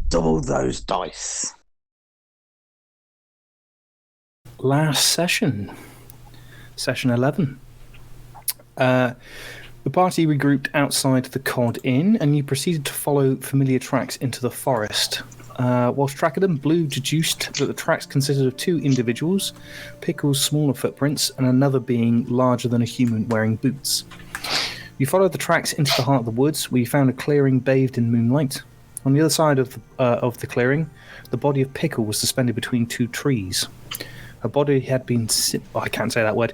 double those dice. Last session. Session 11. The party regrouped outside the Cod Inn, and you proceeded to follow familiar tracks into the forest. Whilst tracking them, Blue deduced that the tracks consisted of two individuals, Pickle's smaller footprints, and another being larger than a human wearing boots. You followed the tracks into the heart of the woods, where you found a clearing bathed in moonlight. On the other side of the clearing, the body of Pickle was suspended between two trees. Her body had been I can't say that word.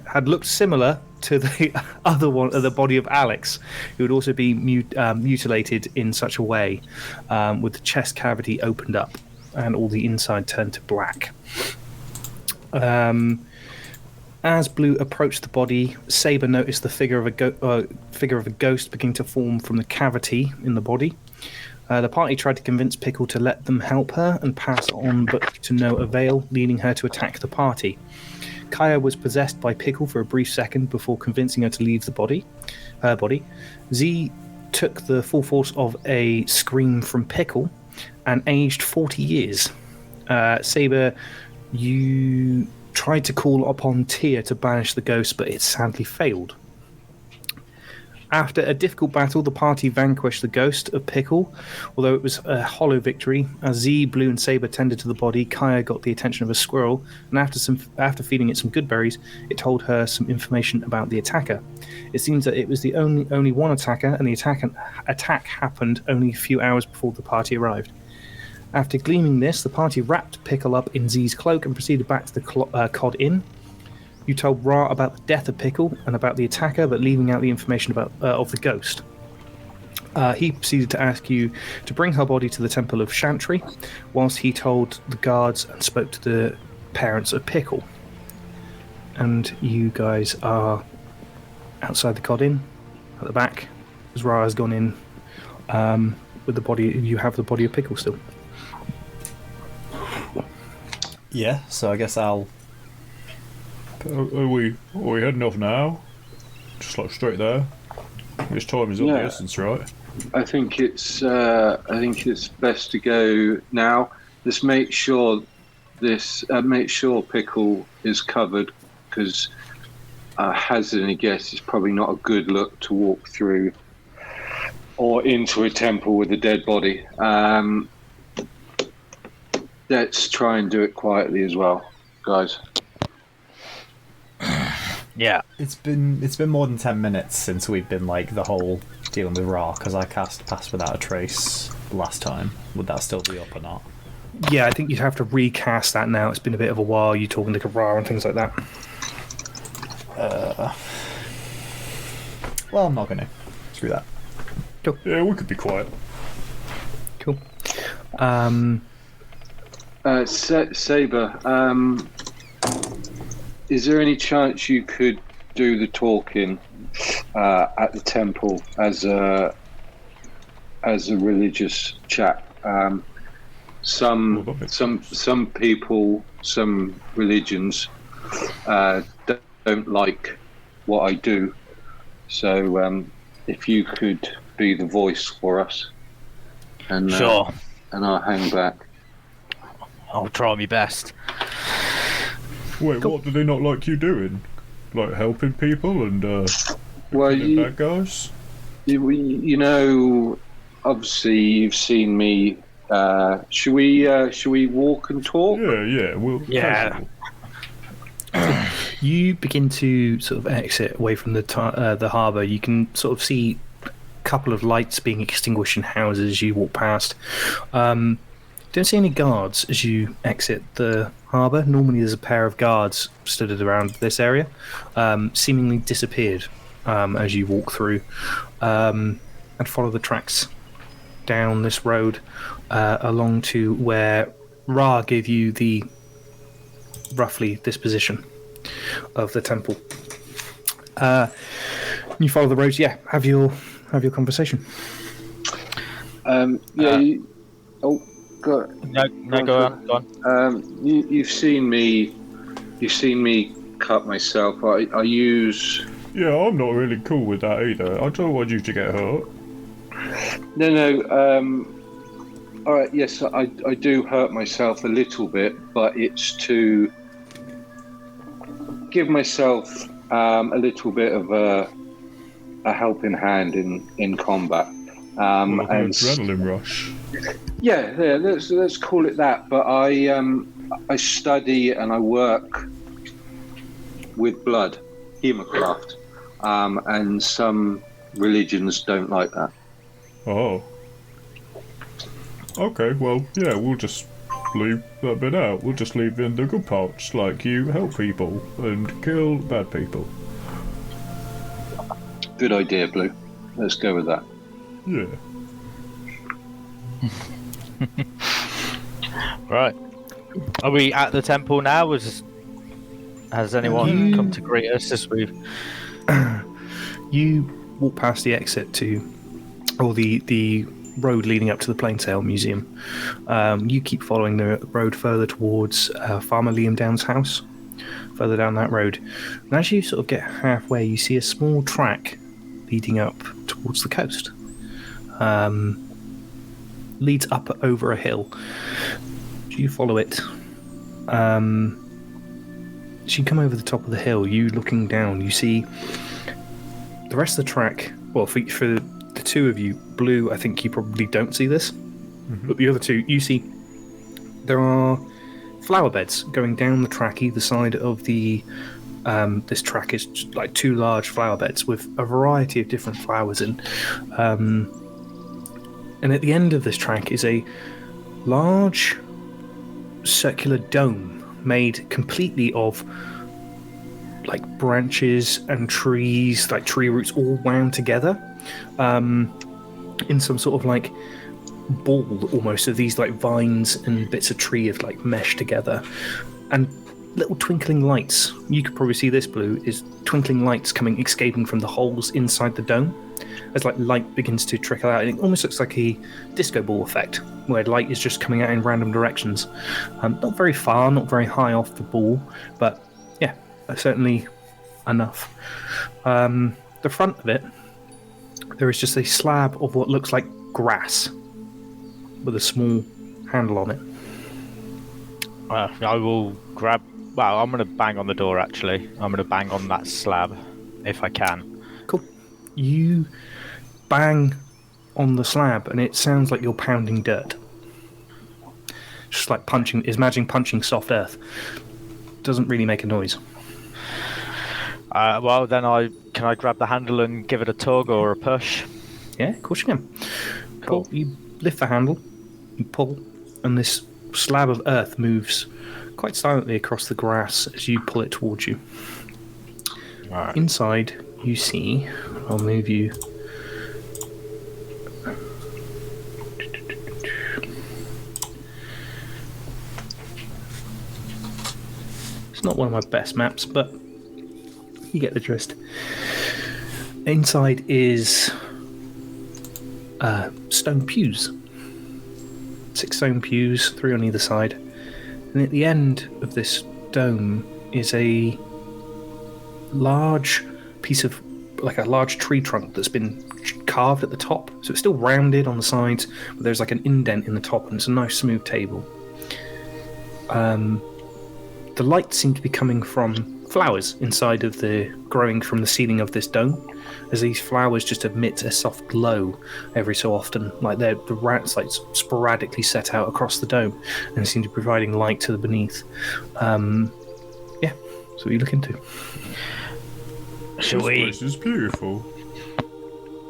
Had looked similar to the other one, the body of Alex, who would also be mutilated in such a way, with the chest cavity opened up and all the inside turned to black. As Blue approached the body, Saber noticed the figure of a ghost begin to form from the cavity in the body. The party tried to convince Pickle to let them help her and pass on, but to no avail, leading her to attack the party. Kaya was possessed by Pickle for a brief second before convincing her to leave her body. Z took the full force of a scream from Pickle and aged 40 years. Saber, you tried to call upon Tia to banish the ghost, but it sadly failed. After a difficult battle, the party vanquished the ghost of Pickle, although it was a hollow victory. As Z, Blue, and Saber tended to the body, Kaya got the attention of a squirrel, and after feeding it some good berries, it told her some information about the attacker. It seems that it was the only one attacker, and the attack happened only a few hours before the party arrived. After gleaming this, the party wrapped Pickle up in Z's cloak and proceeded back to the Cod Inn. You told Ra about the death of Pickle and about the attacker, but leaving out the information about of the ghost. He proceeded to ask you to bring her body to the Temple of Chantry, whilst he told the guards and spoke to the parents of Pickle. And you guys are outside the Cod Inn, at the back, as Ra has gone in with the body. You have the body of Pickle still. Yeah, so I guess I'll... Are we heading off now? Just like straight there? This time is of the essence, right? I think it's best to go now. Just make sure Pickle is covered, because hazarding a guess, it's probably not a good look to walk through or into a temple with a dead body. Let's try and do it quietly as well, guys. Yeah. It's been more than 10 minutes since we've been like the whole dealing with Ra, because I cast Pass Without a Trace last time. Would that still be up or not? Yeah, I think you'd have to recast that now. It's been a bit of a while, you talking to Ra and things like that. Well, I'm not going to. Screw that. Cool. Yeah, we could be quiet. Cool. Saber, is there any chance you could do the talking at the temple as a religious chat? Some people, some religions don't like what I do. So if you could be the voice for us, and Sure. And I'll hang back. I'll try my best. Wait, what do they not like you doing? Like helping people and bad guys? You know, obviously you've seen me. Should we walk and talk? Yeah. You begin to sort of exit away from the harbour. You can sort of see a couple of lights being extinguished in houses as you walk past. Don't see any guards as you exit the harbour. Normally there's a pair of guards stood around this area, seemingly disappeared as you walk through, and follow the tracks down this road along to where Ra gave you the roughly this position of the temple. You follow the roads. Yeah, have your conversation. Go on. You've seen me cut myself. I use Yeah, I'm not really cool with that either. I don't want you to get hurt. No. All right. Yes, I do hurt myself a little bit, but it's to give myself a little bit of a helping hand in combat. Well, like an And adrenaline rush. yeah, let's call it that. But I study and I work with blood, hemocraft, and some religions don't like that. Oh. Okay, well, yeah, we'll just leave that bit out. We'll just leave in the good parts, like you help people and kill bad people. Good idea, Blue. Let's go with that. Yeah. Right. Are we at the temple now? Has anyone come to greet us as we've... You walk past the exit or the road leading up to the Plainsail Museum. You keep following the road further towards Farmer Liam Down's house, further down that road. And as you sort of get halfway, you see a small track leading up towards the coast. Leads up over a hill. You follow it. As you come over the top of the hill, you looking down, you see the rest of the track. Well, for the two of you, Blue, I think you probably don't see this, but the other two, you see there are flower beds going down the track either side of the. This track is just like two large flower beds with a variety of different flowers in. And at the end of this track is a large circular dome made completely of like branches and trees, like tree roots all wound together in some sort of like ball almost of these like vines and bits of tree have like meshed together. And little twinkling lights, you could probably see this, Blue, is twinkling lights escaping from the holes inside the dome as like light begins to trickle out. It almost looks like a disco ball effect where light is just coming out in random directions. Not very far, not very high off the ball, but yeah, certainly enough. The front of it, there is just a slab of what looks like grass with a small handle on it. I will grab... Well, I'm going to bang on the door, actually. I'm going to bang on that slab, if I can. Cool. You bang on the slab, and it sounds like you're pounding dirt. Just like punching... Imagine punching soft earth. Doesn't really make a noise. Well, then can I grab the handle and give it a tug or a push? Yeah, of course you can. Cool. You lift the handle, you pull, and this slab of earth moves quite silently across the grass as you pull it towards you. Right. Inside, you see... I'll move you... It's not one of my best maps, but you get the gist. Inside is stone pews. 6 stone pews, 3 on either side. And at the end of this dome is a large piece of, like a large tree trunk that's been carved at the top. So it's still rounded on the sides, but there's like an indent in the top, and it's a nice smooth table. The lights seem to be coming from flowers inside of growing from the ceiling of this dome, as these flowers just emit a soft glow every so often, like the rats like sporadically set out across the dome and seem to be providing light to the beneath. Yeah, so what are you looking to? This place is beautiful.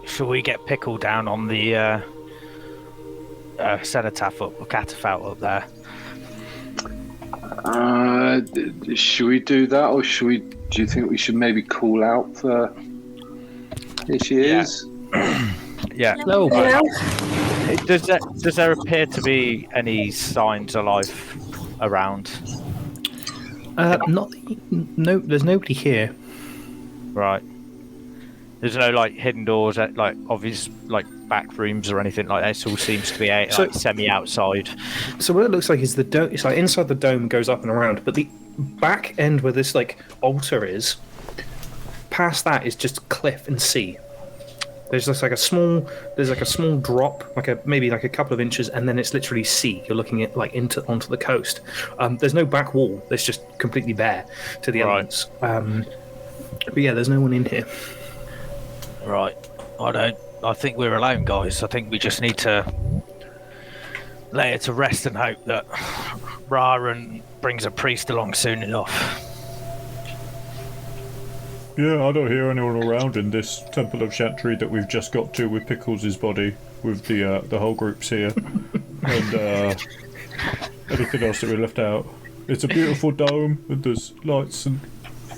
Should we get Pickle down on the cenotaph or catafalque up there? Should we do that, or do you think we should maybe call out for... Here she is. Yeah. Hello. Does there appear to be any signs of life around? No, there's nobody here. Right. There's no like hidden doors, like obvious like back rooms or anything like that. It all seems to be like semi outside. So what it looks like is the dome. It's like inside the dome goes up and around, but the back end where this like altar is, past that is just cliff and sea. There's just like a small drop, maybe a couple of inches, and then it's literally sea. You're looking at onto the coast. There's no back wall. It's just completely bare to the elements. But yeah, there's no one in here. Right. I think we're alone, guys. I think we just need to lay it to rest and hope that Raran brings a priest along soon enough. Yeah, I don't hear anyone around in this Temple of Chantry that we've just got to with Pickles' body, with the whole group's here, and anything else that we left out. It's a beautiful dome, and there's lights and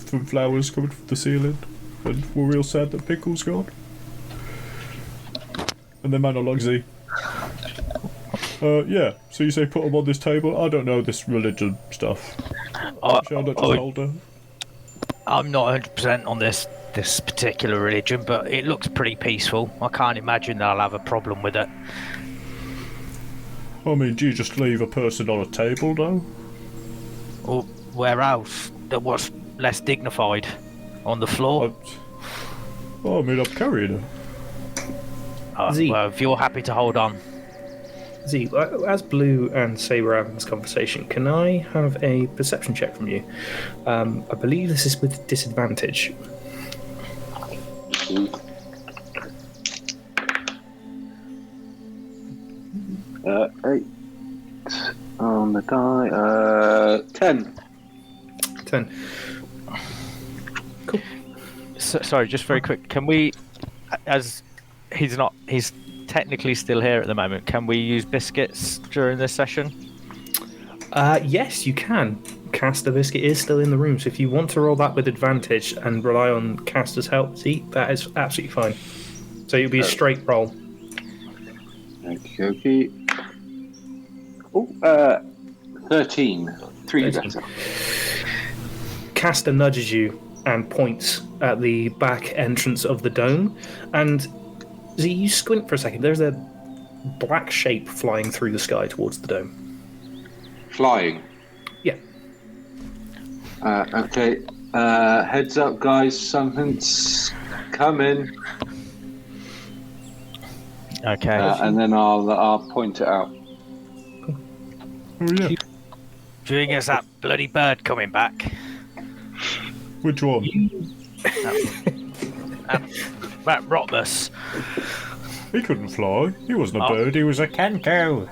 from flowers coming from the ceiling, and we're real sad that Pickles gone. And then man not like Z. Yeah, so you say put them on this table? I don't know this religion stuff. Shall I not just hold her? I'm not 100% on this particular religion, but it looks pretty peaceful. I can't imagine they'll have a problem with it. I mean, do you just leave a person on a table, though? Or where else? That was less dignified. On the floor? I mean, I'm carrying her. Z. Well, if you're happy to hold on. Z, as Blue and Saber are having this conversation, can I have a perception check from you? I believe this is with disadvantage. Eight on the die. 10. 10. Cool. Sorry, just very quick. Can we, as he's technically still here at the moment, can we use biscuits during this session? Yes, you can. Caster Biscuit is still in the room, so if you want to roll that with advantage and rely on Caster's help, see, that is absolutely fine. So it'll be a straight roll. Okay. Oh, 13. 3 better. Caster nudges you and points at the back entrance of the dome, and Z, you squint for a second. There's a black shape flying through the sky towards the dome. Flying? Yeah. Okay. Heads up, guys. Something's coming. Okay. And then I'll point it out. Oh, yeah. Do you think it's that bloody bird coming back? Which one? That Rotmus. He couldn't fly. He wasn't a bird, he was a Kanko.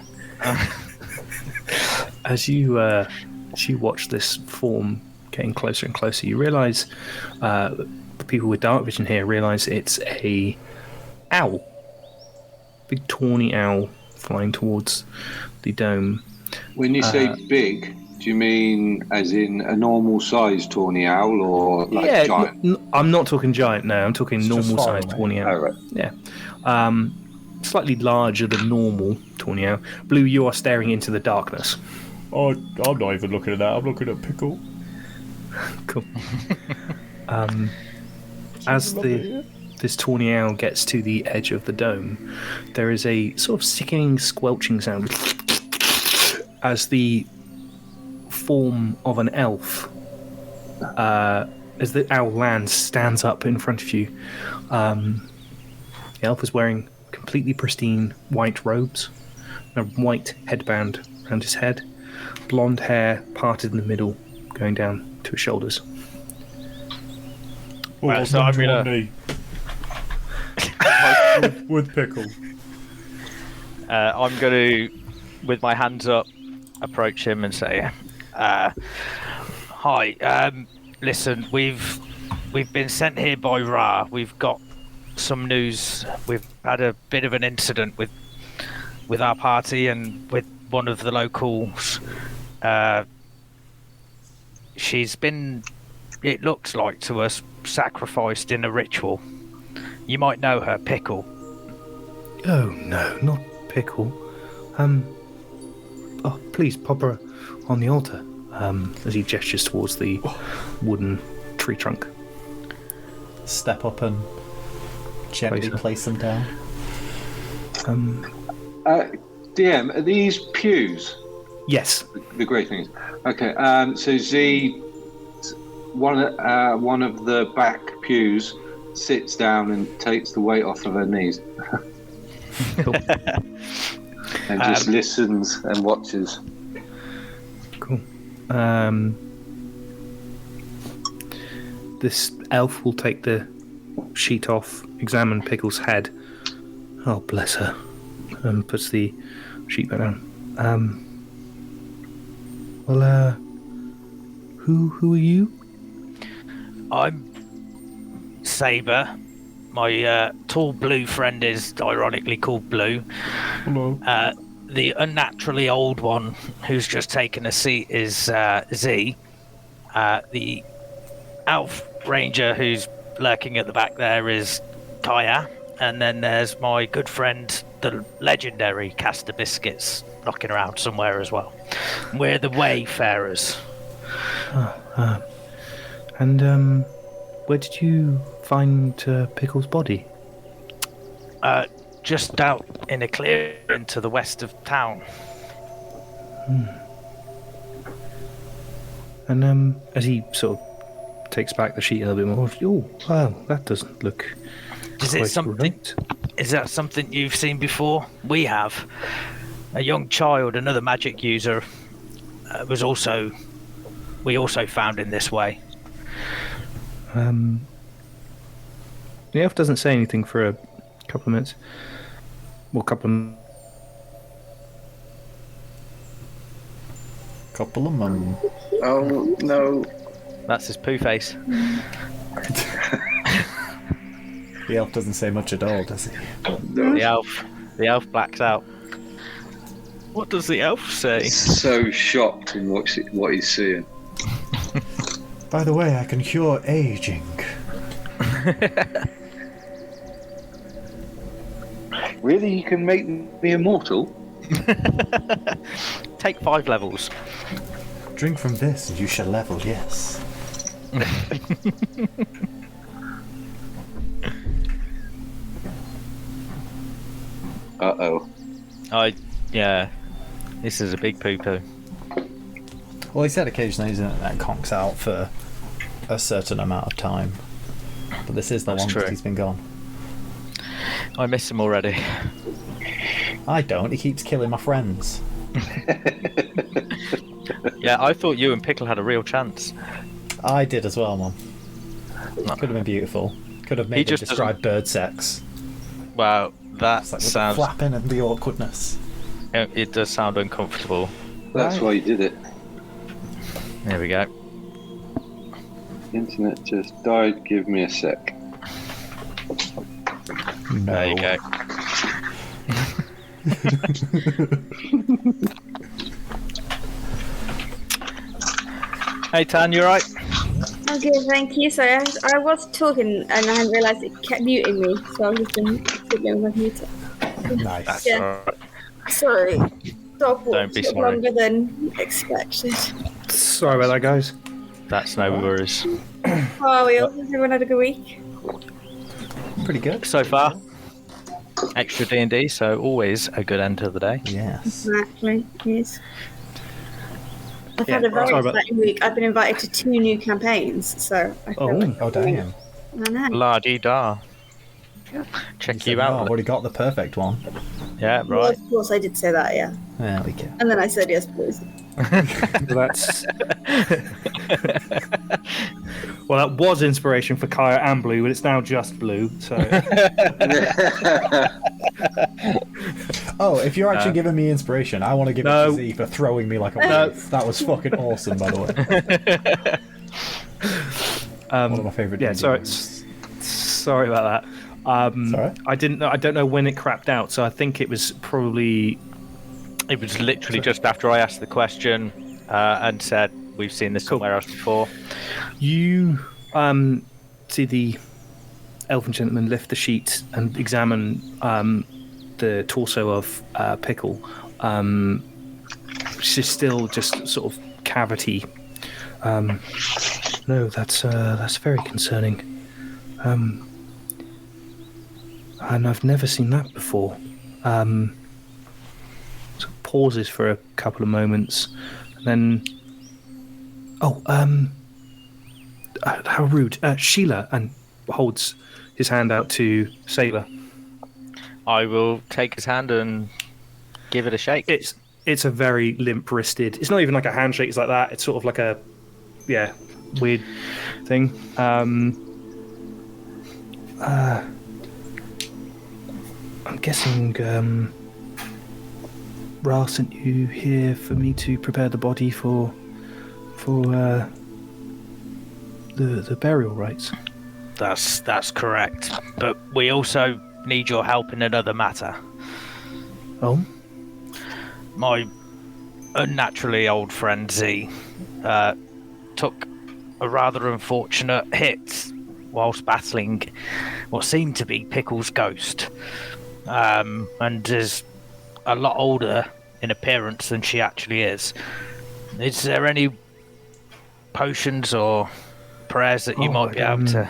As you watch this form getting closer and closer, you realise, the people with dark vision here realise it's a owl. Big tawny owl flying towards the dome. When you say big, do you mean as in a normal sized tawny owl or giant? I'm not talking giant, no. I'm talking It's normal just far sized away. tawny owl. Oh, right. Yeah. Slightly larger than normal tawny owl. Blue, you are staring into the darkness. Oh, I'm not even looking at that. I'm looking at Pickle. Cool. As this tawny owl gets to the edge of the dome, there is a sort of sickening squelching sound as the form of an elf, as the owl lands, stands up in front of you. The elf is wearing completely pristine white robes, a white headband around his head, blonde hair parted in the middle, going down to his shoulders. Oh, So I'm gonna- knee. with Pickle. I'm going to, with my hands up, approach him and say, "Hi. Listen, we've been sent here by Ra. We've got some news. We've had a bit of an incident with our party and with one of the locals. She's been, it looks like to us, sacrificed in a ritual. You might know her, Pickle." Oh no, not Pickle. Oh, please pop her on the altar. As he gestures towards the wooden tree trunk. Step up and gently place them down. DM, are these pews? Yes. The great things. Okay. So Z, one of the back pews, sits down and takes the weight off of her knees. And just listens and watches. Cool. This elf will take the sheet off, examine Pickle's head. Oh, bless her. And puts the sheet back down. Who are you? I'm Saber. My tall blue friend is ironically called Blue. Hello. The unnaturally old one who's just taken a seat is Z. The elf ranger who's lurking at the back there is Kaya. And then there's my good friend, the legendary caster Biscuits, knocking around somewhere as well. We're the Wayfarers. And where did you find Pickle's body? Just out in a clearing to the west of town. And as he sort of takes back the sheet a little bit more, oh, wow, that doesn't look Is it quite something? right. Is that something you've seen before? We have. A young child, another magic user, we also found in this way. The elf doesn't say anything for a couple of minutes. Well, Couple of mum. Oh, no. That's his poo face. The elf doesn't say much at all, does he? The elf blacks out. What does the elf say? So shocked in what he's seeing. By the way, I can cure aging. Really? You can make me immortal? Take 5 levels. Drink from this and you shall level, yes. Uh-oh. Yeah. This is a big poo-poo. Well, he said occasionally that conks out for a certain amount of time. But this is the That's longest true. he's been gone. I miss him already. I don't, he keeps killing my friends. Yeah, I thought you and Pickle had a real chance. I did as well, Mum. No. Could have been beautiful. Could have He made him just describe bird sex. Wow, that It's like with the sounds... flapping and the awkwardness. It does sound uncomfortable. That's why you did it. There we go. Internet just died. Give me a sec. No. There you go. Hey Tan, you alright? I'm good, thank you. Sorry, I was talking and I hadn't realised it kept muting me, so I've just been sitting with my muted. Nice. That's Yeah. alright. Sorry. Dog Don't walk be took sorry. longer than expected. sorry about that, guys. That's no worries. How are we all? Has everyone had a good week? Pretty good. So far, extra D&D, so always a good end to the day. Yes. Exactly, yes. I've Yeah, had a very sorry about- exciting week. I've been invited to 2 new campaigns, so I feel like... Oh, damn. I know. La-di-da. Check said, you "No, I've out. already got the perfect one. Yeah, Well, right. of course I did say that, yeah. There we go. And then I said yes, please. That's well, that was inspiration for Kaya and Blue, but it's now just Blue. So Oh, if you're actually giving me inspiration, I want to give it No. to Z for throwing me like a No. wolf. That was fucking awesome, by the way. One of my favourite yeah, D&D sorry about that. Sorry? I don't know when it crapped out, so I think it was probably It was literally just after I asked the question and said, we've seen this somewhere else before. you see the elven gentleman lift the sheet and examine the torso of Pickle, which is still just sort of cavity. No, that's very concerning. And I've never seen that before. Sort of pauses for a couple of moments, and then, how rude, Sheila and holds his hand out to Sailor. I will take his hand and give it a shake. It's a very limp-wristed. It's not even like a handshake. It's like that. It's sort of like a weird thing. I'm guessing Ra sent you here for me to prepare the body for the burial rites. That's correct. But we also need your help in another matter. Oh? My unnaturally old friend Z took a rather unfortunate hit whilst battling what seemed to be Pickle's ghost, and is a lot older in appearance than she actually is. Is there any potions or prayers that you might be able to?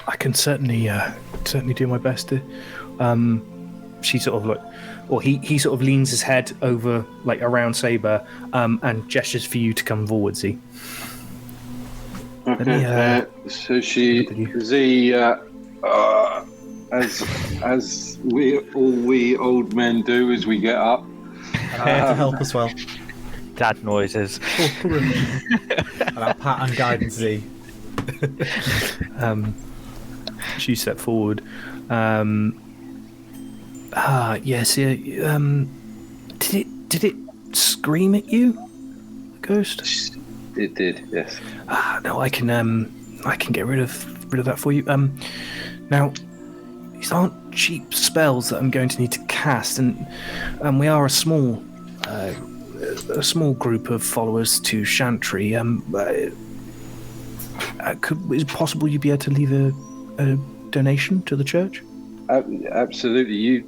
I can certainly do my best to. She sort of he sort of leans his head over around Saber, and gestures for you to come forward, Z. Okay. So Z, as we old men do, as we get up. To help as well. Dad noises. And I'll pat and guidance Z. She stepped forward. Yes. Did it scream at you, the ghost? It did. Yes. No, I can get rid of that for you. Now, these aren't cheap spells that I'm going to need to cast, and we are a small group of followers to Chantry. Is it possible you'd be able to leave a donation to the church? Absolutely. You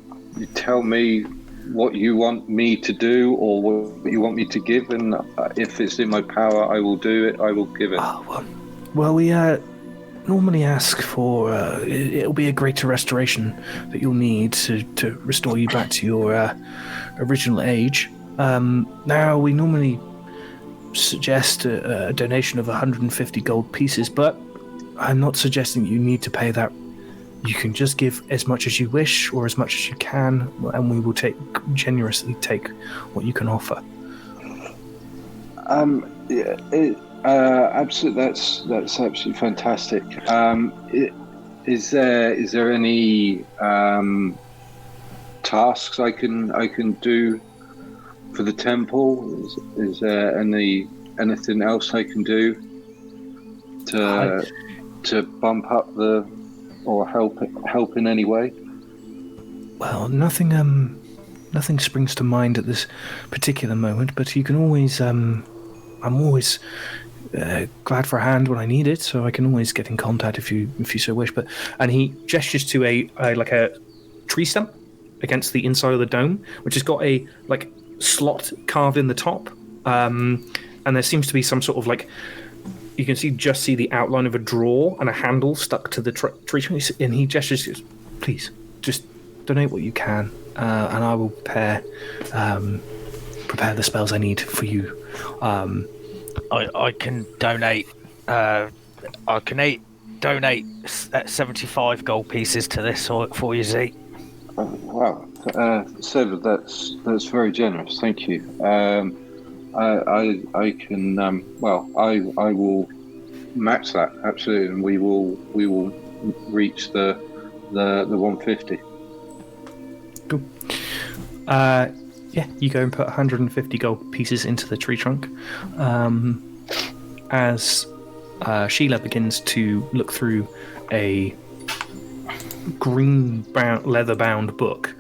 tell me what you want me to do or what you want me to give, and if it's in my power, I will do it. I will give it. Well, we normally ask for it'll be a greater restoration that you'll need to restore you back to your original age. Now we normally suggest a donation of 150 gold pieces, but I'm not suggesting you need to pay that. You can just give as much as you wish or as much as you can, and we will generously take what you can offer. Absolutely, that's absolutely fantastic. Is there any tasks I can do for the temple? Is there anything else I can do to bump up or help in any way? Well, nothing springs to mind at this particular moment, but you can always. I'm always glad for a hand when I need it, so I can always get in contact if you so wish. And he gestures to a tree stump against the inside of the dome, which has got a slot carved in the top, and there seems to be some sort of you can see the outline of a drawer and a handle stuck to the tree trunk, and he gestures, please, just donate what you can, and I will prepare the spells I need for you. I can donate. I can donate 75 gold pieces to this for you, Z. Wow, Sever, that's very generous. Thank you. I can. I will match that absolutely, and we will reach the 150. Cool. You go and put 150 gold pieces into the tree trunk. As Sheila begins to look through a green leather-bound book,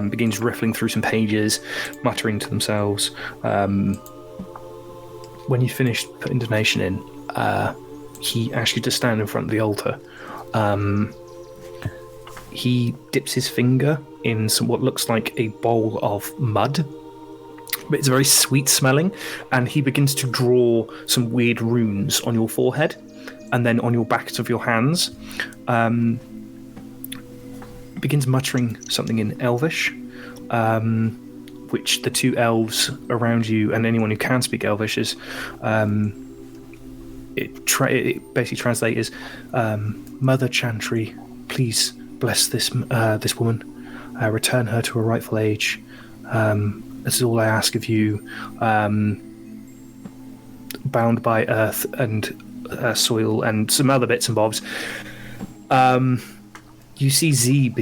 begins riffling through some pages, muttering to themselves. When you finish putting donation in, he asks you to stand in front of the altar. He dips his finger in what looks like a bowl of mud, but it's very sweet smelling, and he begins to draw some weird runes on your forehead and then on your backs of your hands. Begins muttering something in Elvish, which the two elves around you and anyone who can speak Elvish is it basically translates as, Mother Chantry, please bless this woman, return her to her rightful age. This is all I ask of you. Bound by earth and soil and some other bits and bobs. You see Z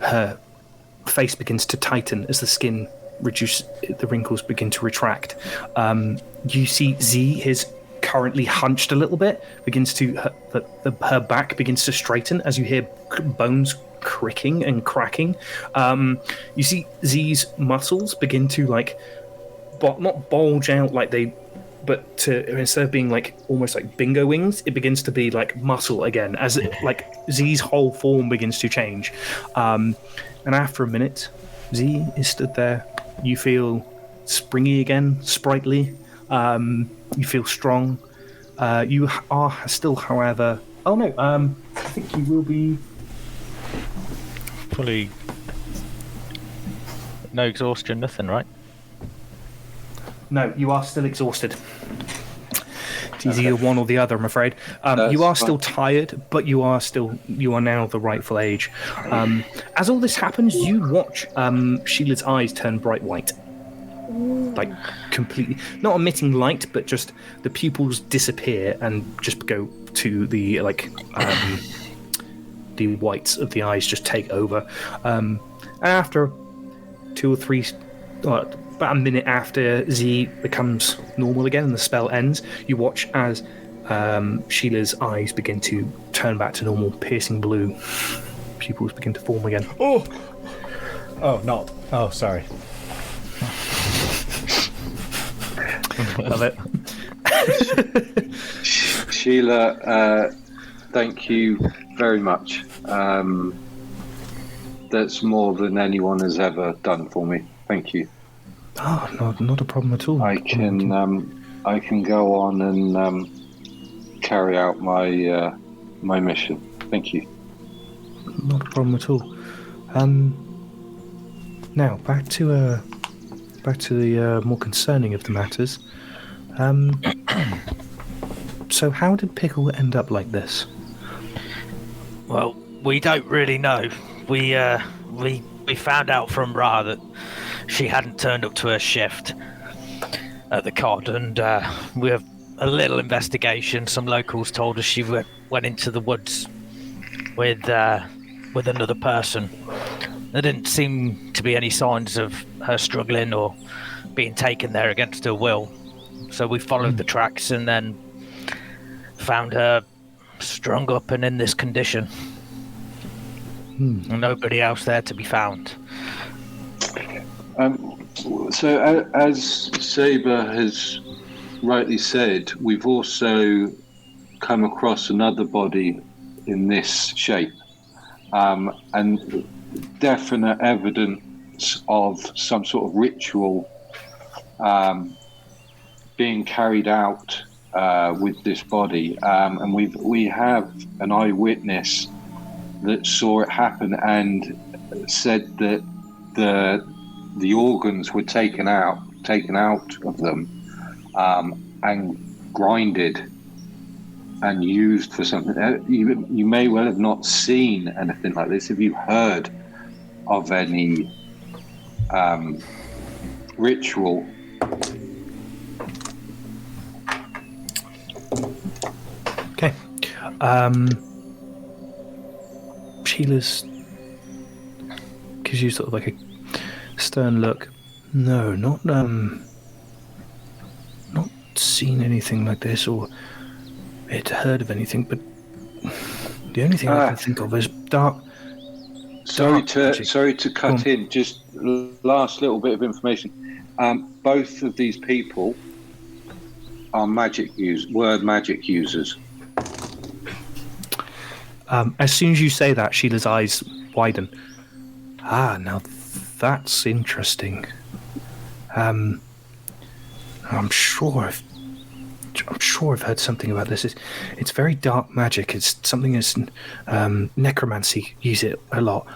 her face begins to tighten as the skin the wrinkles begin to retract. You see Z, his currently hunched a little bit, her back begins to straighten as you hear bones cricking and cracking. You see Z's muscles begin to not bulge out but instead of being almost like bingo wings, it begins to be like muscle again as Z's whole form begins to change. And after a minute, Z is stood there. You feel springy again, sprightly. You feel strong. You are still, however. Oh no! I think you will be fully. No exhaustion, nothing, right? No, you are still exhausted. It's either one or the other, I'm afraid. You are still tired, but you are now the rightful age. As all this happens, you watch Sheila's eyes turn bright white. Completely, not emitting light, but just the pupils disappear and just go to the the whites of the eyes just take over. And after 2 or 3, about a minute after Z becomes normal again and the spell ends, you watch as Sheila's eyes begin to turn back to normal, piercing blue. Pupils begin to form again. Oh, not. Oh, sorry. Love it. Sheila, thank you very much. That's more than anyone has ever done for me. Thank you. Oh, not a problem at all. I can go on and carry out my my mission. Thank you. Not a problem at all. Now back to the more concerning of the matters. So how did Pickle end up like this? Well, we don't really know. We found out from Ra that she hadn't turned up to her shift at the COD, and with a little investigation, some locals told us she went into the woods with another person. There didn't seem to be any signs of her struggling or being taken there against her will. So we followed the tracks and then found her strung up and in this condition. And nobody else there to be found. So as Saber has rightly said, we've also come across another body in this shape, and definite evidence of some sort of ritual being carried out with this body, and we have an eyewitness that saw it happen and said that the organs were taken out of them, and grinded and used for something. You may well have not seen anything like this. Have you heard of any ritual? Okay. Sheila's gives you sort of like a stern look. No, not seen anything like this or heard of anything, but the only thing I can think of is dark. Sorry to cut in. Just last little bit of information. Both of these people are were magic users. As soon as you say that, Sheila's eyes widen. Now that's interesting. I'm sure I've heard something about this. It's very dark magic. It's something that's necromancy use it a lot.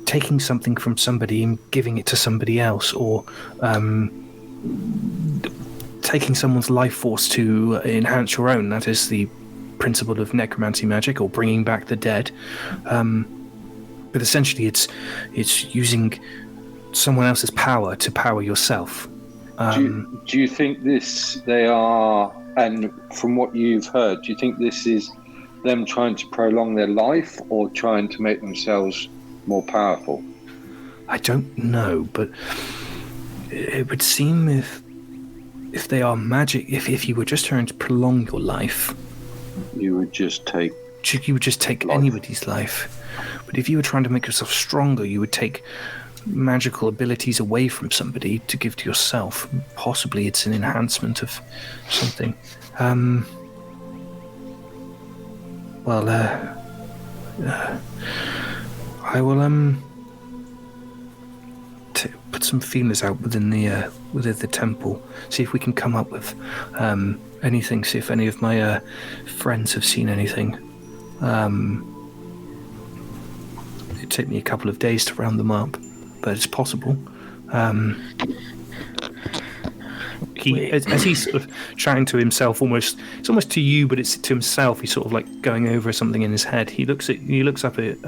Taking something from somebody and giving it to somebody else, or taking someone's life force to enhance your own. That is the principle of necromancy magic, or bringing back the dead. But essentially, it's using someone else's power to power yourself. Do you think they are, and from what you've heard, do you think this is them trying to prolong their life or trying to make themselves more powerful? I don't know, but it would seem if they are magic, if you were just trying to prolong your life, you would just take anybody's life. But if you were trying to make yourself stronger, you would take magical abilities away from somebody to give to yourself. Possibly it's an enhancement of something. I will put some feelers out within the temple, see if we can come up with anything, see if any of my friends have seen anything. It'd take me a couple of days to round them up, but it's possible. As he's sort of chatting to himself, it's almost to you, but it's to himself. He's sort of like going over something in his head. He looks up at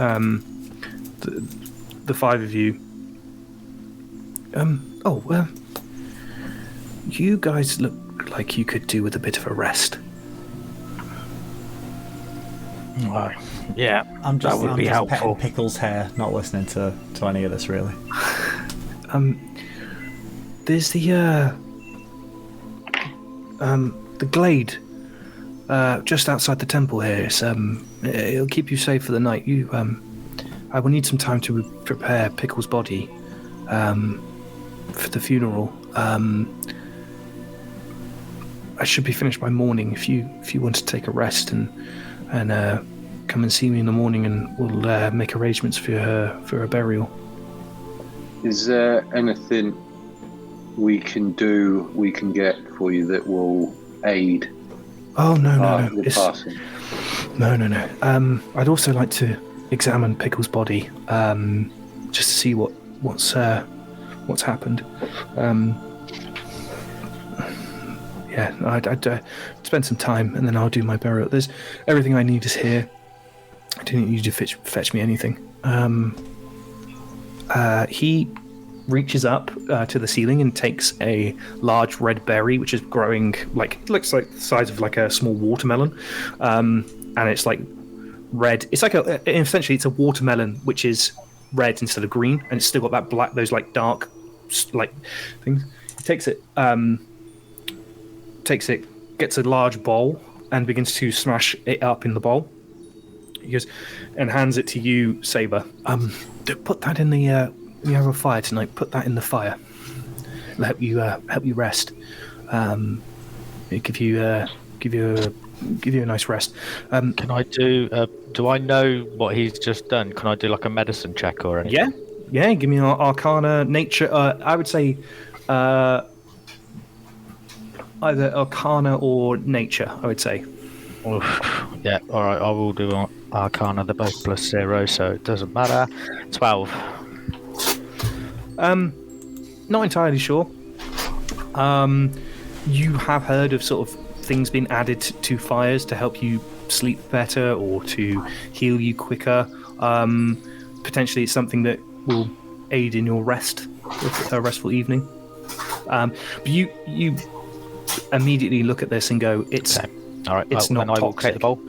the five of you. You guys look like you could do with a bit of a rest. Yeah, I'm just helpful. petting Pickle's hair, not listening to any of this really. There's the glade just outside the temple here. It'll keep you safe for the night. I will need some time to prepare Pickle's body for the funeral. I should be finished by morning. If you want to take a rest and come and see me in the morning, and we'll make arrangements for her burial. Is there anything we can get for you that will aid? Oh no. The passing? No. I'd also like to examine Pickle's body, just to see what's happened. I'd spend some time, and then I'll do my burial. There's everything I need is here. I didn't need you to fetch me anything. He reaches up to the ceiling and takes a large red berry, which is growing looks like the size of like a small watermelon, and it's like red. It's like essentially it's a watermelon which is red instead of green, and it's still got that black, those like dark like things. He takes it, gets a large bowl and begins to smash it up in the bowl. He goes and hands it to you, Saber. Put that in the. We have a fire tonight. Put that in the fire. It'll help you rest. It'll give you a nice rest. Can I do? Do I know what he's just done? Can I do like a medicine check or anything? Yeah. Give me an Arcana, Nature. I would say either Arcana or Nature. I would say. Oof. Yeah. All right. I will do Arcana. They're both +0, so it doesn't matter. 12. Not entirely sure. You have heard of sort of things being added to fires to help you sleep better or to heal you quicker. Potentially it's something that will aid in your rest, a restful evening. But you immediately look at this and go, it's okay. All right. It's not then I will toxic. take the bowl.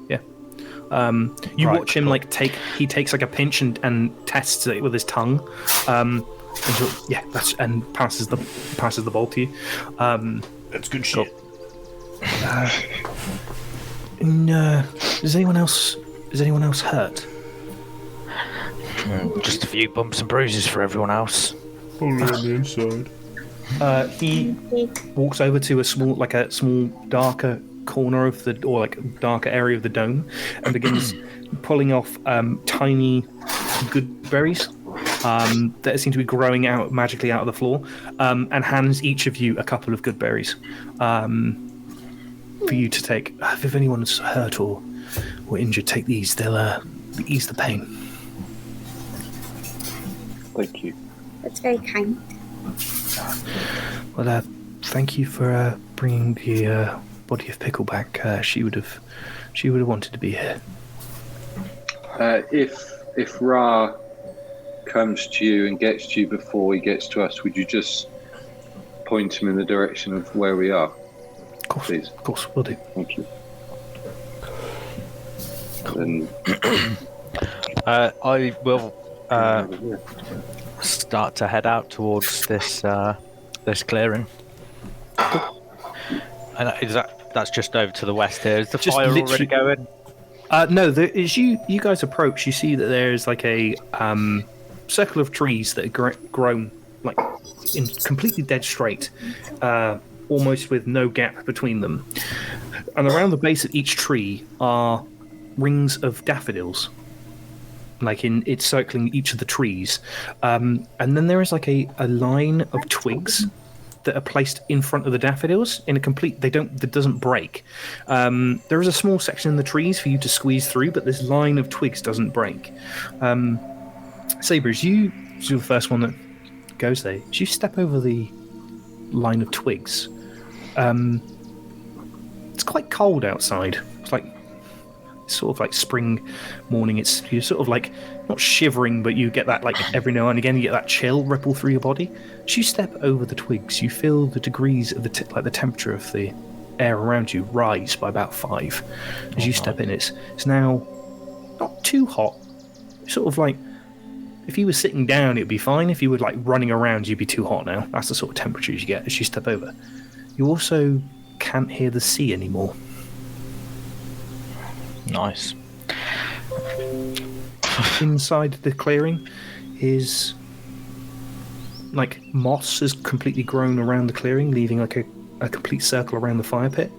Yeah. You watch him he takes like a pinch and tests it with his tongue. And passes the bowl to you. That's good shit. No. Is anyone else hurt? Just a few bumps and bruises for everyone else. Only on the inside. He walks over to a small darker corner of darker area of the dome and begins pulling off tiny good berries that seem to be growing out magically out of the floor, and hands each of you a couple of good berries for you to take. If anyone's hurt or injured, take these. They'll ease the pain. Thank you. That's very kind. Well, thank you for bringing the body of Pickle back. She would have wanted to be here. If Ra comes to you and gets to you before he gets to us, would you just point him in the direction of where we are? Of course, will do. Thank you. Then I will start to head out towards this clearing. And that's just over to the west here. Is the Just fire already literally- going? No, as you guys approach, you see that there's like a circle of trees that are grown like in completely dead straight, almost with no gap between them. And around the base of each tree are rings of daffodils, like it's circling each of the trees. And then there is like a line of twigs that are placed in front of the daffodils in a complete. That doesn't break. There is a small section in the trees for you to squeeze through, but this line of twigs doesn't break. Saber, you're the first one that goes there. As you step over the line of twigs, it's quite cold outside. It's sort of like spring morning. You're sort of like not shivering, but you get that like every now and again you get that chill ripple through your body. As you step over the twigs, you feel the degrees of the temperature of the air around you rise by about 5. As you step in, it's now not too hot. Sort of like if you were sitting down, it'd be fine. If you were like running around, you'd be too hot now. That's the sort of temperatures you get as you step over. You also can't hear the sea anymore. Nice. Inside the clearing is like moss has completely grown around the clearing, leaving like a complete circle around the fire pit.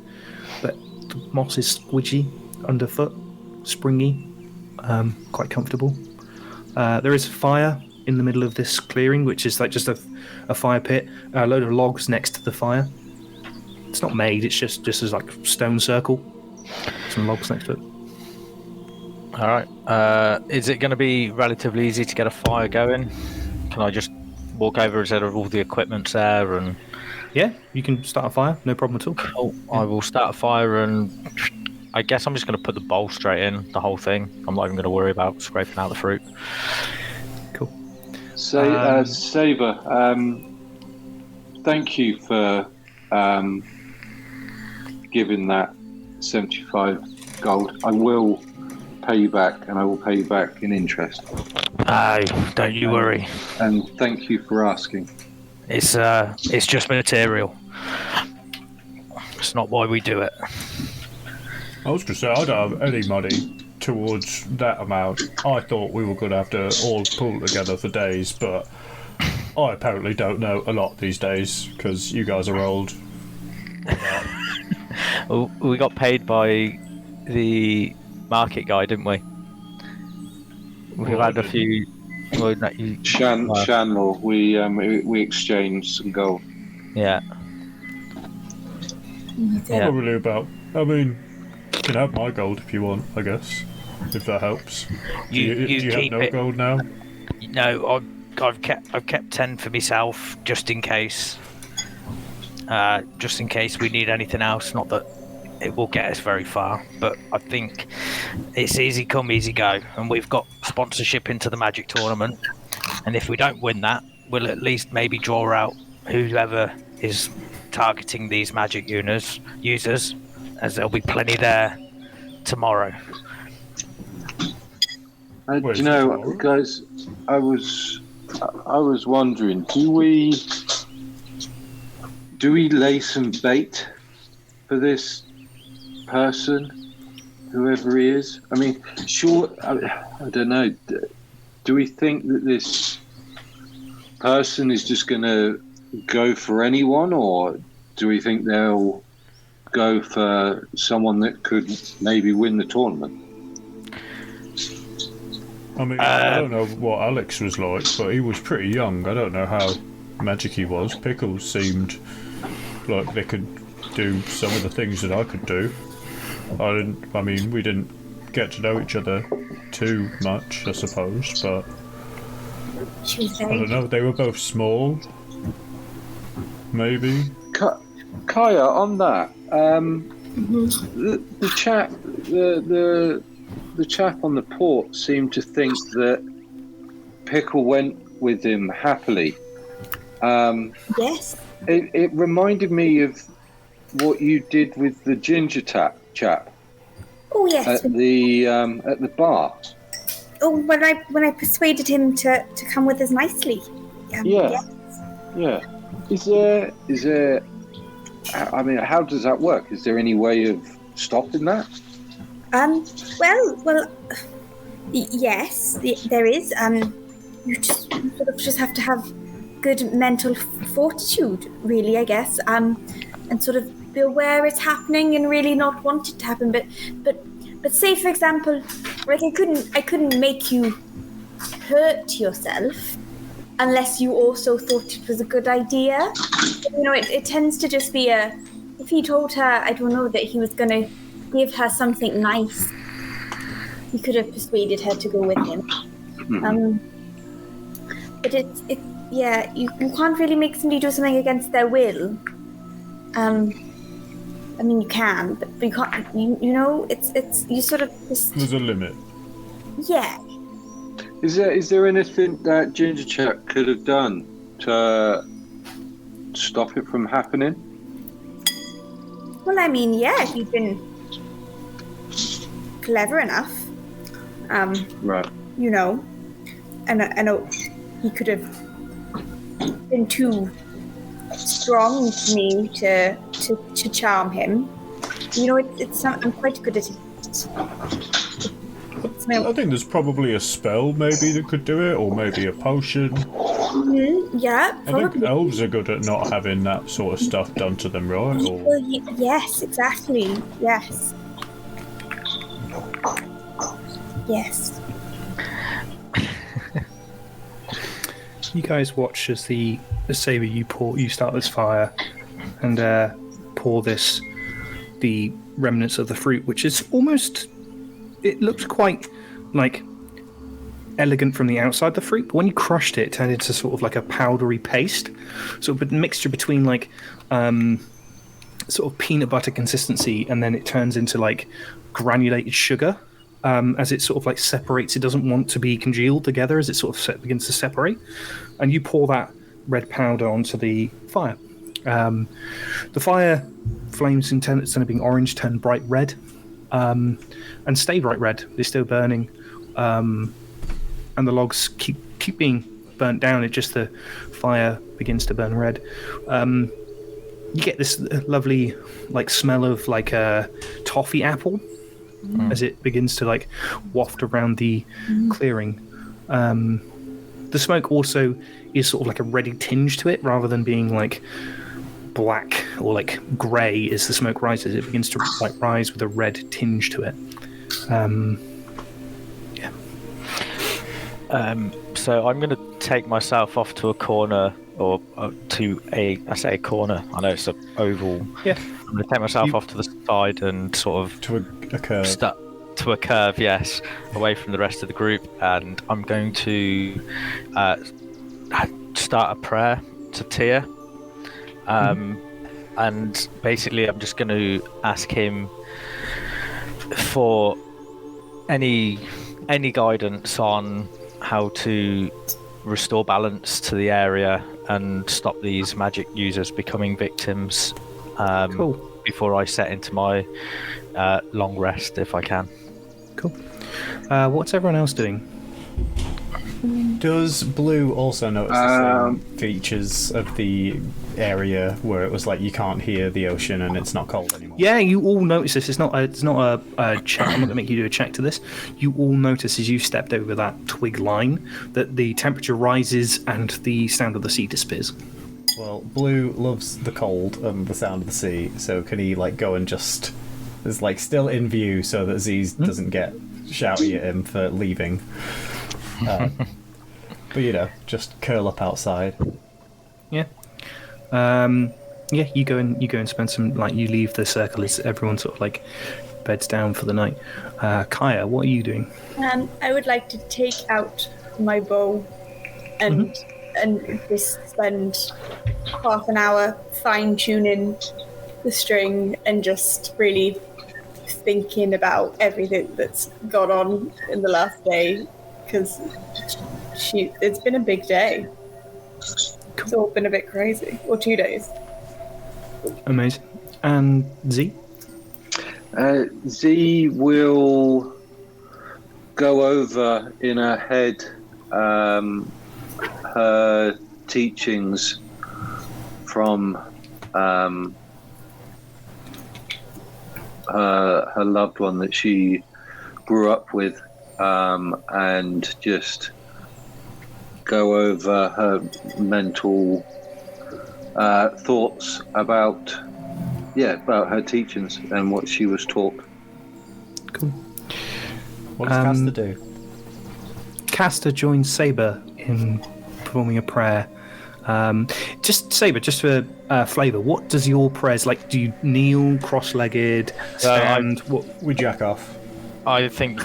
But the moss is squidgy underfoot, springy, quite comfortable. There is fire in the middle of this clearing, which is like just a fire pit, a load of logs next to the fire. It's not made; it's just as like stone circle, some logs next to it. All right. Is it going to be relatively easy to get a fire going? Can I just walk over instead of all the equipment's there? And Yeah, you can start a fire, no problem at all. I will start a fire, and I guess I'm just going to put the bowl straight in, the whole thing. I'm not even going to worry about scraping out the fruit. Cool. Saber, thank you for giving that 75 gold. I will pay you back, and I will pay you back in interest. Don't you worry. And thank you for asking. It's just material. It's not why we do it. I was going to say, I don't have any money towards that amount. I thought we were going to have to all pull together for days, but I apparently don't know a lot these days because you guys are old. We got paid by the market guy, didn't we? We've had a few. Shanlor, we exchanged some gold. Yeah. Not really about. I mean, you can have my gold if you want, I guess, if that helps. Do you have no gold now? No, I've kept 10 for myself just in case. Just in case we need anything else. Not that it will get us very far, but I think it's easy come, easy go, and we've got sponsorship into the Magic tournament. And if we don't win that, we'll at least maybe draw out whoever is targeting these Magic users, as there'll be plenty there tomorrow. Do you know, guys? I was wondering, do we lay some bait for this person, whoever he is? I mean, sure. I don't know. Do we think that this person is just going to go for anyone, or do we think they'll go for someone that could maybe win the tournament? I mean, I don't know what Alex was like, but he was pretty young. I don't know how magic he was. Pickles seemed like they could do some of the things that I could do. I mean, we didn't get to know each other too much, I suppose, but I don't know. They were both small, maybe. Kaya, on that, the chap, the chap on the port seemed to think that Pickle went with him happily. Yes. It reminded me of what you did with the ginger chap Oh yes. at the bar. Oh, when I persuaded him to come with us nicely. Yeah. Yeah. Is there? I mean, how does that work? Is there any way of stopping that? Well, yes, there is. You sort of just have to have good mental fortitude, really, I guess. And sort of be aware it's happening and really not want it to happen. But say, for example, like I couldn't make you hurt yourself unless you also thought it was a good idea. You know, it tends to just be if he told her, I don't know, that he was going to give her something nice, he could have persuaded her to go with him. But you can't really make somebody do something against their will. I mean, you can, but you can't. You know, it's you sort of just. There's a limit. Yeah. Is there anything that Ginger Chap could have done to stop it from happening? Well, I mean, yeah, if you'd been clever enough, Right. you know, and I know he could have been too strong for me to charm him. You know, I'm quite good at it. I think there's probably a spell maybe that could do it, or maybe a potion. Yeah, probably. I think elves are good at not having that sort of stuff done to them, right? Or... Well, yes, exactly. Yes. Yes. You guys watch as the Saber, you start this fire and pour the remnants of the fruit, which is almost, it looks quite like elegant from the outside, the fruit, but when you crushed it, it turned into sort of like a powdery paste, sort of a mixture between like sort of peanut butter consistency, and then it turns into like granulated sugar. As it sort of like separates, it doesn't want to be congealed together as it sort of begins to separate. And you pour that red powder onto the fire. The fire flames, instead of being orange, turn bright red and stay bright red. They're still burning. And the logs keep being burnt down. It just the fire begins to burn red. You get this lovely like smell of like a toffee apple. As it begins to like waft around the clearing. The smoke also is sort of like a reddy tinge to it, rather than being like black or like grey as the smoke rises. It begins to like rise with a red tinge to it. So I'm going to take myself off to a corner, or to I say a corner, I know it's an oval. Yeah. I'm going to take myself off to the side and sort of... To a curve. To a curve, yes, away from the rest of the group, and I'm going to start a prayer to Tia. And basically I'm just going to ask him for any guidance on how to restore balance to the area and stop these magic users becoming victims before I set into my long rest, if I can. Cool. What's everyone else doing? Does Blue also notice the same features of the area where it was like you can't hear the ocean and it's not cold anymore? Yeah, you all notice this. It's not a check. I'm not going to make you do a check to this. You all notice as you stepped over that twig line that the temperature rises and the sound of the sea disappears. Well, Blue loves the cold and the sound of the sea, so can he like go and just is like still in view so that Z's doesn't get shouty at him for leaving. But you know, just curl up outside. Yeah. You go and spend some, like, you leave the circle as everyone sort of like beds down for the night. Kaya, what are you doing? I would like to take out my bow and and just spend half an hour fine-tuning the string and just really thinking about everything that's gone on in the last day, because it's been a big day. It's all been a bit crazy. Or 2 days. Amazing. And Z? Z will go over in her head her teachings from her loved one that she grew up with, and just go over her mental thoughts about her teachings and what she was taught. Cool. What does Caster do? Caster joins Saber in performing a prayer. Just Saber, just for flavour, what does your prayers like? Do you kneel, cross-legged, stand? We jack off. I think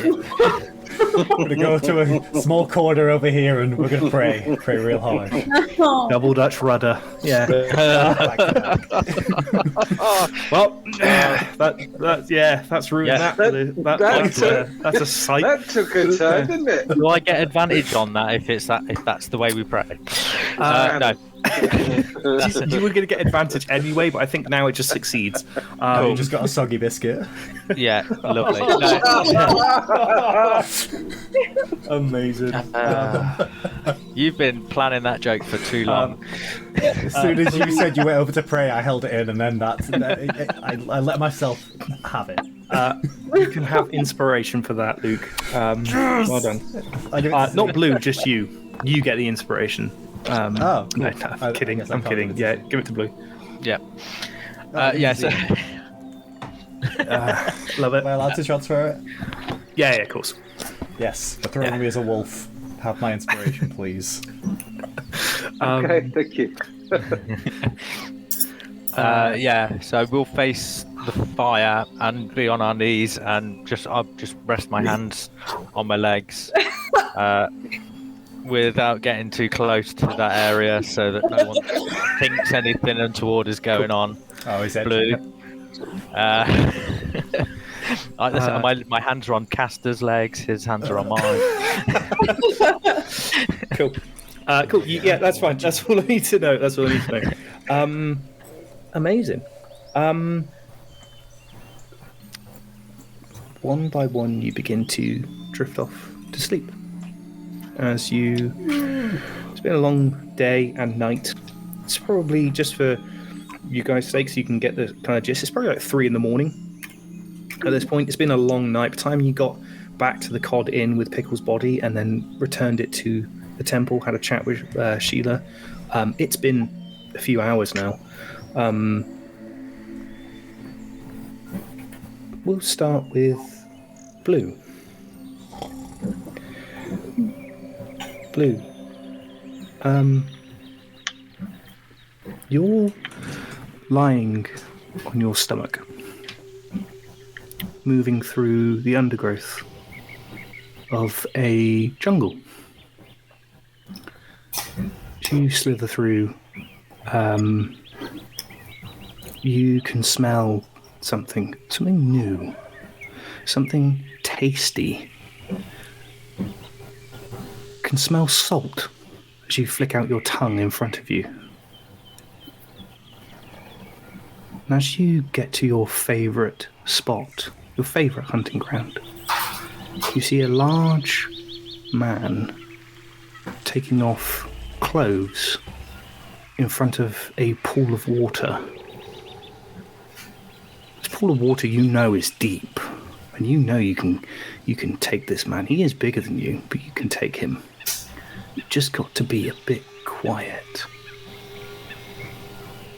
We're going to go to a small corner over here and we're going to pray real hard. Double Dutch rudder. Yeah. Well, that's ruined Yeah. that's a sight. That took a turn, didn't it? do I get advantage on that if that's the way we pray? No. You were going to get advantage anyway, but I think now it just succeeds. You just got a soggy biscuit. Yeah, lovely. Amazing. You've been planning that joke for too long. As soon as you said you went over to pray, I held it in, and then I let myself have it. You can have inspiration for that, Luke. Well done. Not Blue, just you. You get the inspiration. Cool. No, I'm kidding. I'm kidding. Yeah, give it to Blue. Yeah. So Love it. Am I allowed to transfer it? Yeah, of course. Yes. Throwing me as a wolf. Have my inspiration, please. Okay, thank you. So we'll face the fire and be on our knees, and I'll just rest my hands on my legs, without getting too close to that area, so that no one thinks anything untoward is going on. Oh, is that Blue? My hands are on Caster's legs. His hands are on mine. Cool. Cool. Yeah, that's fine. That's all I need to know. Amazing. One by one, you begin to drift off to sleep. It's been a long day and night. It's probably, just for you guys' sakes, you can get the kind of gist. It's probably like 3 a.m. at this point. It's been a long night. By the time you got back to the Cod Inn with Pickle's body and then returned it to the temple, had a chat with Sheila, it's been a few hours now. We'll start with Blue. Blue, you're lying on your stomach, moving through the undergrowth of a jungle. As you slither through, you can smell something new, something tasty. Can smell salt as you flick out your tongue in front of you. And as you get to your favourite spot, your favourite hunting ground, you see a large man taking off clothes in front of a pool of water. This pool of water you know is deep, and you know you can take this man. He is bigger than you, but you can take him. You've just got to be a bit quiet.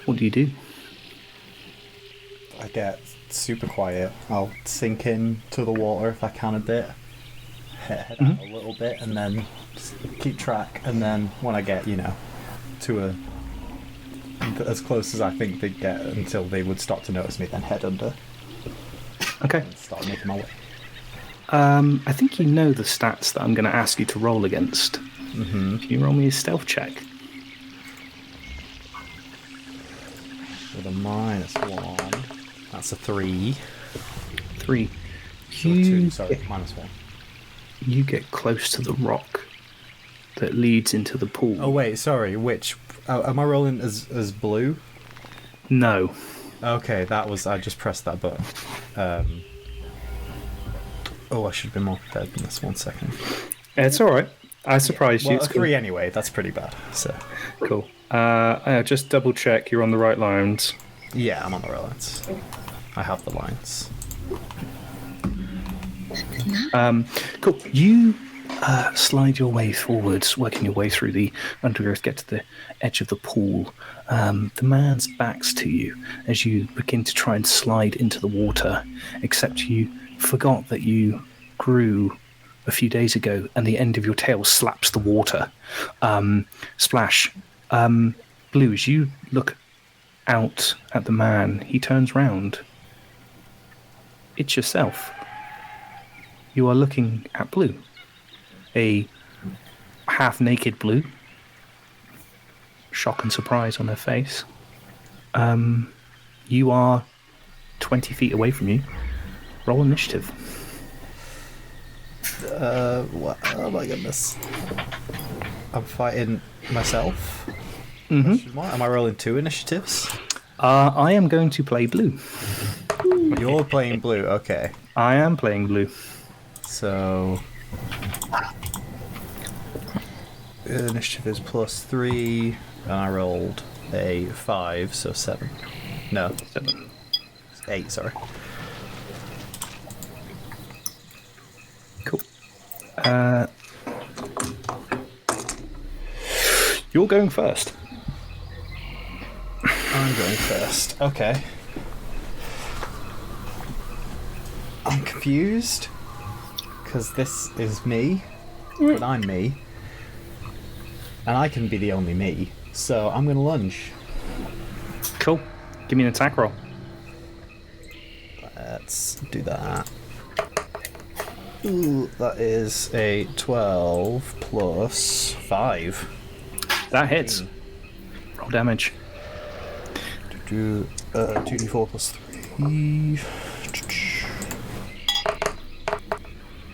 What do you do? I get super quiet. I'll sink in to the water if I can a bit, head out a little bit, and then just keep track. And then when I get, to as close as I think they'd get until they would start to notice me, then head under. Okay. And start making my way. I think you know the stats that I'm going to ask you to roll against. Mm-hmm. Can you roll me a stealth check? with a -1. That's a 3. 3. Or 2, sorry, -1. You get close to the rock that leads into the pool. Oh wait, sorry. Which am I rolling as blue? No. Okay, that was. I just pressed that button. Oh, I should have been more prepared than this. 1 second. It's all right. I surprised you. Well, It's a 3 anyway. That's pretty bad. So cool. Just double check you're on the right lines. yeah, I'm on the right lines. I have the lines. Cool. You slide your way forwards, working your way through the undergrowth, get to the edge of the pool. The man's back's to you as you begin to try and slide into the water, except you forgot that you grew a few days ago and the end of your tail slaps the water. Splash. Blue, as you look out at the man, he turns round. It's yourself. You are looking at Blue. A half-naked Blue. Shock and surprise on her face. You are 20 feet away from you. Roll initiative. What? Oh my goodness. I'm fighting myself. Mm-hmm. Am I rolling 2 initiatives? I am going to play Blue. You're playing blue. Okay. I am playing Blue. So initiative is +3, and I rolled a 5, so 7. No, 7. 8. Sorry. Cool. You're going first. I'm going first. Okay. I'm confused because this is me, but I'm me, and I can be the only me. So I'm going to lunge. Cool. Give me an attack roll. Let's do that. Ooh, that is a 12 plus 5. That hits. Roll damage. 2d4 plus 3.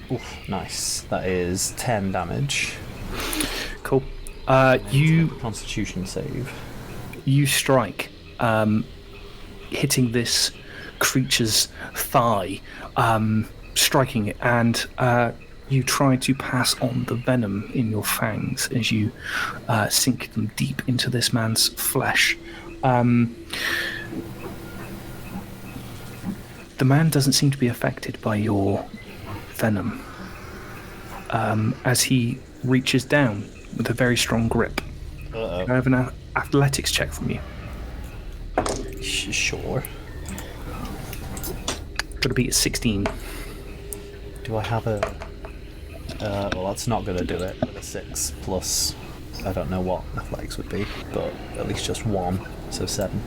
Oof, nice. That is 10 damage. Cool. You Constitution save. You strike, hitting this creature's thigh, striking it, and you try to pass on the venom in your fangs as you sink them deep into this man's flesh. The man doesn't seem to be affected by your venom as he reaches down with a very strong grip. Uh-oh. I have an athletics check from you. Sure. Got to be at 16. Do I have a... well, that's not going to do it with a 6 plus... I don't know what athletics would be, but at least just 1, so 7.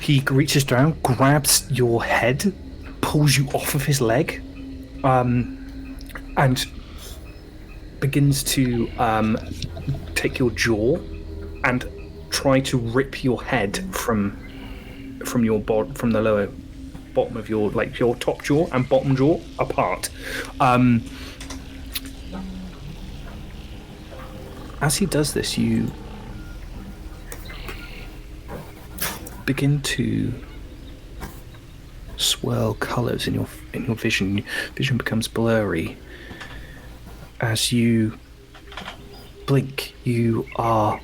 He reaches down, grabs your head, pulls you off of his leg, and begins to take your jaw and try to rip your head from your from the lower bottom of your your top jaw and bottom jaw apart. As he does this, you begin to swirl colours in your vision. Vision becomes blurry. As you blink, you are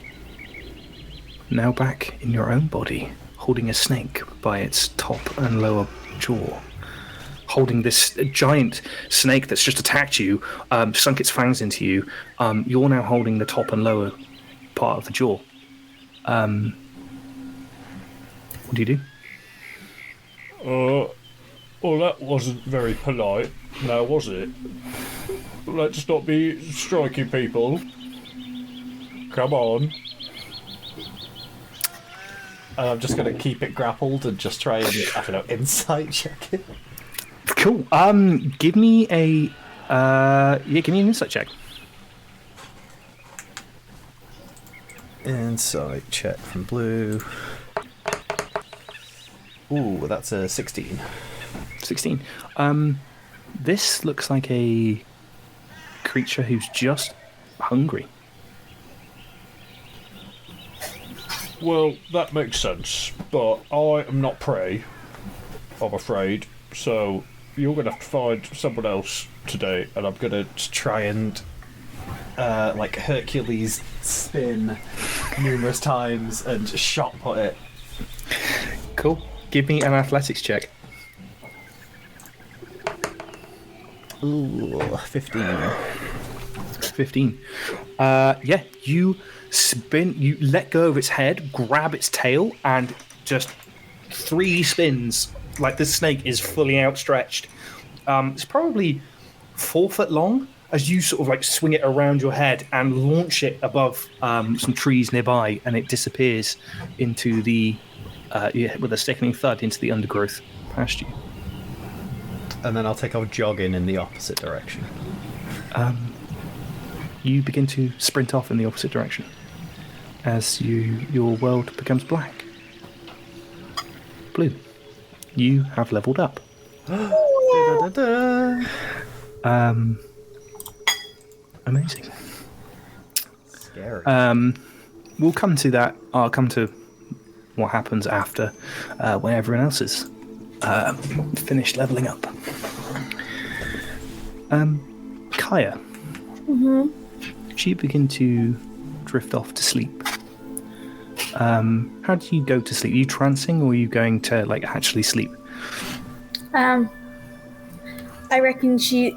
now back in your own body, holding a snake by its top and lower jaw. Holding this giant snake that's just attacked you, sunk its fangs into you. You're now holding the top and lower part of the jaw. What do you do? Well, that wasn't very polite, now was it? Let's not be striking people. Come on. I'm just going to keep it grappled and just try and, I don't know, insight check it. Cool. Give me a give me an insight check. Insight check from Blue. Ooh, that's a 16. 16. This looks like a creature who's just hungry. Well, that makes sense, but I am not prey, I'm afraid, so you're going to have to find someone else today, and I'm going to Try and like Hercules spin numerous times and shot put it. Cool. Give me an athletics check. Ooh, 15. 15. Yeah, you spin, you let go of its head, grab its tail, and just 3 spins. Like the snake is fully outstretched. It's probably 4 foot long as you sort of like swing it around your head and launch it above some trees nearby, and it disappears into the, with a sickening thud, into the undergrowth past you. And then I'll take off jogging in the opposite direction. You begin to sprint off in the opposite direction as your world becomes black. Blue, you have leveled up. Amazing. Scary. We'll come to that. I'll come to what happens after when everyone else is finished leveling up. Kaya. Mm-hmm. You begin to drift off to sleep. How do you go to sleep? Are you trancing, or are you going to like actually sleep? I reckon she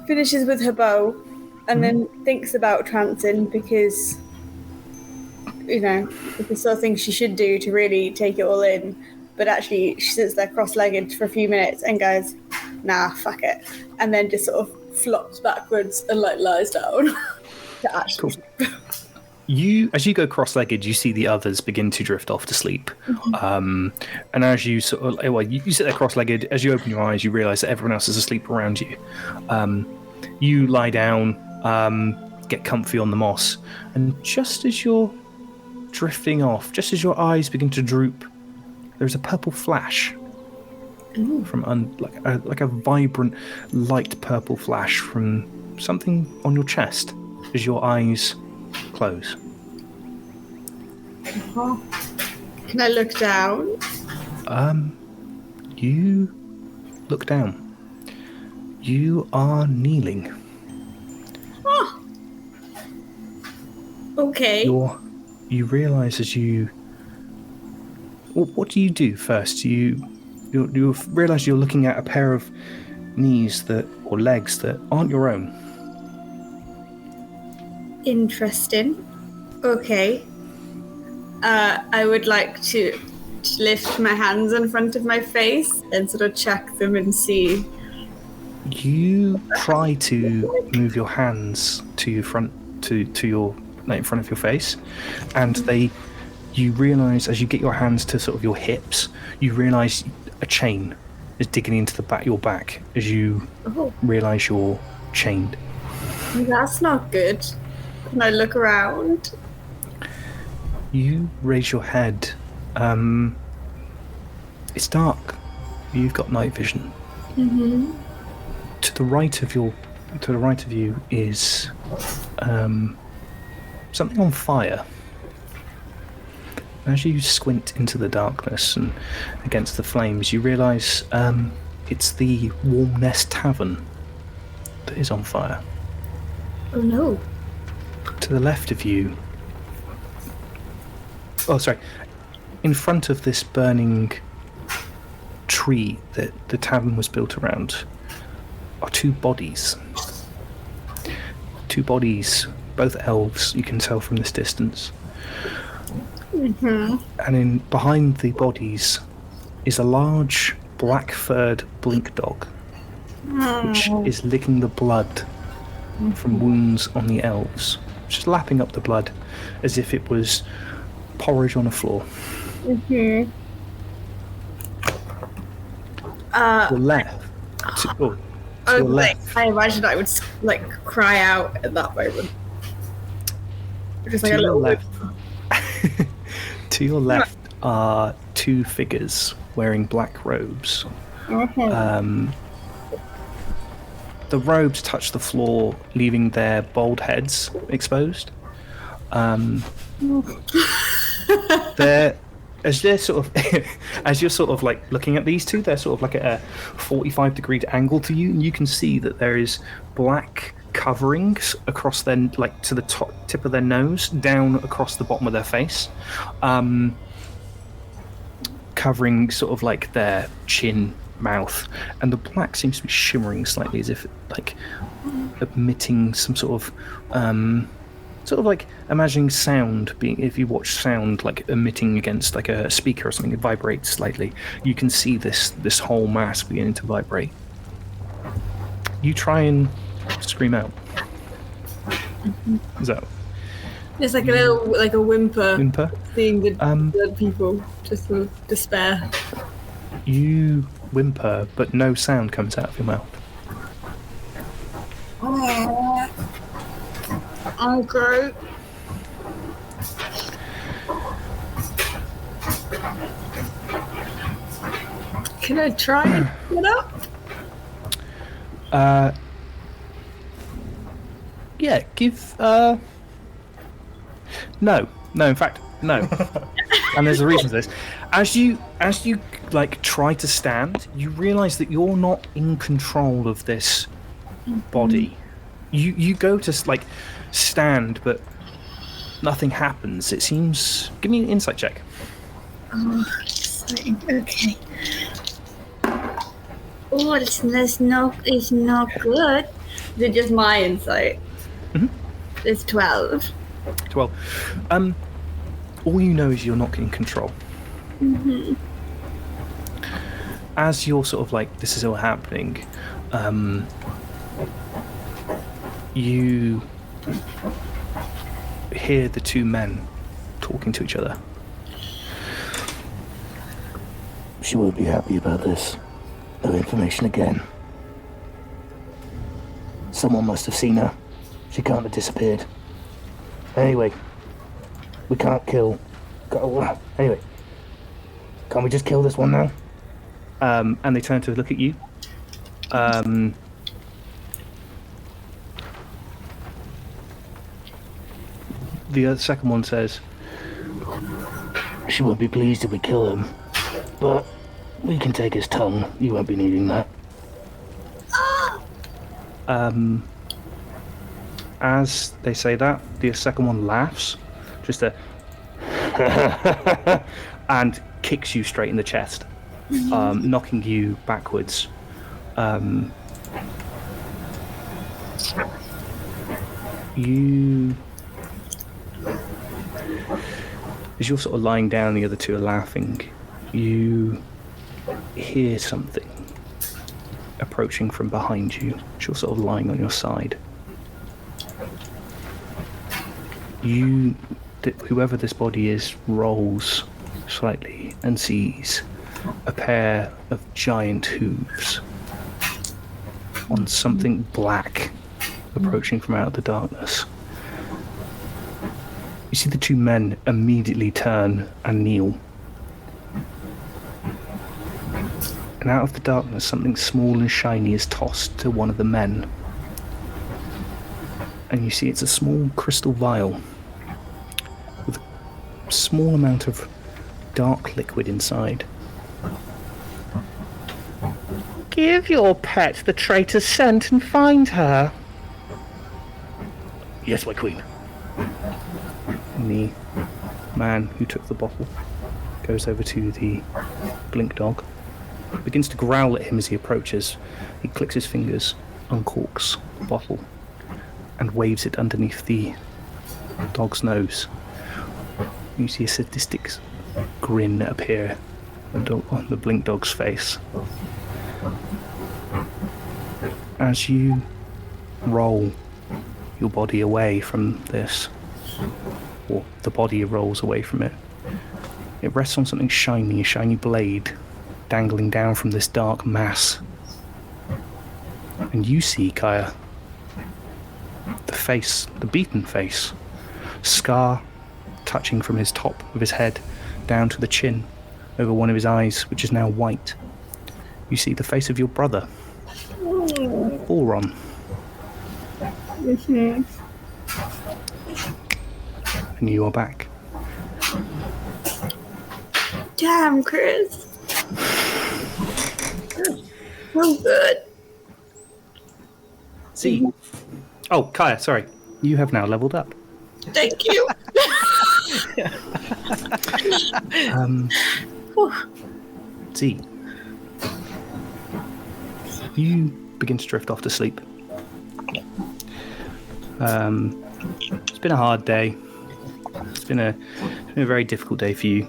finishes with her bow and then thinks about trancing because, it's the sort of thing she should do to really take it all in. But actually, she sits there cross-legged for a few minutes and goes, nah, fuck it. And then just sort of flops backwards and like lies down to actually sleep. As you go cross-legged, you see the others begin to drift off to sleep. And as you sort of, you sit there cross-legged. As you open your eyes, you realise that everyone else is asleep around you. You lie down, get comfy on the moss, and just as you're drifting off, just as your eyes begin to droop, there's a purple flash from like a vibrant, light purple flash from something on your chest as your eyes close. Can I look down? You look down. You are kneeling. Oh. Okay. You realise as you... What do you do first? You realise you're looking at a pair of knees or legs that aren't your own. Interesting. Okay. I would like to lift my hands in front of my face and sort of check them and see. You try to move your hands to your front, to your in front of your face, and you realise as you get your hands to sort of your hips, you realise a chain is digging into your back as you realise you're chained. That's not good. Can I look around? You raise your head. It's dark. You've got night vision. Mm-hmm. To the right of you is something on fire. As you squint into the darkness and against the flames, you realise it's the Warm Nest Tavern that is on fire. Oh no. To the left of you... Oh, sorry. In front of this burning tree that the tavern was built around are 2 bodies. 2 bodies, both elves, you can tell from this distance. Mm-hmm. And behind the bodies is a large black-furred blink dog, which is licking the blood from wounds on the elves, just lapping up the blood as if it was porridge on a floor. Mm-hmm. To the left. To your left. I imagine I would like cry out at that moment. Just like To a your little left. To your left are 2 figures wearing black robes. The robes touch the floor, leaving their bald heads exposed. They're sort of as you're sort of like looking at these two, they're sort of like at a 45-degree angle to you, and you can see that there is black coverings across their, like, to the tip of their nose, down across the bottom of their face, covering sort of like their chin, mouth, and the black seems to be shimmering slightly, as if like emitting some sort of like imagining sound being, if you watch sound like emitting against like a speaker or something, it vibrates slightly. You can see this whole mass beginning to vibrate. You try and scream out. Is that It's like a little, like a whimper. Seeing the dead people, just sort of despair. You whimper, but no sound comes out of your mouth. Okay. Can I try and get up? Yeah, give no, in fact, no. And there's a reason for this. As you like try to stand, you realise that you're not in control of this body. You go to like stand, but nothing happens. It seems. Give me an insight check. Oh, exciting. Okay. Oh, it's not good. Is it just my insight? Mm-hmm. It's 12. 12. All you know is you're not in control. Mm-hmm. As you're sort of like, this is all happening, you hear the two men talking to each other. She won't be happy about this. No information again. Someone must have seen her. She can't have disappeared. Anyway, we can't kill. Anyway, can't we just kill this one now? And they turn to look at you. The second one says, She won't be pleased if we kill him, but we can take his tongue. You won't be needing that. As they say that, the second one laughs, just and kicks you straight in the chest, knocking you backwards. As you're sort of lying down, the other two are laughing. You hear something approaching from behind you. You're sort of lying on your side. Whoever this body is rolls slightly and sees a pair of giant hooves on something black approaching from out of the darkness. You see the two men immediately turn and kneel. And out of the darkness, something small and shiny is tossed to one of the men. And you see it's a small crystal vial with a small amount of dark liquid inside. Give your pet the traitor's scent and find her. Yes, my queen. And the man who took the bottle goes over to the blink dog, begins to growl at him as he approaches. He clicks his fingers, uncorks the bottle, and waves it underneath the dog's nose. You see a sadistic grin appear on the blink dog's face. As you roll your body away from this, or the body rolls away from it, it rests on something shiny, a shiny blade dangling down from this dark mass. And you see, Kaya, the face, the beaten face, scar touching from his top of his head down to the chin, over one of his eyes, which is now white, you see the face of your brother, Boron. And you are back. Damn, Chris. So good. See. Oh, Kaya, sorry. You have now leveled up. Thank you. Z. You begin to drift off to sleep. It's been a hard day. It's been a very difficult day for you.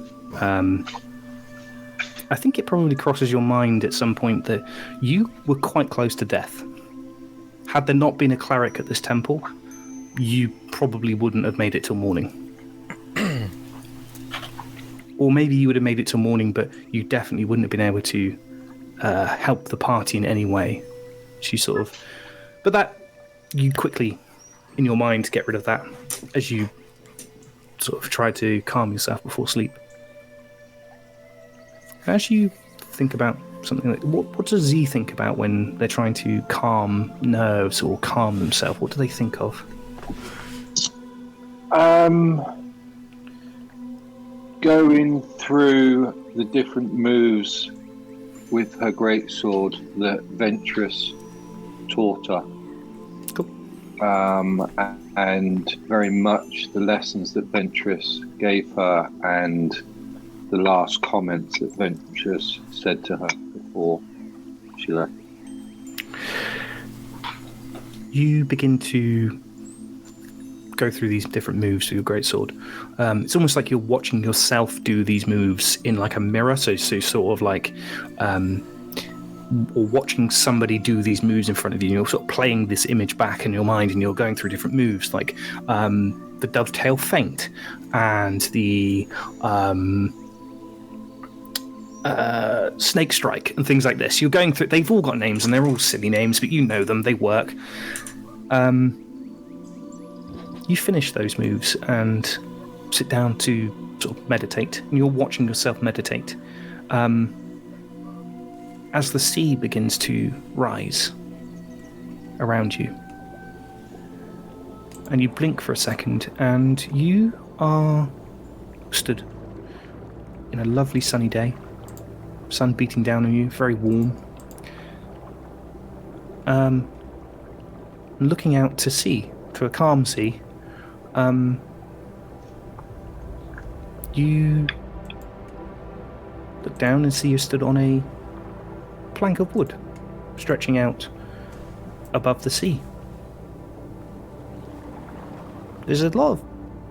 I think it probably crosses your mind at some point that you were quite close to death. Had there not been a cleric at this temple, you probably wouldn't have made it till morning. Or maybe you would have made it till morning, but you definitely wouldn't have been able to help the party in any way. But that, you quickly, in your mind, get rid of that as you sort of try to calm yourself before sleep. As you think about something like, what does Z think about when they're trying to calm nerves or calm themselves? What do they think of? Going through the different moves with her greatsword that Ventress taught her. Cool. And very much the lessons that Ventress gave her and the last comments that Ventress said to her before she left. You begin to go through these different moves with your greatsword. It's almost like you're watching yourself do these moves in like a mirror, so sort of like or watching somebody do these moves in front of you, and you're sort of playing this image back in your mind, and you're going through different moves like the dovetail feint and the snake strike and things like this. You're going through, they've all got names and they're all silly names, but you know them, they work. You finish those moves and sit down to sort of meditate, and you're watching yourself meditate. As the sea begins to rise around you, and you blink for a second, and you are stood in a lovely sunny day, sun beating down on you, very warm, looking out to sea, to a calm sea. You look down and see you stood on a plank of wood, stretching out above the sea. There's a lot of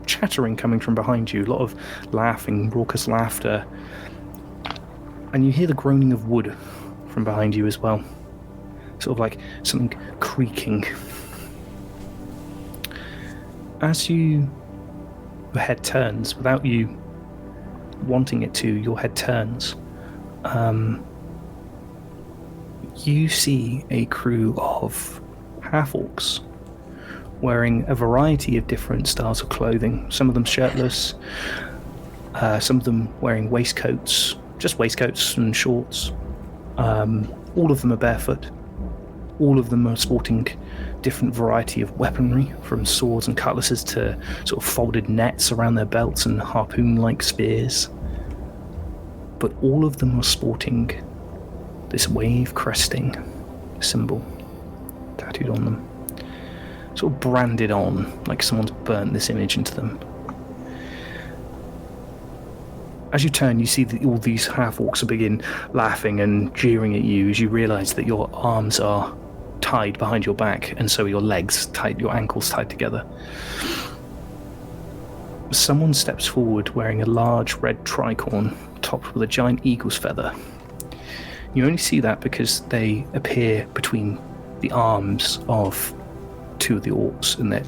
chattering coming from behind you, a lot of laughing, raucous laughter, and you hear the groaning of wood from behind you as well, sort of like something creaking. As your head turns, without you wanting it to, your head turns. You see a crew of half-orcs wearing a variety of different styles of clothing. Some of them shirtless, some of them wearing waistcoats, just waistcoats and shorts. All of them are barefoot. All of them are sporting different variety of weaponry, from swords and cutlasses to sort of folded nets around their belts and harpoon-like spears. But all of them are sporting this wave-cresting symbol tattooed on them, sort of branded on, like someone's burnt this image into them. As you turn, you see that all these half-orcs begin laughing and jeering at you as you realise that your arms are tied behind your back, and so your legs tied, your ankles tied together. Someone steps forward wearing a large red tricorn topped with a giant eagle's feather. You only see that because they appear between the arms of two of the orcs, and they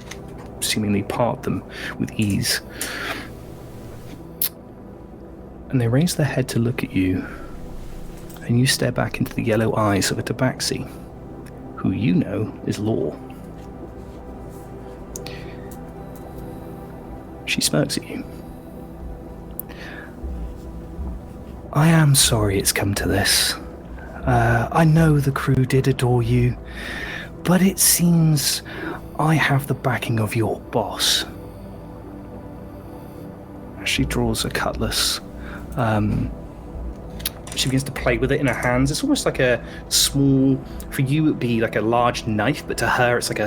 seemingly part them with ease. And they raise their head to look at you, and you stare back into the yellow eyes of a tabaxi, who you know is Law. She smirks at you. I am sorry it's come to this. I know the crew did adore you, but it seems I have the backing of your boss. She draws a cutlass. She begins to play with it in her hands. It's almost like a small, for you it would be like a large knife, but to her it's like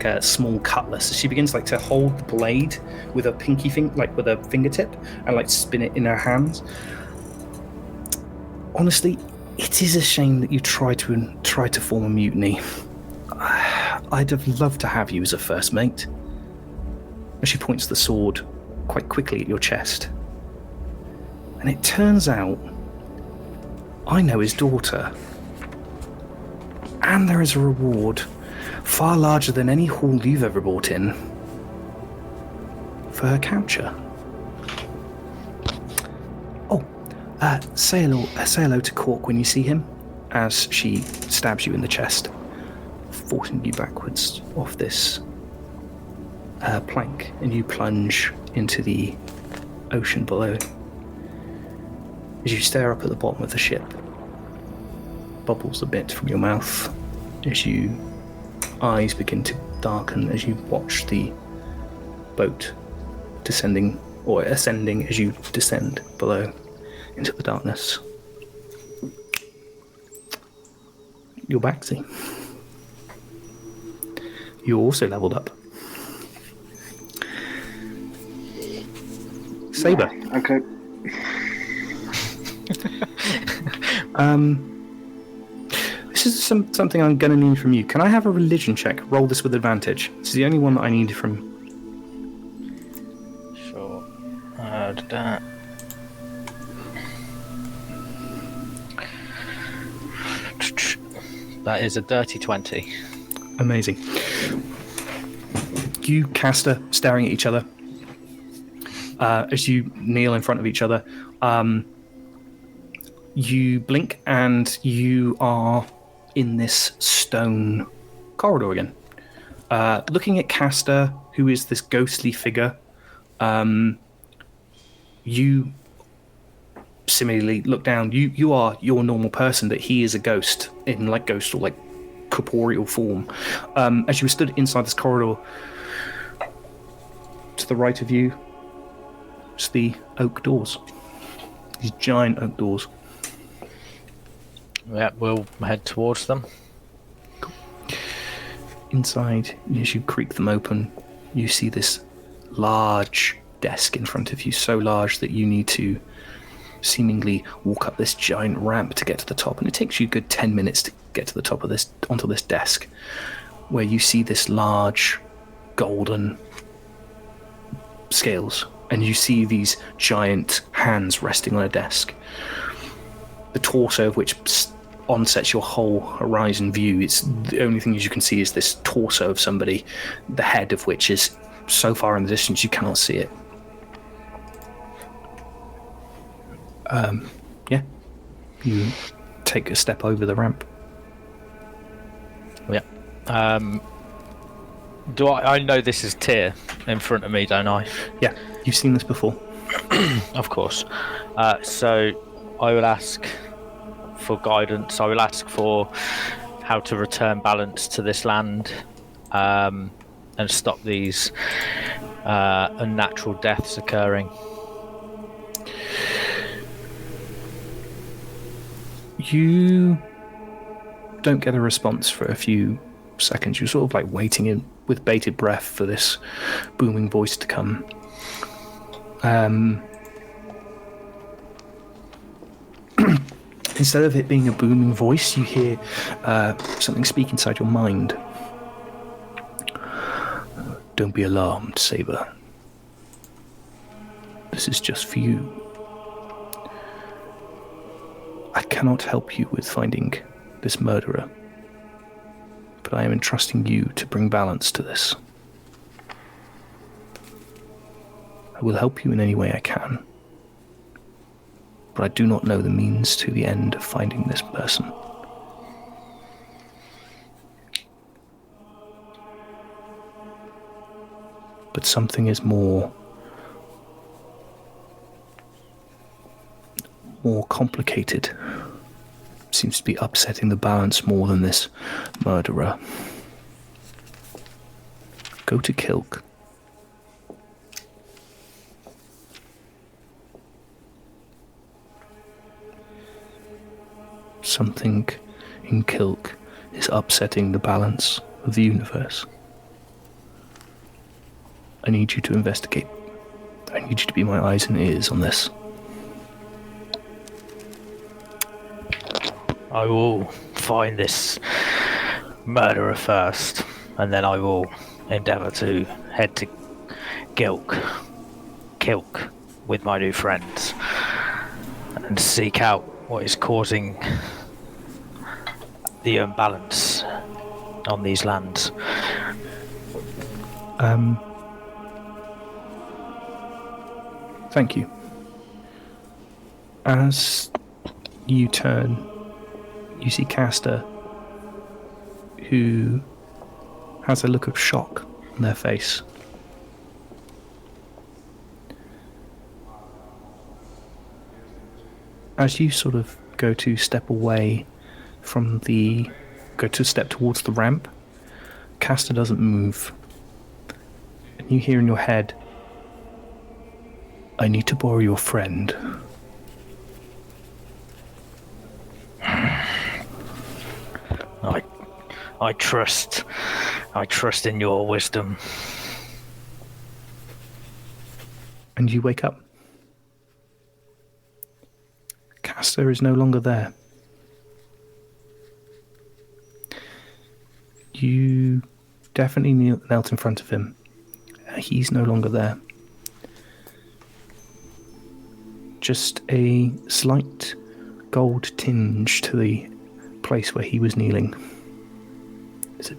a small cutlass. So she begins like to hold the blade with a pinky like with a fingertip, and like spin it in her hands. Honestly, it is a shame that you tried to form a mutiny. I'd have loved to have you as a first mate. And she points the sword quite quickly at your chest. And it turns out I know his daughter. And there is a reward far larger than any haul you've ever brought in for her capture. Say hello to Cork when you see him, as she stabs you in the chest, forcing you backwards off this plank, and you plunge into the ocean below. As you stare up at the bottom of the ship, bubbles a bit from your mouth as your eyes begin to darken as you watch the boat descending or ascending as you descend below into the darkness. You're back, see. You also leveled up. Saber. Okay. This is something I'm going to need from you. Can I have a religion check? Roll this with advantage. This is the only one that I need from... Sure. That is a dirty 20. Amazing. You, Castor, staring at each other. As you kneel in front of each other, you blink and you are in this stone corridor again. Looking at Castor, who is this ghostly figure, you similarly look down. You are your normal person, but he is a ghost in like ghost or like corporeal form. As you stood inside this corridor, to the right of you, it's the oak doors. These giant oak doors. Yeah, we'll head towards them. Cool. Inside, as you creak them open, you see this large desk in front of you, so large that you need to seemingly walk up this giant ramp to get to the top, and it takes you a good 10 minutes to get to the top of this, onto this desk, where you see this large golden scales, and you see these giant hands resting on a desk, the torso of which onsets your whole horizon view. It's the only thing you can see is this torso of somebody, the head of which is so far in the distance you cannot see it. Yeah, you take a step over the ramp. Yeah. Do I know this is Tyr in front of me, don't I? Yeah, you've seen this before. Of course. So I will ask for guidance. I will ask for how to return balance to this land, and stop these unnatural deaths occurring. You don't get a response for a few seconds. You're sort of like waiting in with bated breath for this booming voice to come. Instead of it being a booming voice, you hear something speak inside your mind. Don't be alarmed, Saber. This is just for you. I cannot help you with finding this murderer, but I am entrusting you to bring balance to this. I will help you in any way I can, but I do not know the means to the end of finding this person. But something is more more complicated. Seems to be upsetting the balance more than this murderer. Go to Kilk. Something in Kilk is upsetting the balance of the universe. I need you to investigate. I need you to be my eyes and ears on this. I will find this murderer first, and then I will endeavour to head to Kilk with my new friends and seek out what is causing the imbalance on these lands. Thank you. As you turn, you see Castor, who has a look of shock on their face. As you sort of go to step away from go to step towards the ramp, Castor doesn't move. And you hear in your head, I need to borrow your friend. I trust in your wisdom. And you wake up. Castor is no longer there. You definitely knelt in front of him. He's no longer there. Just a slight gold tinge to the place where he was kneeling. As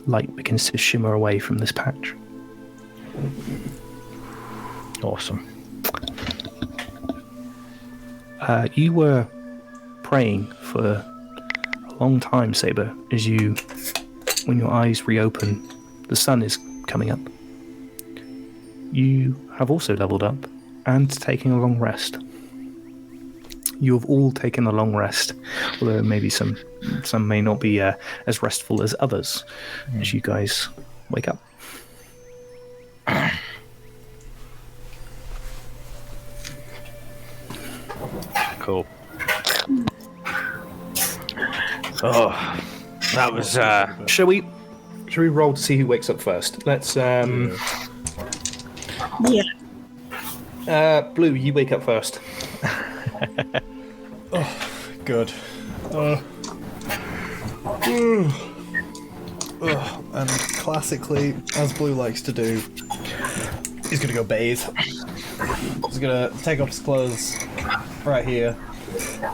light begins to shimmer away from this patch. Awesome. You were praying for a long time, Saber, when your eyes reopen, the sun is coming up. You have also leveled up and taking a long rest. You have all taken a long rest, although maybe some may not be as restful as others as you guys wake up. Cool. Oh, that was. Shall we roll to see who wakes up first? Let's. Yeah. Blue, you wake up first. Oh, good. And classically, as Blue likes to do, he's gonna go bathe. He's gonna take off his clothes right here.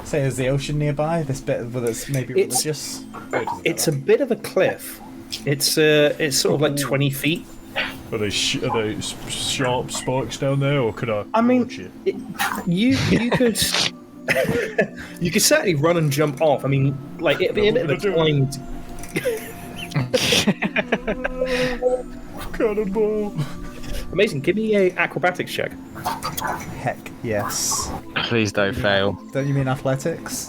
Say, is the ocean nearby? This bit where it's maybe religious? It's a bit of a cliff. It's sort of like 20 feet. Are they sharp spikes down there, or could I? I mean, launch it? you could you could certainly run and jump off. I mean, like it'd be a bit of a timed. Cannonball! Amazing. Give me a acrobatics check. Heck yes. Please don't fail. Don't you mean athletics?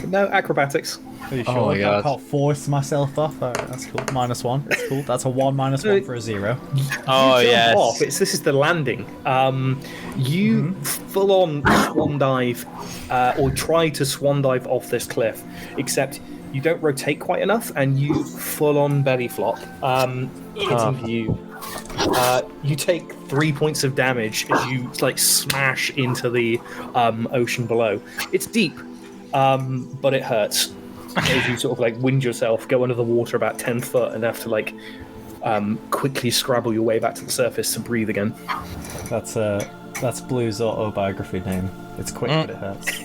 No, acrobatics. Are you sure? Oh my God. I can't force myself off. Alright, that's cool. -1. That's cool. That's a 1 minus 1 for a 0. Oh yes. Off. This is the landing. You full on swan dive, or try to swan dive off this cliff, except you don't rotate quite enough, and you full on belly flop. Hitting you. You take 3 points of damage as you smash into the ocean below. It's deep, but it hurts. As you sort of wind yourself, go under the water about 10 foot, and have to quickly scrabble your way back to the surface to breathe again. That's Blue's autobiography name. It's quick, but it hurts.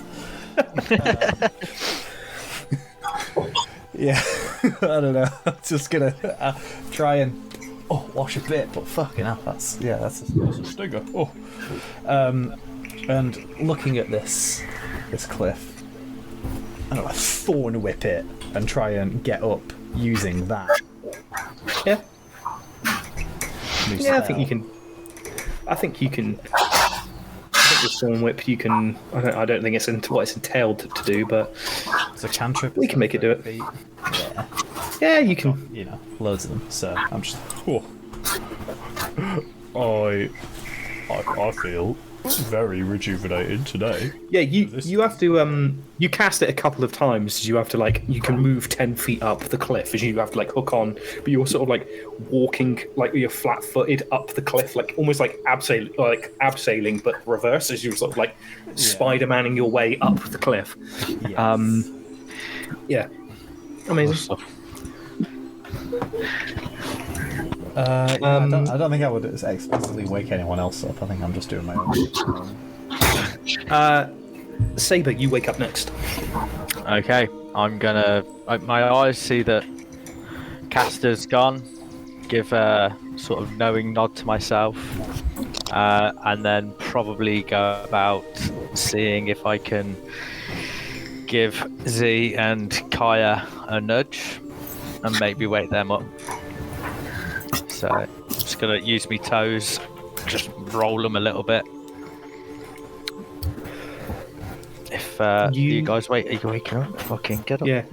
Yeah, I don't know. I'm just gonna try and wash a bit, but fucking hell, that's a stinger. Oh, and looking at this cliff, I'm gonna thorn whip it and try and get up using that. Yeah. I think you can. I think the Storm Whip, you can. I don't think it's what it's entailed to do, but It's a cantrip. we can make it do it. Yeah. Yeah, you can. You know, loads of them. So I'm just. I feel very rejuvenated today. Yeah, you have to you cast it a couple of times. You have to you can move 10 feet up the cliff as you have to hook on, but you're sort of walking you're flat-footed up the cliff, almost like abseiling, but reverse as you're sort of Spider-Maning your way up the cliff. Yes. Yeah, amazing. I don't think I would explicitly wake anyone else up. I think I'm just doing my own. Saber, you wake up next. Okay, I'm gonna. My eyes see that Caster's gone. Give a sort of knowing nod to myself, and then probably go about seeing if I can give Z and Kaya a nudge and maybe wake them up. So I'm just gonna use my toes, just roll them a little bit. If you guys are you waking up? Fucking get up. Yeah,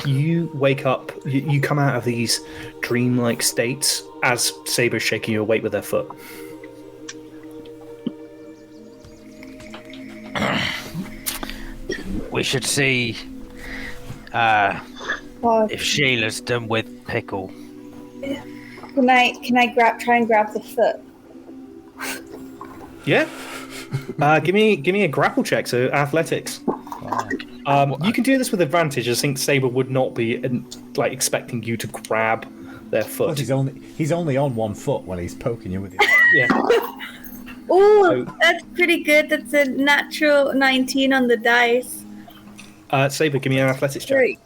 you wake up. You come out of these dreamlike states as Saber's shaking you awake with their foot. We should see if Sheila's done with Pickle. Can I try and grab the foot? Yeah. Give me a grapple check, so athletics. You can do this with advantage. I think Saber would not be expecting you to grab their foot. Well, he's only on one foot when he's poking you with it. Yeah. Oh, that's pretty good. That's a natural 19 on the dice. Saber, give me an athletics check. Great.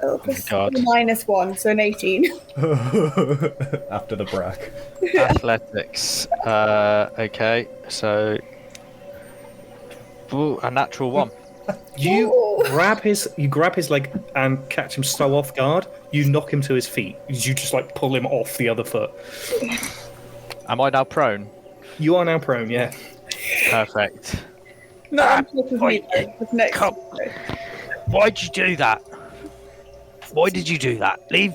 Oh, -1, so an 18. After the brack. Athletics. Okay, so a natural 1. You grab his leg and catch him so off guard. You knock him to his feet. You just pull him off the other foot. Am I now prone? You are now prone. Yeah. Perfect. No, I'm top of me. Next. Why'd you do that? Why did you do that? Leave.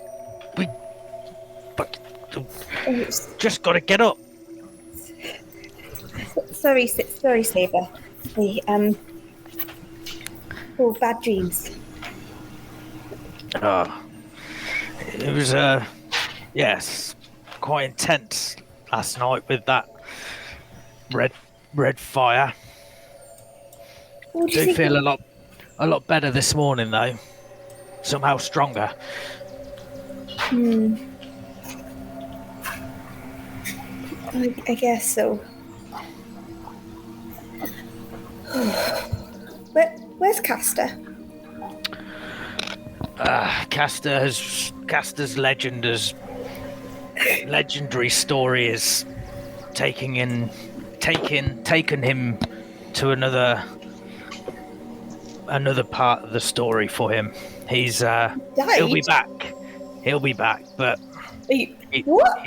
Just gotta get up. Sorry, Saber. Bad dreams. It was yes, quite intense last night with that red fire. Do feel a lot better this morning though. Somehow stronger. I guess so. Where's Caster? Caster's legendary story is taken him to another part of the story for him. He'll be back. He'll be back, but what?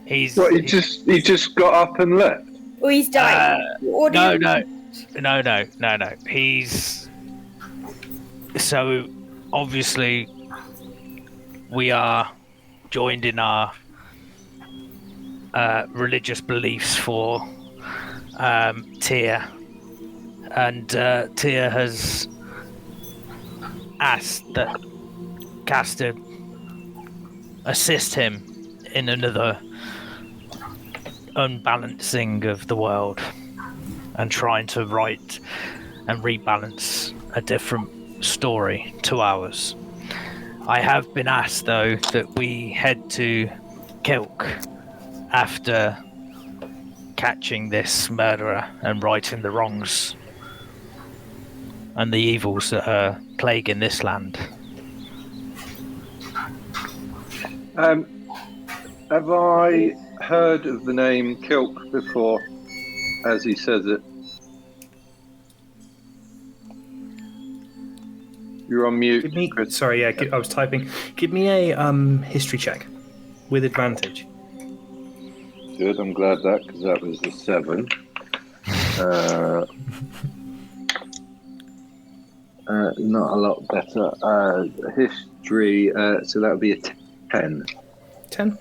He just got up and left. Oh, he's died. No. He's so obviously we are joined in our religious beliefs for Tyr, and Tyr has asked that Caster assist him in another unbalancing of the world and trying to write and rebalance a different story to ours. I have been asked though that we head to Kilk after catching this murderer and righting the wrongs and the evils that are plaguing this land. Have I heard of the name Kilk before, as he says it? You're on mute. Sorry, yeah, I was typing. Give me a history check with advantage. Good, I'm glad because that was the 7. Not a lot better. History, so that would be a 10. 10.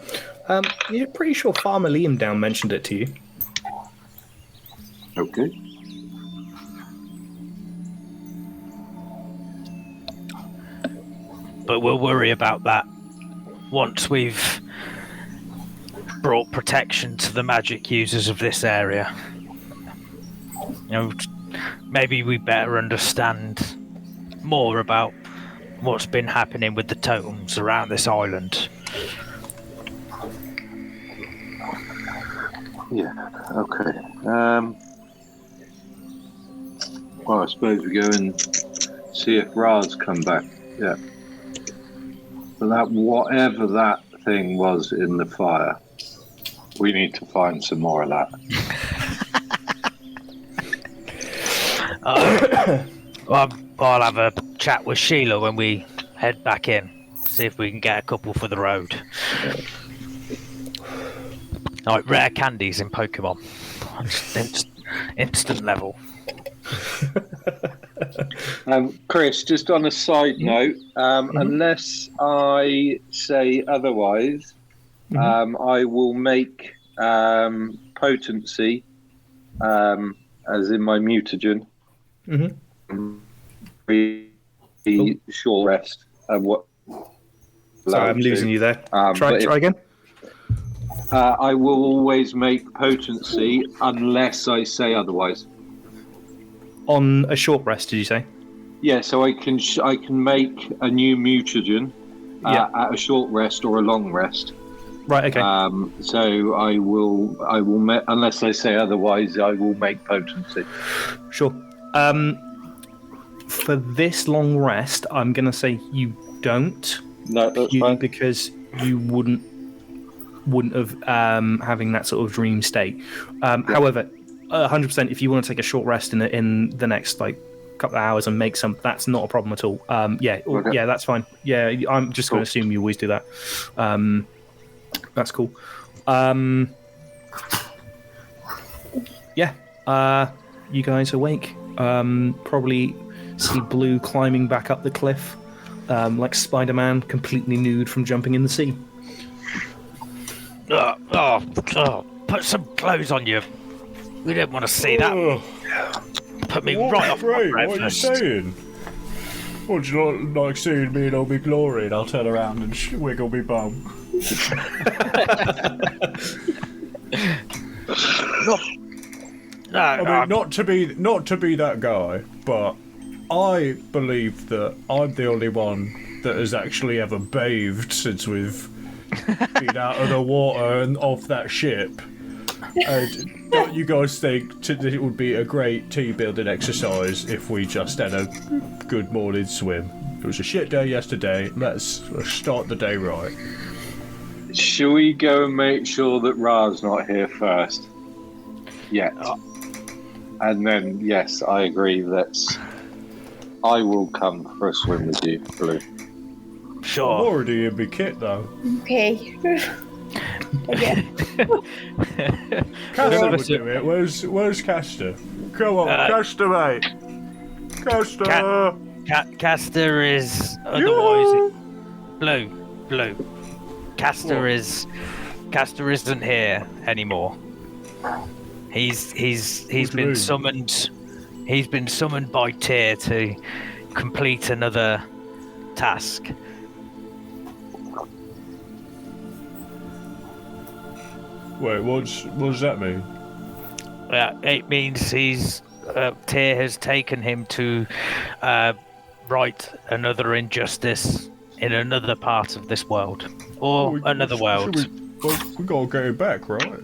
You're pretty sure Farmer Liam Down mentioned it to you. Okay. But we'll worry about that once we've brought protection to the magic users of this area. You know, maybe we better understand more about what's been happening with the totems around this island. Yeah, okay. Well, I suppose we go and see if Ra's come back. Yeah. But that, whatever that thing was in the fire, we need to find some more of that. Well, I'll have a chat with Sheila when we head back in. See if we can get a couple for the road. Like rare candies in Pokemon. Instant level. Chris, just on a side note, unless I say otherwise, I will make potency, as in my mutagen, short rest. Sorry, I'm losing you there. Try again. I will always make potency unless I say otherwise. On a short rest, did you say? Yeah, so I can make a new mutagen at a short rest or a long rest. Right. Okay. So I will unless I say otherwise, I will make potency. Sure. For this long rest, I'm gonna say you don't. No, that's fine. Because you wouldn't have having that sort of dream state. However, 100%. If you want to take a short rest in the next like couple of hours and make some, that's not a problem at all. Yeah, that's fine. Yeah, I'm just going to assume you always do that. That's cool. You guys awake? Probably see Blue climbing back up the cliff, like Spider-Man, completely nude from jumping in the sea. Put some clothes on you. We didn't want to see that. Put me right off my breakfast. What are you saying? Would you like seeing me in all my glory? And I'll turn around and wiggle me bum. I mean, not to be that guy, but I believe that I'm the only one that has actually ever bathed since we've been out of the water and off that ship. And don't you guys think it would be a great team building exercise if we just had a good morning swim? It was a shit day yesterday. Let's start the day right. Shall we go and make sure that Ra's not here first? Yet. And then, yes, I agree. I will come for a swim with you, Blue. Sure. I'm already in my kit, though. Okay. Castor would do it. Where's Castor? Come on, Castor, mate. Castor. Castor is otherwise Blue. Castor isn't here anymore. He's been summoned. He's been summoned by Tyr to complete another task. Wait, what does that mean? It means Tyr has taken him to right another injustice in another part of this world, or another world. We gotta get him back, right?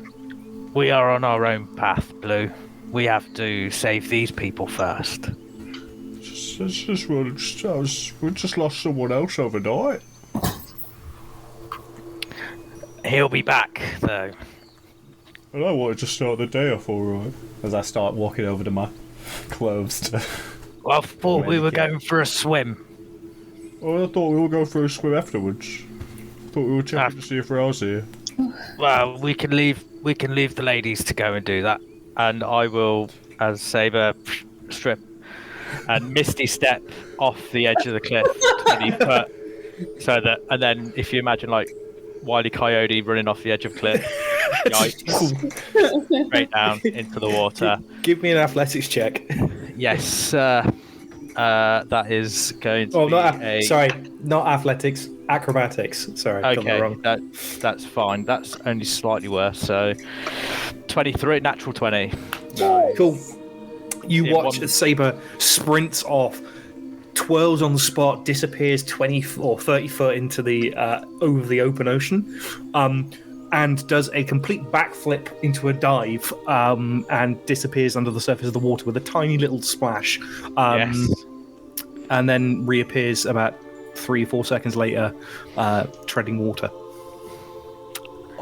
We are on our own path, Blue. We have to save these people first. We just lost someone else overnight. He'll be back, though. And I wanted to start the day off all right. As I start walking over to my clothes. Well, I thought we were going for a swim. Oh, I thought we were going for a swim afterwards. Thought we were checking to see if Ra's here. Well, we can leave the ladies to go and do that, and I will as Saber strip and misty step off the edge of the cliff 20 foot. So that, and then if you imagine like Wile E. Coyote running off the edge of cliff, yikes, straight down into the water. Give me an athletics check. Yes, that is going to be sorry, not athletics, acrobatics. Sorry, got that okay. wrong. That's fine. That's only slightly worse. So 23, natural 20. Cool. You Yeah, watch as Saber sprints off, twirls on the spot, disappears 20 or 30 foot into the over the open ocean, and does a complete backflip into a dive, and disappears under the surface of the water with a tiny little splash. Yes. And then reappears about 3 or 4 seconds later, treading water.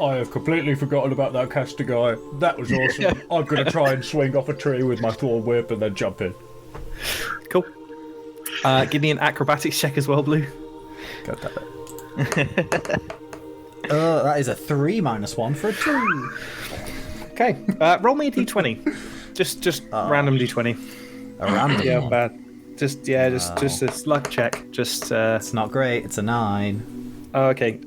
I have completely forgotten about that caster guy. That was awesome. I'm going to try and swing off a tree with my thorn whip and then jump in. Cool. Give me an acrobatics check as well, Blue. Got that. That is a 3 minus 1 for a 2. Okay. Roll me a d20. Just random d20. A random Yeah, one? bad. Just a luck check. Just It's not great. It's a 9. okay.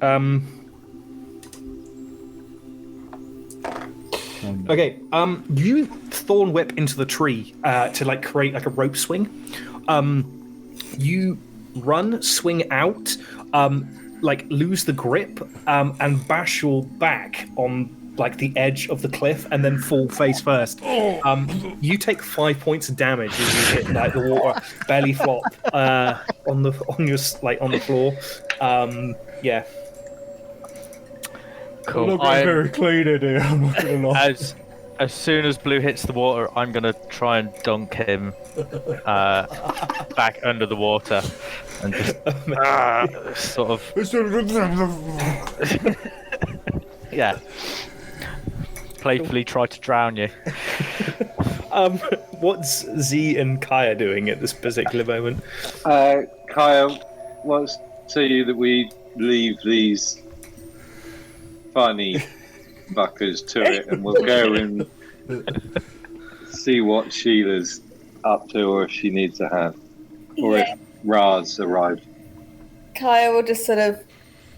Okay. You thorn whip into the tree to like create like a rope swing. You run, swing out, like lose the grip, and bash your back on like the edge of the cliff, and then fall face first. You take 5 points of damage as you hit like the water belly flop on the floor. Yeah. Cool. Look, I'm very clean in here. I'm not going to lie. As soon as Blue hits the water, I'm gonna try and dunk him back under the water and just sort of playfully try to drown you. What's Z and Kaya doing at this particular moment? Kaya wants to tell you that we leave these funny buckers to it, and we'll go and see what Sheila's up to, or if she needs a hand, or if Ra's arrived. Kaya will just sort of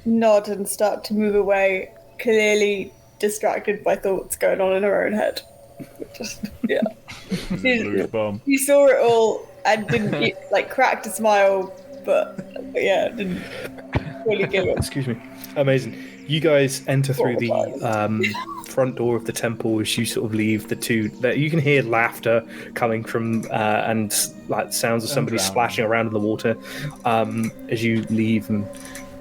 nod and start to move away, clearly distracted by thoughts going on in her own head. Just, yeah. She saw it all and didn't like cracked a smile, but yeah, didn't really give it. Excuse me. Amazing. You guys enter through the front door of the temple as you sort of leave the two. You can hear laughter coming from and like sounds of somebody splashing around in the water as you leave and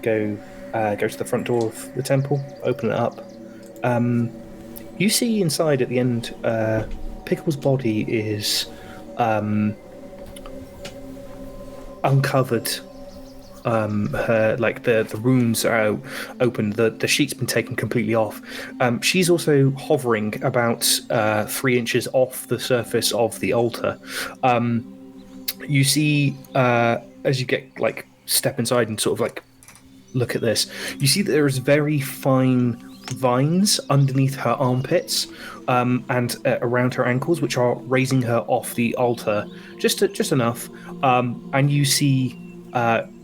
go to the front door of the temple. Open it up. You see inside at the end, Pickle's body is uncovered. Her like the wounds are open. The sheet's been taken completely off. She's also hovering about 3 inches off the surface of the altar. You see as you get like step inside and sort of like look at this, you see that there is very fine vines underneath her armpits and around her ankles, which are raising her off the altar just enough. And you see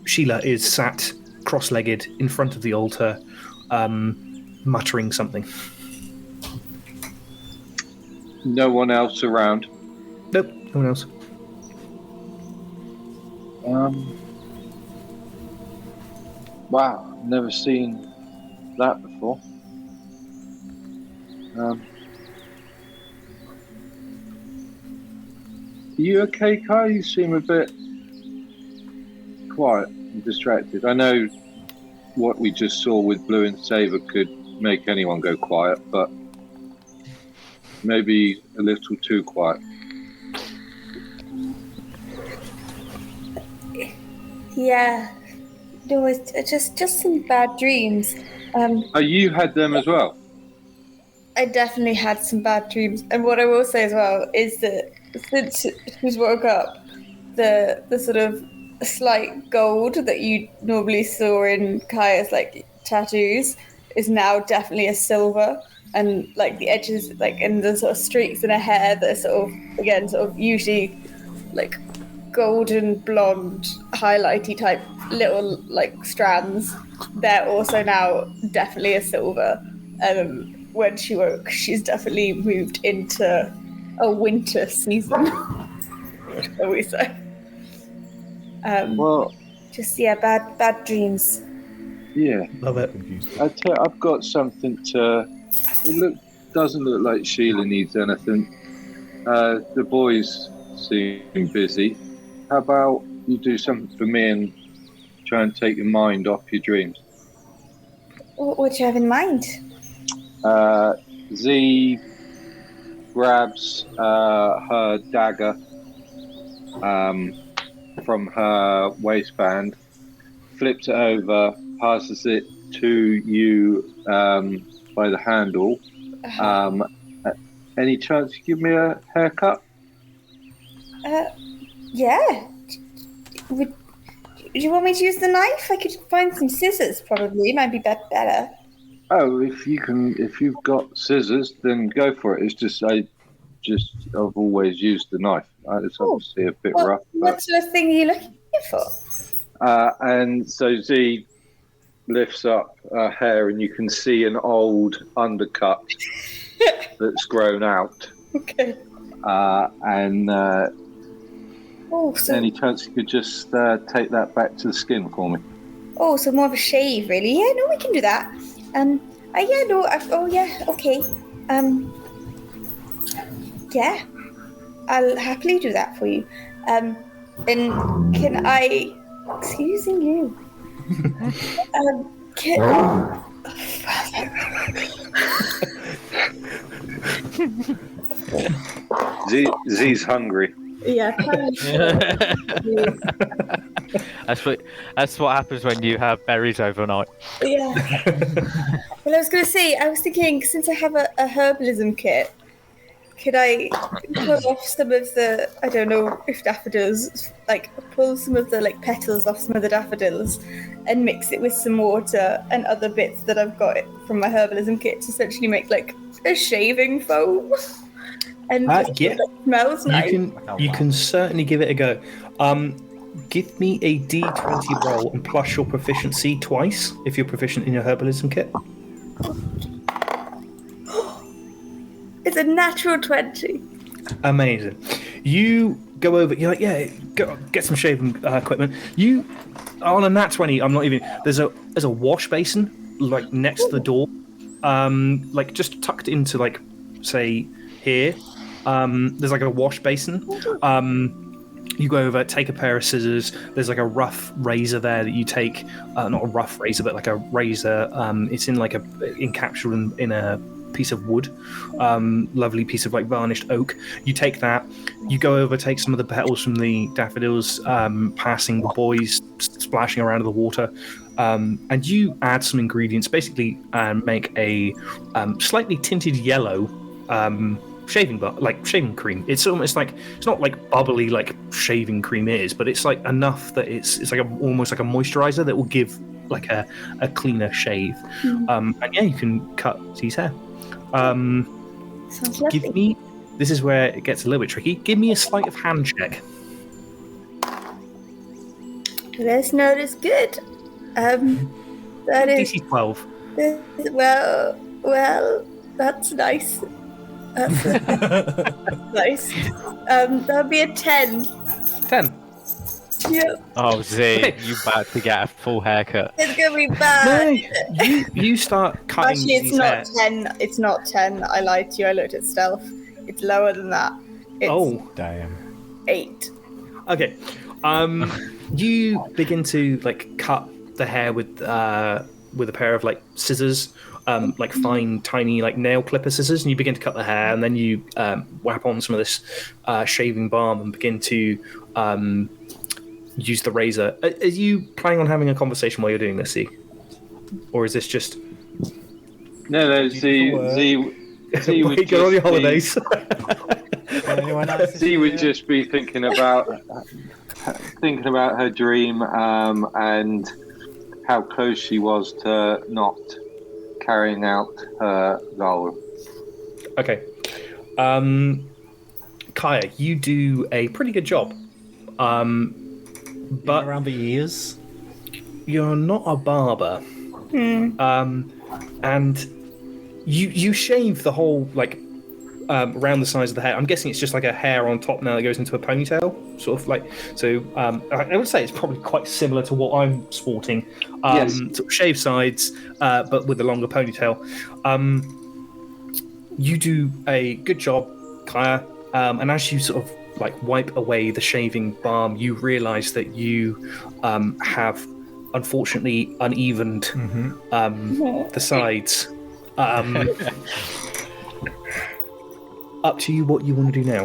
Sheila is sat cross-legged in front of the altar, muttering something. No one else around? Nope, no one else. Wow, never seen that before. Are you okay, Kai? You seem a bit quiet and distracted. I know what we just saw with Blue and Saber could make anyone go quiet, but maybe a little too quiet. Yeah, there was just some bad dreams. Oh, you had them as well? I definitely had some bad dreams, and what I will say as well is that since she's woke up, the sort of slight gold that you normally saw in Kaya's like tattoos is now definitely a silver, and like the edges, like in the sort of streaks in her hair that are sort of, again, sort of usually like golden blonde highlighty type little like strands, they're also now definitely a silver. When she woke, she's definitely moved into a winter season, shall we say. Well, Just bad dreams. yeah. Love it. I've got something to. Doesn't look like Sheila needs anything. The boys seem busy. How about you do something for me and try and take your mind off your dreams? What do you have in mind? Z grabs her dagger from her waistband, flips it over, passes it to you by the handle. Any chance you give me a haircut? Yeah. Do you want me to use the knife? I could find some scissors, probably. Might be better. Oh, if you've got scissors, then go for it. It's just I've always used the knife. It's obviously a bit rough. What sort of thing are you looking for? And so Z lifts up her hair, and you can see an old undercut that's grown out. Okay. Any chance you could just take that back to the skin for me? Oh, so more of a shave, really? Yeah, no, we can do that. Okay. Yeah, I'll happily do that for you. And can I, excusing you? Z's hungry. Yeah. That's what happens when you have berries overnight. Yeah. Well, I was going to say, I was thinking, since I have a herbalism kit, could I pull off some of the, I don't know if daffodils, like pull some of the like petals off some of the daffodils and mix it with some water and other bits that I've got from my herbalism kit to essentially make like a shaving foam. And yeah, it smells nice. You can certainly give it a go. Give me a D20 roll and plus your proficiency twice if you're proficient in your herbalism kit. It's a natural 20. Amazing. You go over. You're like, yeah, go get some shaving equipment. You on a nat 20. I'm not even. There's a wash basin like next to the door, like just tucked into like say here. There's like a wash basin. You go over, take a pair of scissors. There's like a rough razor there that you take. Not a rough razor, but like a razor. It's in like encapsulated in a piece of wood. Lovely piece of like varnished oak. You take that. You go over, take some of the petals from the daffodils, passing the boys, splashing around in the water. And you add some ingredients, basically make a slightly tinted yellow shaving cream. It's almost like, it's not like bubbly like shaving cream is, but it's like enough that it's like almost like a moisturizer that will give like a cleaner shave. And yeah, you can cut Z's hair. Sounds lovely. Give me, this is where it gets a little bit tricky. Give me a sleight of hand check. This note is good. That is DC 12. well, that's nice. That's nice. That'd be a 10. 10. Yeah. Oh, Z, you about to get a full haircut. It's gonna be bad. No, you start cutting. Actually, it's Z's not hair. 10. It's not 10. I lied to you. I looked at stealth. It's lower than that. It's Damn. 8. Okay. You begin to like cut the hair with a pair of like scissors, like fine, tiny, like nail clipper scissors, and you begin to cut the hair, and then you whap on some of this shaving balm and begin to use the razor. Are you planning on having a conversation while you're doing this, Z? Or is this just... No, Z would Wait, go on your holidays. Z would just be thinking about her dream and how close she was to not carrying out her role. Okay. Kaya, you do a pretty good job. But around the ears. You're not a barber. And you shave the whole around the size of the hair. I'm guessing it's just like a hair on top now that goes into a ponytail, sort of like. So I would say it's probably quite similar to what I'm sporting. Yes. Sort of shaved sides, but with a longer ponytail. You do a good job, Kaya. And as you sort of wipe away the shaving balm, you realise that you have unfortunately unevened the sides. Up to you what you want to do now.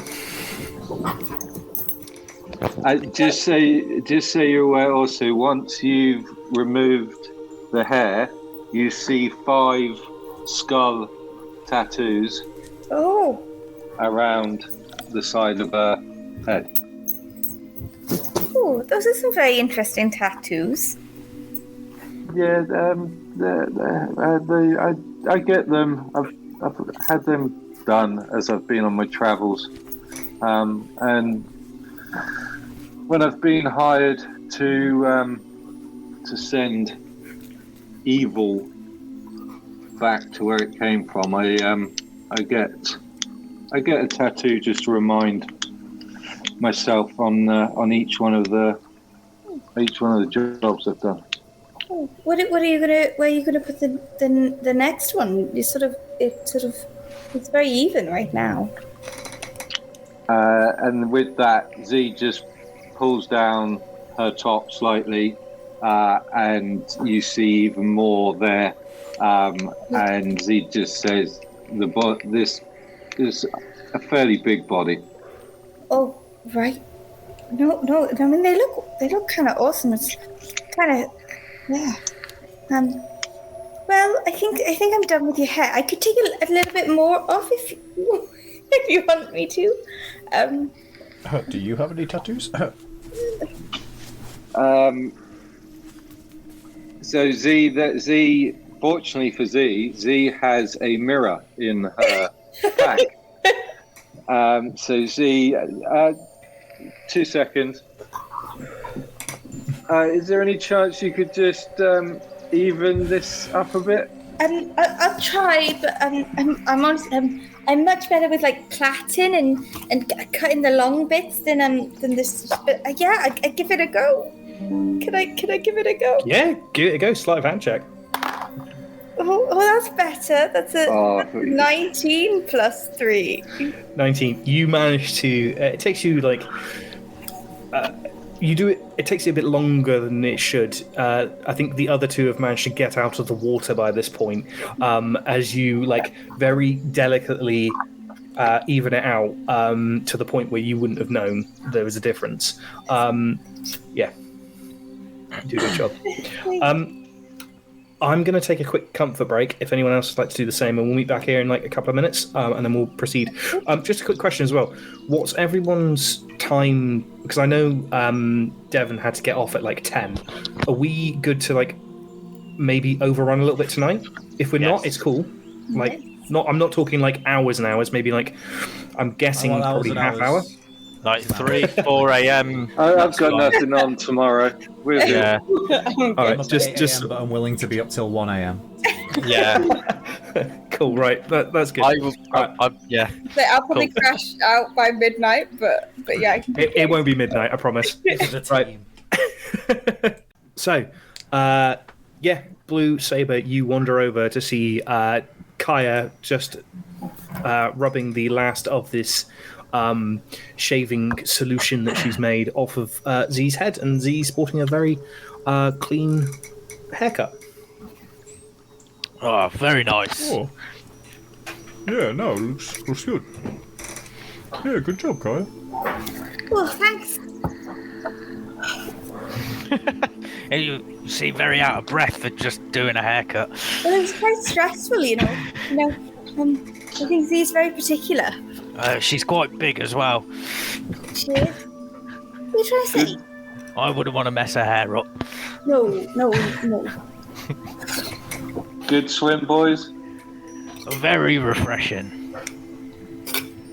Just so you're aware, also, once you've removed the hair, you see 5 skull tattoos around the side of her head. Oh, those are some very interesting tattoos. Yeah, I get them. I've had them done as I've been on my travels, and when I've been hired to send evil back to where it came from, I get a tattoo just to remind myself on each one of the jobs I've done. Oh, where are you gonna put the next one? It's very even right now. And with that, Z just pulls down her top slightly, and you see even more there. And Z just says, "This is a fairly big body." Oh, right. No. I mean, they look kind of awesome. It's kind of, yeah. Well, I think I'm done with your hair. I could take a little bit more off if you want me to. Do you have any tattoos? So Z, fortunately for Z has a mirror in her pack. So Z, 2 seconds. Is there any chance you could just even this up a bit? I'll try, but I'm honest. I'm much better with plaiting and cutting the long bits than this. But yeah, I give it a go. Can I give it a go? Yeah, give it a go. Sleight of hand check. Oh, that's better. That's a 19 plus 3. 19. You manage to. It takes you you do it. It takes you a bit longer than it should. I think the other two have managed to get out of the water by this point. As you very delicately even it out to the point where you wouldn't have known there was a difference. Yeah, do a good job. I'm going to take a quick comfort break if anyone else would like to do the same, and we'll meet back here in a couple of minutes, and then we'll proceed. Just a quick question as well. What's everyone's time? Because I know Devon had to get off at 10. Are we good to maybe overrun a little bit tonight? If we're not, it's cool. I'm not talking hours and hours. Maybe I'm guessing probably half hour. 3, 4 a.m. I've got nothing on tomorrow. Yeah. All right, just. But I'm willing to be up till 1 a.m. Yeah. Cool. Right. That's good. Yeah. So I'll probably crash out by midnight, but yeah. It won't be midnight. I promise. Right. So, Blue Saber, you wander over to see Kaya just rubbing the last of this shaving solution that she's made off of Z's head, and Z sporting a very clean haircut. Oh, very nice. Oh. Yeah, no, looks good. Yeah, good job, Kaya. Well, thanks. You seem very out of breath for just doing a haircut. Well, it was quite stressful, I think Z's very particular. She's quite big as well. She is. What are you trying to say? I wouldn't want to mess her hair up. No. Good swim, boys. Very refreshing.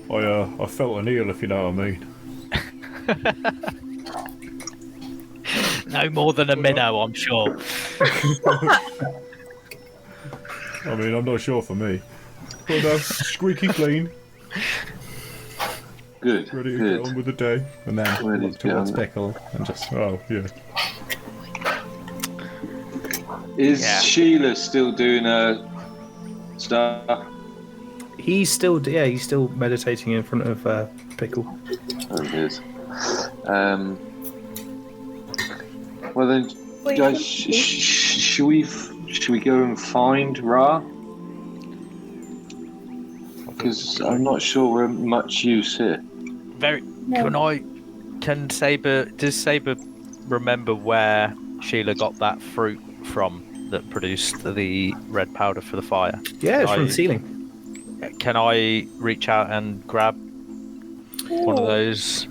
I felt an eel, if you know what I mean. No more than a minnow, I'm sure. I mean, I'm not sure for me. But squeaky clean, Good. ready to Good. get on with the day. And then Ready look to get towards on. Pickle and just. Oh, yeah. Is Yeah. Sheila still doing her stuff? He's still meditating in front of Pickle. Oh, it is. Well then, Wait, guys, should we go and find Ra? Because I'm not sure we're much use here. Does Saber remember where Sheila got that fruit from that produced the red powder for the fire? Yeah, it's from the ceiling. Can I reach out and grab one of those?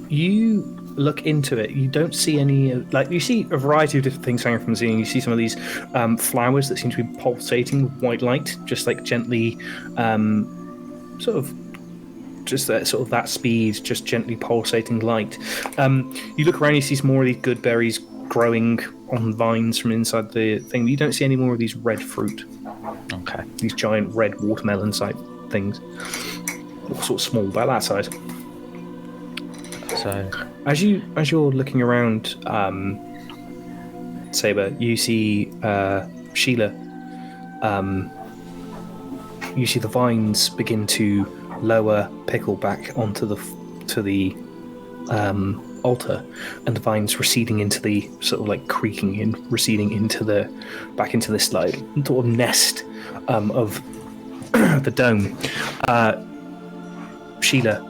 You look into it. You don't see any. You see a variety of different things hanging from the ceiling. You see some of these flowers that seem to be pulsating with white light, just like gently, that speed, just gently pulsating light. You look around. You see some more of these good berries growing on vines from inside the thing. You don't see any more of these red fruit. Okay. These giant red watermelon type things. Sort of small, about that size. So As you're looking around, Saber, you see Sheila. You see the vines begin to lower Pickle back onto the altar, and the vines receding into the sort of like creaking in, receding into the back into this like sort of nest of the dome. Sheila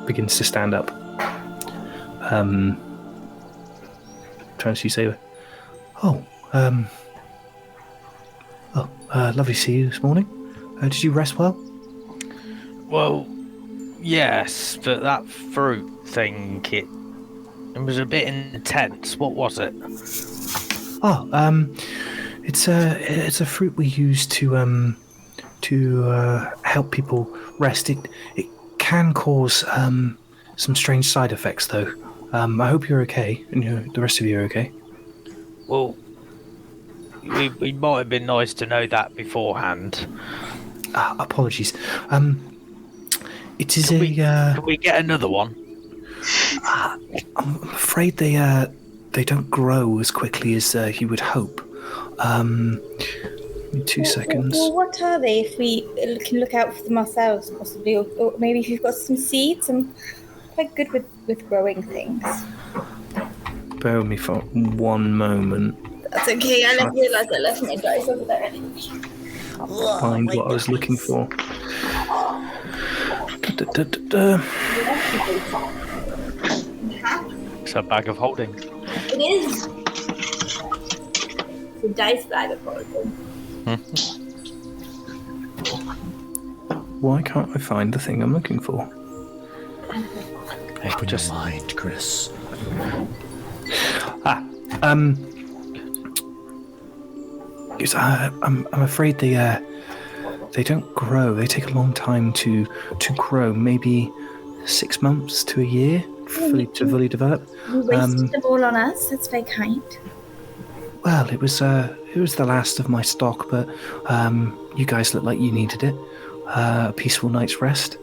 begins to stand up. Trying to see Saber. Lovely to see you this morning. Did you rest well? Well, yes, but that fruit thing, it was a bit intense. What was it? It's a fruit we use to help people rest. It can cause some strange side effects, though. I hope you're okay, and the rest of you are okay. Well, we might have been nice to know that beforehand. Apologies. It is Can we get another one? I'm afraid they don't grow as quickly as you would hope. 2 seconds. Well, what are they? If we can look out for them ourselves, possibly, or maybe if you've got some seeds. I'm quite good with growing things. Bear with me for one moment. That's okay. I didn't realise I left my dice over there anyway. Find what I was looking for. It's a bag of holding. It is. It's a dice bag of holding. Why can't I find the thing I'm looking for? Open your mind, Chris. I'm afraid they don't grow. They take a long time to grow. Maybe 6 months to a year to fully develop. You wasted them all on us. That's very kind. Well, it was the last of my stock, but you guys looked like you needed it. A peaceful night's rest.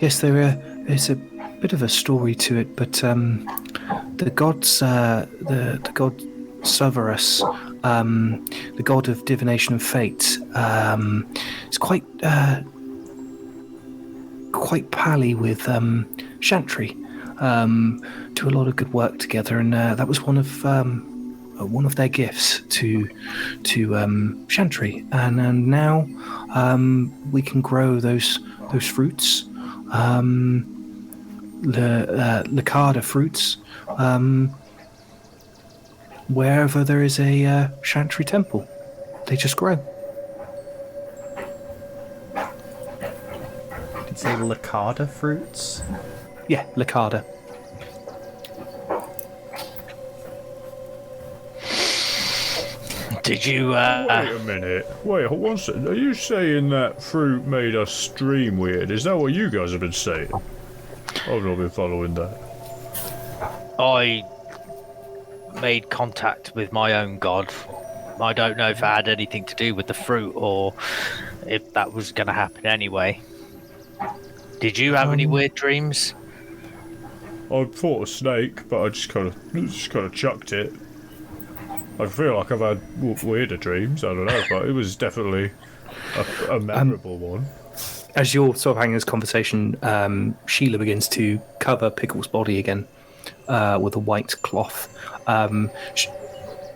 Yes, there's a bit of a story to it, but the gods, the god Severus, the god of divination and fate, is quite pally with Chantry. Do a lot of good work together, and that was one of their gifts to Chantry, and now we can grow those fruits, the Licada fruits, wherever there is a Chantry temple. They just grow. Did you say Licada fruits? Yeah, Licada. Did you? Wait a minute. Wait, one second. Are you saying that fruit made us dream weird? Is that what you guys have been saying? I've not been following that. I made contact with my own god. I don't know if it had anything to do with the fruit or if that was going to happen anyway. Did you have any weird dreams? I fought a snake, but I just kind of chucked it. I feel like I've had weirder dreams. I don't know, but it was definitely a memorable one. As you're sort of having this conversation, Sheila begins to cover Pickle's body again with a white cloth.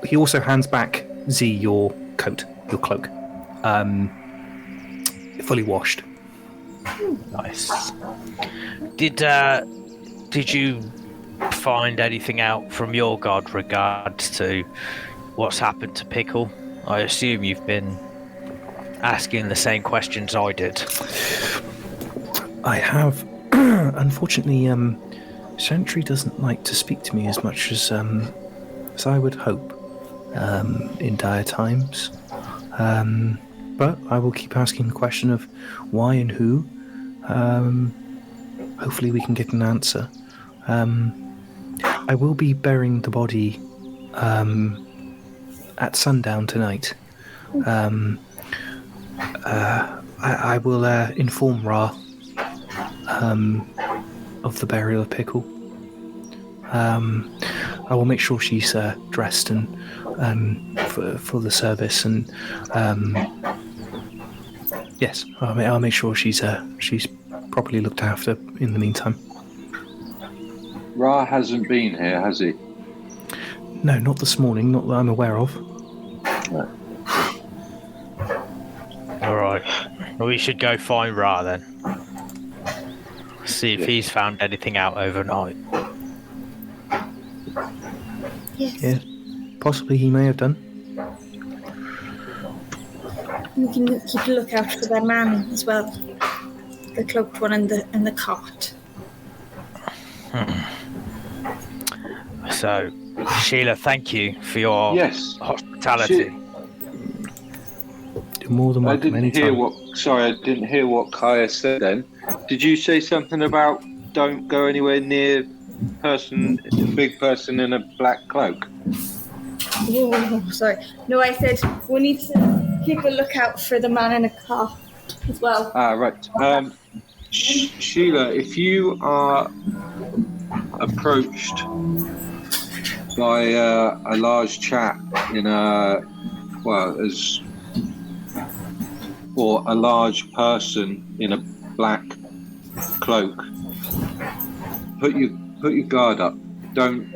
He also hands back Z your coat, your cloak, fully washed. Nice. Did you find anything out from your god regards to what's happened to Pickle? I assume you've been asking the same questions I did. I have. Unfortunately, Sentry doesn't like to speak to me as much as I would hope in dire times. But I will keep asking the question of why and who. Hopefully we can get an answer. I will be burying the body at sundown tonight. I will inform Ra of the burial of Pickle. I will make sure she's dressed and for the service, and yes, I'll make sure she's properly looked after in the meantime. Ra hasn't been here, has he? No, not this morning, not that I'm aware of. No. Alright. Well, we should go find Ra then. See if he's found anything out overnight. Yes. Yeah, possibly he may have done. We can keep a lookout for that man as well. The cloaked one and the cart. So, Sheila, thank you for your hospitality. You're more than welcome anytime. I didn't hear what Kaya said then. Did you say something about don't go anywhere near the big person in a black cloak? Oh, sorry. No, I said we need to keep a lookout for the man in a cart as well. Right. Sheila, if you are approached by a large chap in a large person in a black cloak, put your guard up. Don't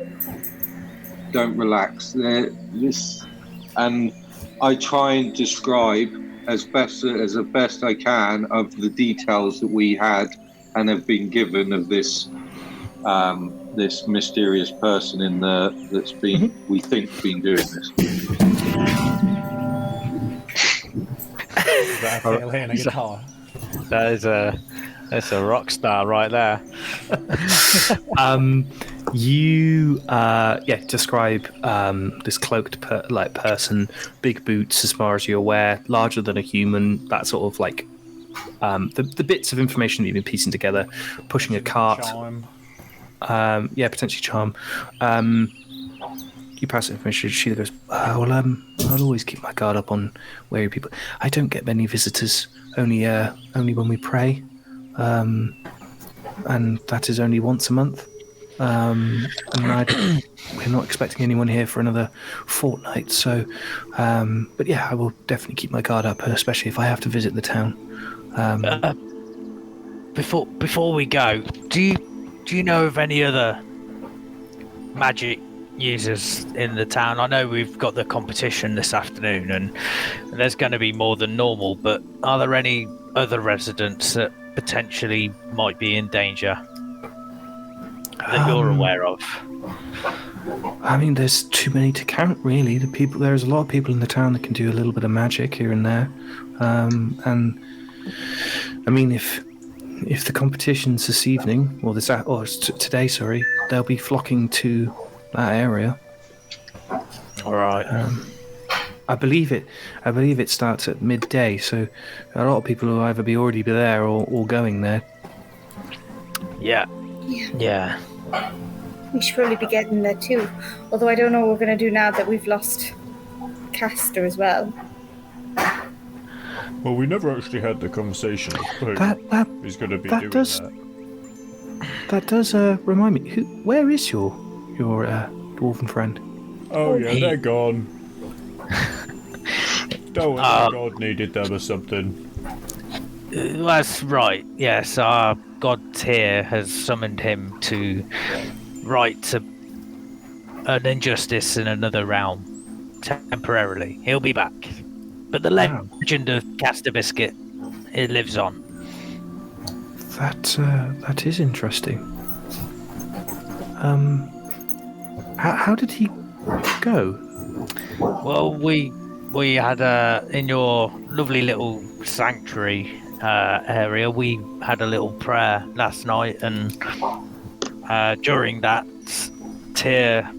relax. And I try and describe as best I can of the details that we had and have been given of this this mysterious person that's been we think been doing this. A guitar. That's a rock star right there. You describe this cloaked person, big boots as far as you're aware, larger than a human, that sort of like the bits of information that you've been piecing together, pushing a cart. Charm. Potentially charm. You pass the information. Sheila goes, I'll always keep my guard up on wary people. I don't get many visitors, only when we pray, and that is only once a month. And we're not expecting anyone here for another fortnight. So, but yeah, I will definitely keep my guard up, especially if I have to visit the town. Before we go, do you know of any other magic users in the town? I know we've got the competition this afternoon, and there's going to be more than normal. But are there any other residents that potentially might be in danger that you're aware of? I mean, there's too many to count, really. There's a lot of people in the town that can do a little bit of magic here and there, and I mean, if the competition's this evening or today, sorry, they'll be flocking to that area. All right. I believe it starts at midday. So a lot of people will either already be there or going there. Yeah. We should probably be getting there too. Although I don't know what we're going to do now that we've lost Castor as well. Well, we never actually had the conversation of who is going to be doing that. That does remind me. Where is your dwarven friend? Oh yeah, they're gone. Don't worry, God needed them or something. That's right. Yes, our god Tyr has summoned him to right an injustice in another realm temporarily. He'll be back, but the legend of Castor Bisket, it lives on. That is interesting. How did he go? Well, we had in your lovely little sanctuary area, we had a little prayer last night, and during that, Tyr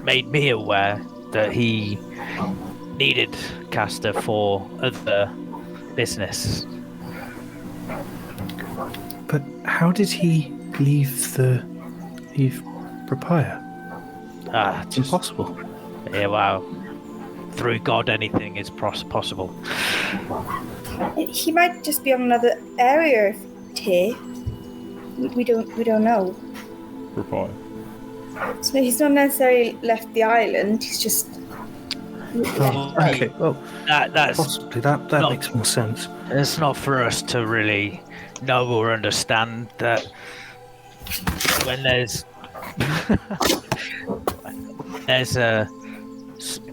made me aware that he needed Castor for other business. But how did he leave Prepire? It's impossible. Yeah, well, through God, anything is possible. He might just be on another area of Tyr. We don't know. Reply. So he's not necessarily left the island. He's just. Okay. Well, that's possibly that makes more sense. It's not for us to really know or understand that when there's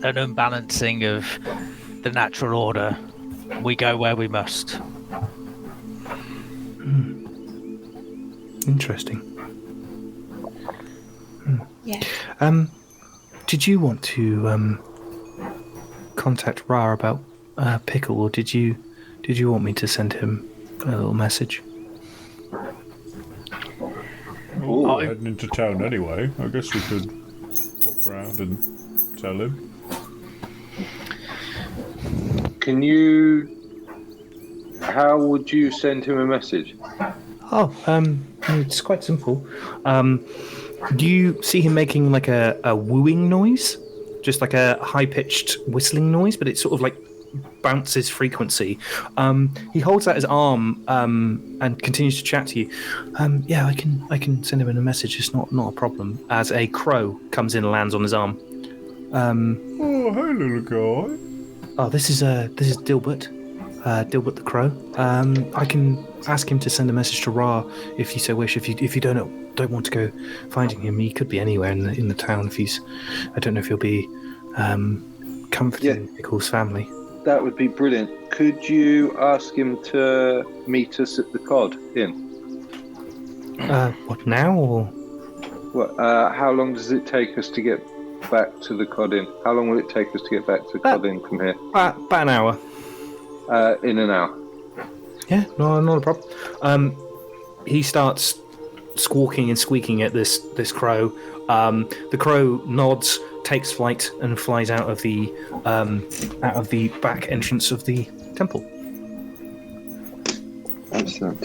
an unbalancing of the natural order, we go where we must. Interesting. Yeah. Did you want to contact Ra about Pickle, or did you want me to send him a little message? Oh, we're heading into town anyway. I guess we could pop around and tell him. How would you send him a message? It's quite simple. Do you see him making like a wooing noise? Just like a high-pitched whistling noise, but it sort of like bounces frequency. He holds out his arm and continues to chat to you. Yeah, I can send him in a message. It's not a problem. As a crow comes in and lands on his arm. Oh, hey, little guy. Oh, this is Dilbert. Dilbert the crow. I can ask him to send a message to Ra if you so wish. If you don't want to go finding him, he could be anywhere in the town. I don't know if he'll be comforting Pickle's family. That would be brilliant. Could you ask him to meet us at the Cod Inn? What now or? What? How long does it take us to get back to the Cod Inn? How long will it take us to get back to the Cod Inn from here? About an hour. In an hour. Yeah, not a problem. He starts squawking and squeaking at this crow. The crow nods, takes flight, and flies out of the back entrance of the temple. Excellent.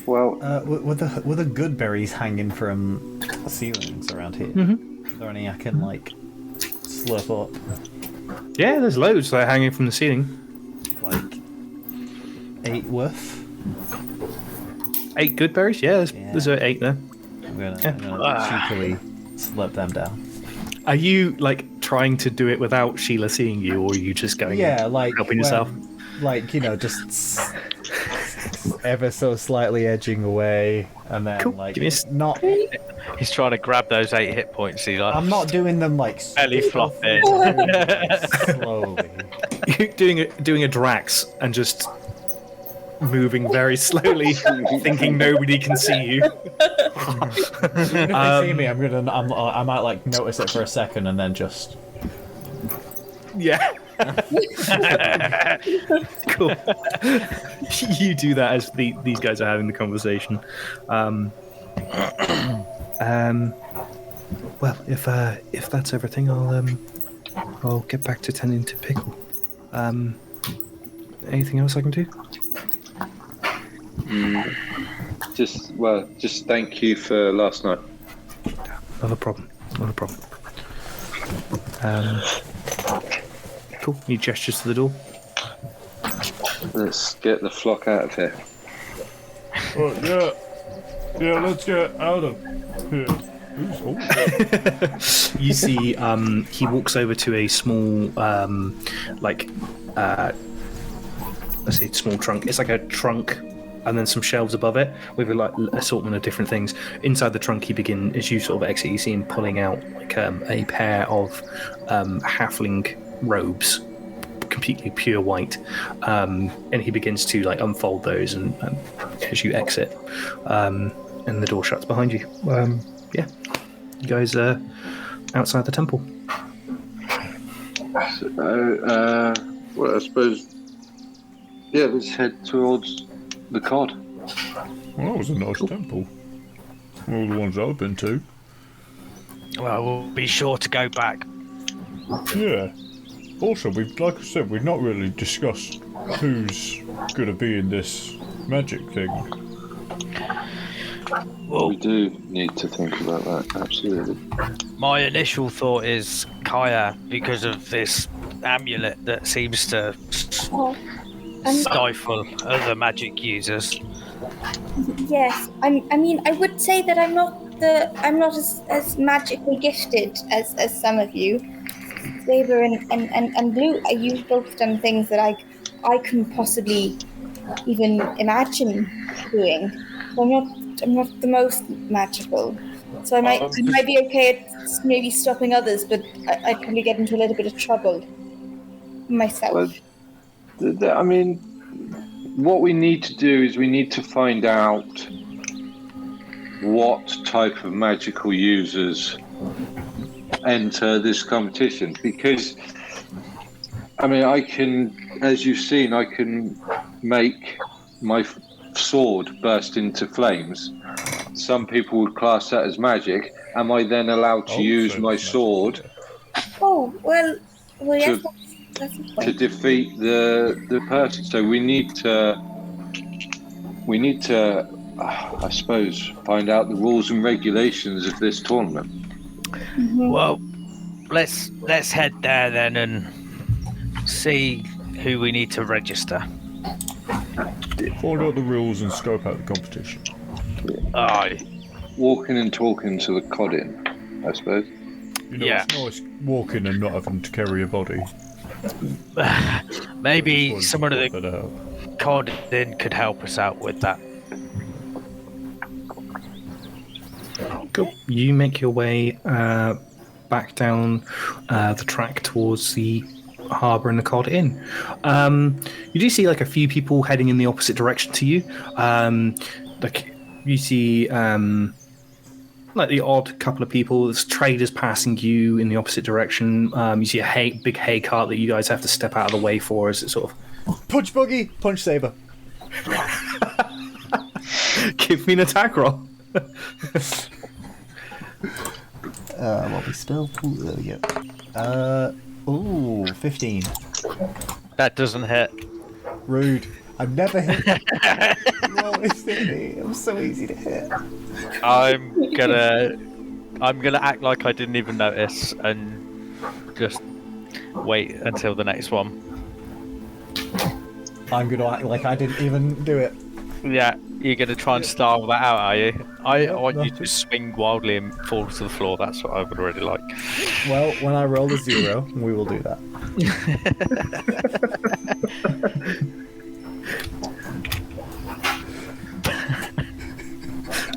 Well, were the good berries hanging from ceilings around here? Mm-hmm. Are there any I can slurp up? Yeah, there's loads that are hanging from the ceiling. Like 8 worth? 8 good berries? Yeah, there's 8 there. I'm gonna cheekily slurp them down. Are you trying to do it without Sheila seeing you, or are you just going? Yeah, helping yourself. Just ever so slightly edging away, and then cool. not. He's trying to grab those 8 hit points. I'm not doing them belly flopping. Slowly. You're doing a Drax and just moving very slowly, thinking nobody can see you. If they see me, I might notice it for a second and then just. Yeah. Cool. You do that as these guys are having the conversation. Well, if that's everything, I'll get back to tending to Pickle. Anything else I can do? Just thank you for last night. Not a problem. Cool. He gestures to the door. Let's get the flock out of here. Oh, yeah, let's get out of here. You see, he walks over to a small, let's say, small trunk. It's like a trunk, and then some shelves above it with a assortment of different things. Inside the trunk, as you sort of exit, you see him pulling out like a pair of halfling robes, completely pure white, and he begins to like unfold those, and as you exit, and the door shuts behind you. You guys are outside the temple. Well, I suppose. Yeah, let's head towards the cod. Well, that was a nice temple. All the ones I've been to. Well, we'll be sure to go back. Yeah. Also, like I said, we've not really discussed who's going to be in this magic thing. Well, We do need to think about that, absolutely. my initial thought is Kaya, because of this amulet that seems to stifle other magic users. Yes, I mean, I would say that I'm not as magically gifted as some of you. Saber and Blue, you've both done things that I couldn't possibly even imagine doing. I'm not the most magical, so I might be okay at maybe stopping others, but I'd probably get into a little bit of trouble myself. Well, I mean, what we need to do is we need to find out what type of magical users enter this competition, because I mean, I can, as you've seen, I can make my sword burst into flames. Some people would class that as magic. Am I then allowed to use my sword Well, yes, that's the to point. defeat the person? So we need to I suppose, find out the rules and regulations of this tournament. Mm-hmm. Well, let's head there then and see who we need to register. Find out the rules and scope out the competition. Aye. Walking and talking to the cod inn, I suppose. You know, Yeah. it's nice walking and not having to carry a body. Maybe someone of That the out. cod inn could help us out with that. Cool. You make your way back down the track towards the harbour and the Cod Inn. You do see like a few people heading in the opposite direction to you. Like you see like the odd couple of people. There's traders passing you in the opposite direction. You see a big hay cart that you guys have to step out of the way for as it sort of Punch buggy, punch saber. give me an attack roll. What we spell? Ooh, there we go. 15. That doesn't hit. Rude. I've never hit. You always hit me. I'm so easy to hit. I'm gonna act like I didn't even notice and just wait until the next one. I'm gonna act like I didn't even do it. Yeah, you're gonna try and style that out, are you? I want you no. to swing wildly and fall to the floor. That's what I would really like. Well, when I roll a 0, we will do that.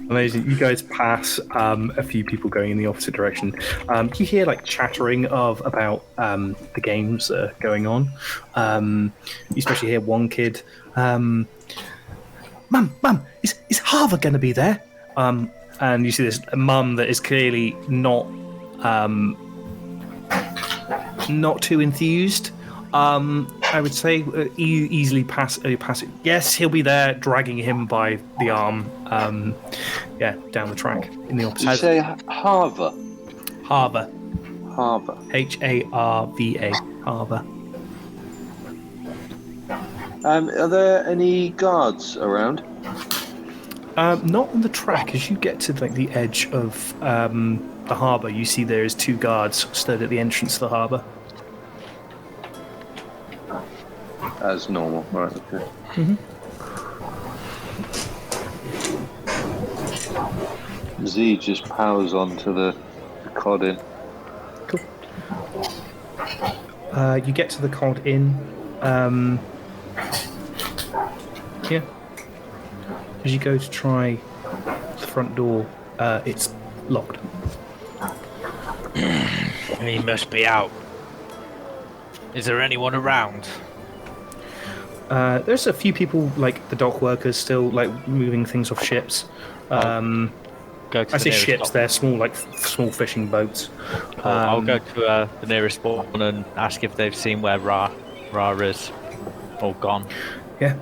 Amazing. You guys pass a few people going in the opposite direction. You hear like chattering about the games that are going on. You especially hear one kid, Mum, is Harvard going to be there? And you see this mum that is clearly not too enthused. I would say easily pass it. Yes, he'll be there, dragging him by the arm. Down the track in the opposite. Did you say Harvard? Harbour. Harbour. Harva. Harbour. Are there any guards around? Not on the track. As you get to like the edge of the harbour, you see there is 2 guards stood at the entrance to the harbour. As normal, right? Okay. Z just powers onto the cod inn. Cool. You get to the cod inn. Yeah. As you go to try the front door, it's locked. He must be out. Is there anyone around? There's a few people, like the dock workers, still like moving things off ships. Go to I the say nearest ships; dock. they're small, like small fishing boats. I'll go to the nearest one and ask if they've seen where Ra is, or gone. Yeah.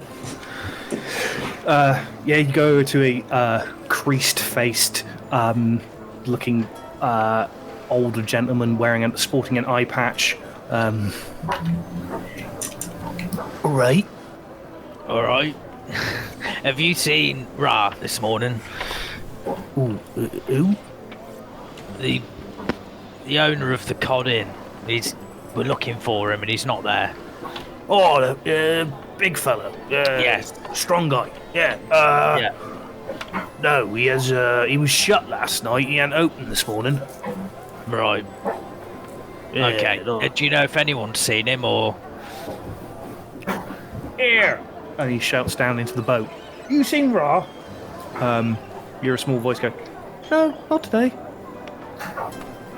Yeah, you go to a creased-faced, looking older gentleman sporting an eye patch. All right. All right. Have you seen Ra this morning? Ooh, who? The owner of the cod inn. We're looking for him and he's not there. Oh, big fella. Yes. Strong guy. Yeah. Yeah. No, he has. He was shut last night. He ain't open this morning. Right. Yeah, Okay. no. Do you know if anyone's seen him or? Here! And he shouts down into the boat. You seen Ra? You hear a small voice go, no, not today.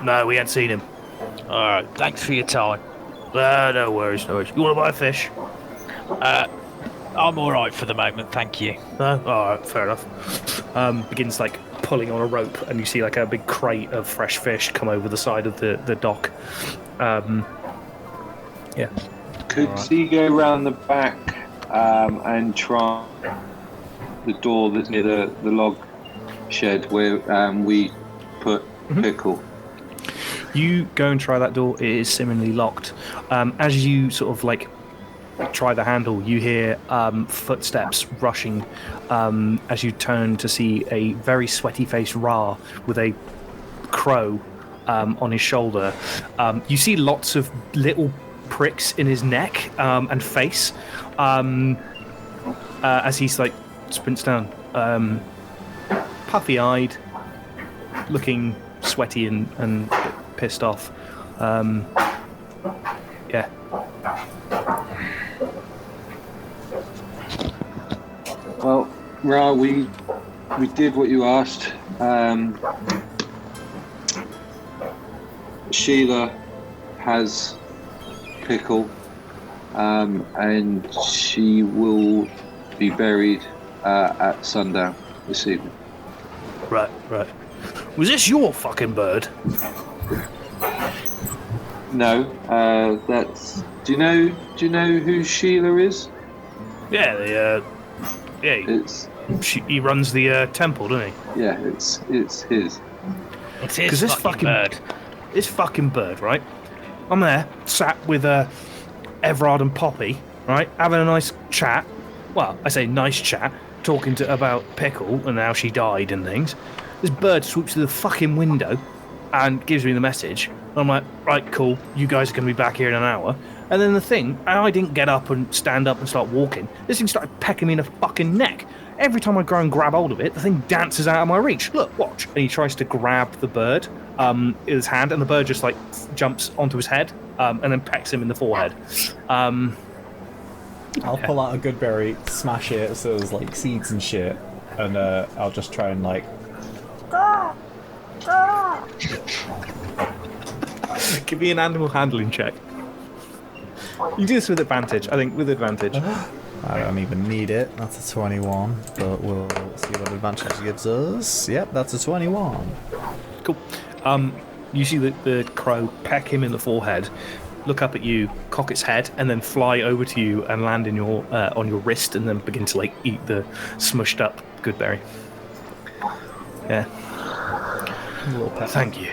No, we ain't seen him. All right. Thanks for your time. No worries, no worries. You want to buy a fish? I'm all right for the moment, thank you. No? Alright, fair enough. Begins like pulling on a rope, and you see like a big crate of fresh fish come over the side of the dock. Yeah. Could Z go round the back and try the door that's near the log shed where we put Pickle? You go and try that door. It is similarly locked. As you sort of like try the handle, you hear footsteps rushing as you turn to see a very sweaty-faced Ra with a crow on his shoulder. You see lots of little pricks in his neck and face as he's like sprints down, puffy-eyed, looking sweaty and pissed off. Yeah. Well, Ra, we did what you asked. Sheila has Pickle, and she will be buried at sundown this evening. Right. Was this your fucking bird? No, that's. Do you know who Sheila is? Yeah, It's he runs the temple, doesn't he? yeah, it's his. It's 'Cause his fucking bird. This fucking bird, right? I'm there, sat with Everard and Poppy, right, having a nice chat. Well, I say nice chat, talking about Pickle and how she died and things. This bird swoops through the fucking window and gives me the message. I'm like, right, cool, you guys are going to be back here in an hour. And then the thing, I didn't get up and stand up and start walking. This thing started pecking me in the fucking neck. Every time I go and grab hold of it, the thing dances out of my reach. Look, watch. And he tries to grab the bird in his hand, and the bird just like jumps onto his head and then pecks him in the forehead. I'll pull out a good berry, smash it so there's like seeds and shit, and I'll just try and like. Give me an animal handling check. You do this with advantage, I think, with advantage. I don't even need it. That's a 21, but we'll see what advantage gives us. Yep, that's a 21. Cool. You see the crow peck him in the forehead, look up at you, cock its head, and then fly over to you and land in your on your wrist, and then begin to like eat the smushed up goodberry. Yeah. A little pet. Thank you.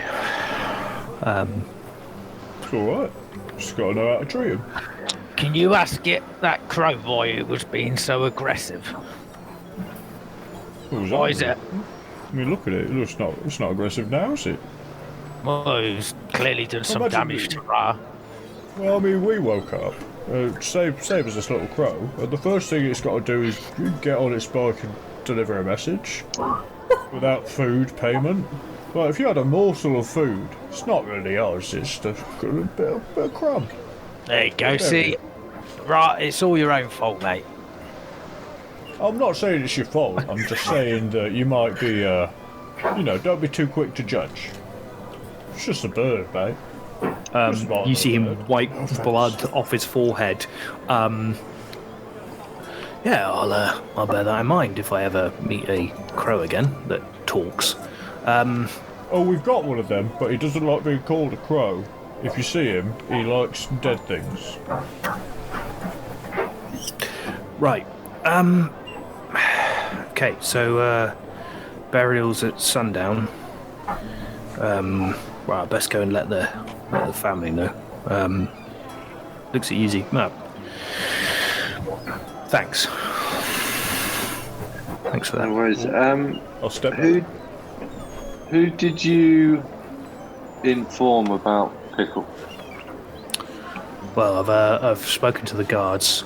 It's alright. Just gotta know how to treat him. Can you ask it that crow boy who was being so aggressive? Why is it? I mean, look at it. It's not aggressive now, is it? Well, he's clearly done some Imagine damage it- to Ra. Well, I mean, we woke up. Same as this little crow. And the first thing it's got to do is get on its bike and deliver a message. Without food payment. Well, if you had a morsel of food, it's not really ours, it's just a bit of crumb. There you go, see? Right, it's all your own fault, mate. I'm not saying it's your fault, I'm just saying that you might be, don't be too quick to judge. It's just a bird, mate. You see him wipe blood off his forehead. Yeah, I'll bear that in mind if I ever meet a crow again that talks. Oh, we've got one of them, but he doesn't like being called a crow. If you see him, he likes dead things. Right. Okay, so burials at sundown. Right, I best go and let the family know. Looks easy. No. Thanks. Thanks for that. No worries. I'll step Who did you inform about Pickle? Well, I've spoken to the guards.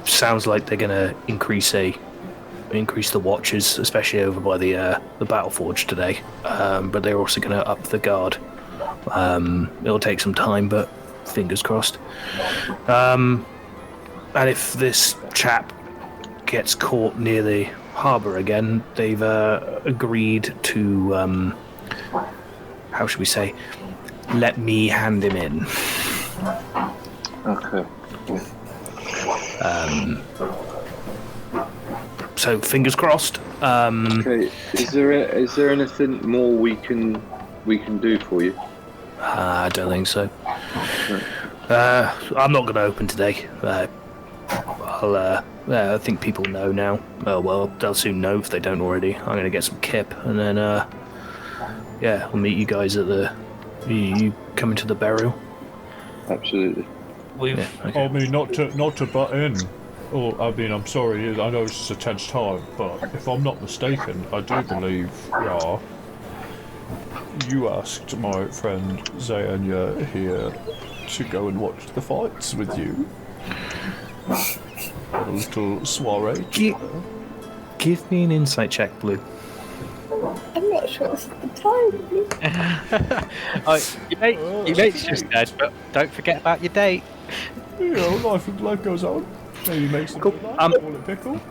Sounds like they're gonna increase the watches, especially over by the battle forge today. But they're also gonna up the guard. It'll take some time, but fingers crossed. And if this chap gets caught near the harbour again, they've agreed to, how should we say, let me hand him in. Okay. So fingers crossed. Okay. Is there anything more we can do for you? I don't think so. I'm not going to open today. I think people know now. Well, they'll soon know if they don't already. I'm going to get some kip, and then I'll meet you guys at the. You coming to the burial? Absolutely. I mean, not to butt in. Or, I mean, I'm sorry, I know it's a tense time, but if I'm not mistaken, I do believe, Ra, you asked my friend Zayanya here to go and watch the fights with you. A little soiree. Give me an insight check, Blue. I'm not sure this is the time. Your mate's just dead, but don't forget about your date. Life goes on. Maybe make some good life, call it Pickle.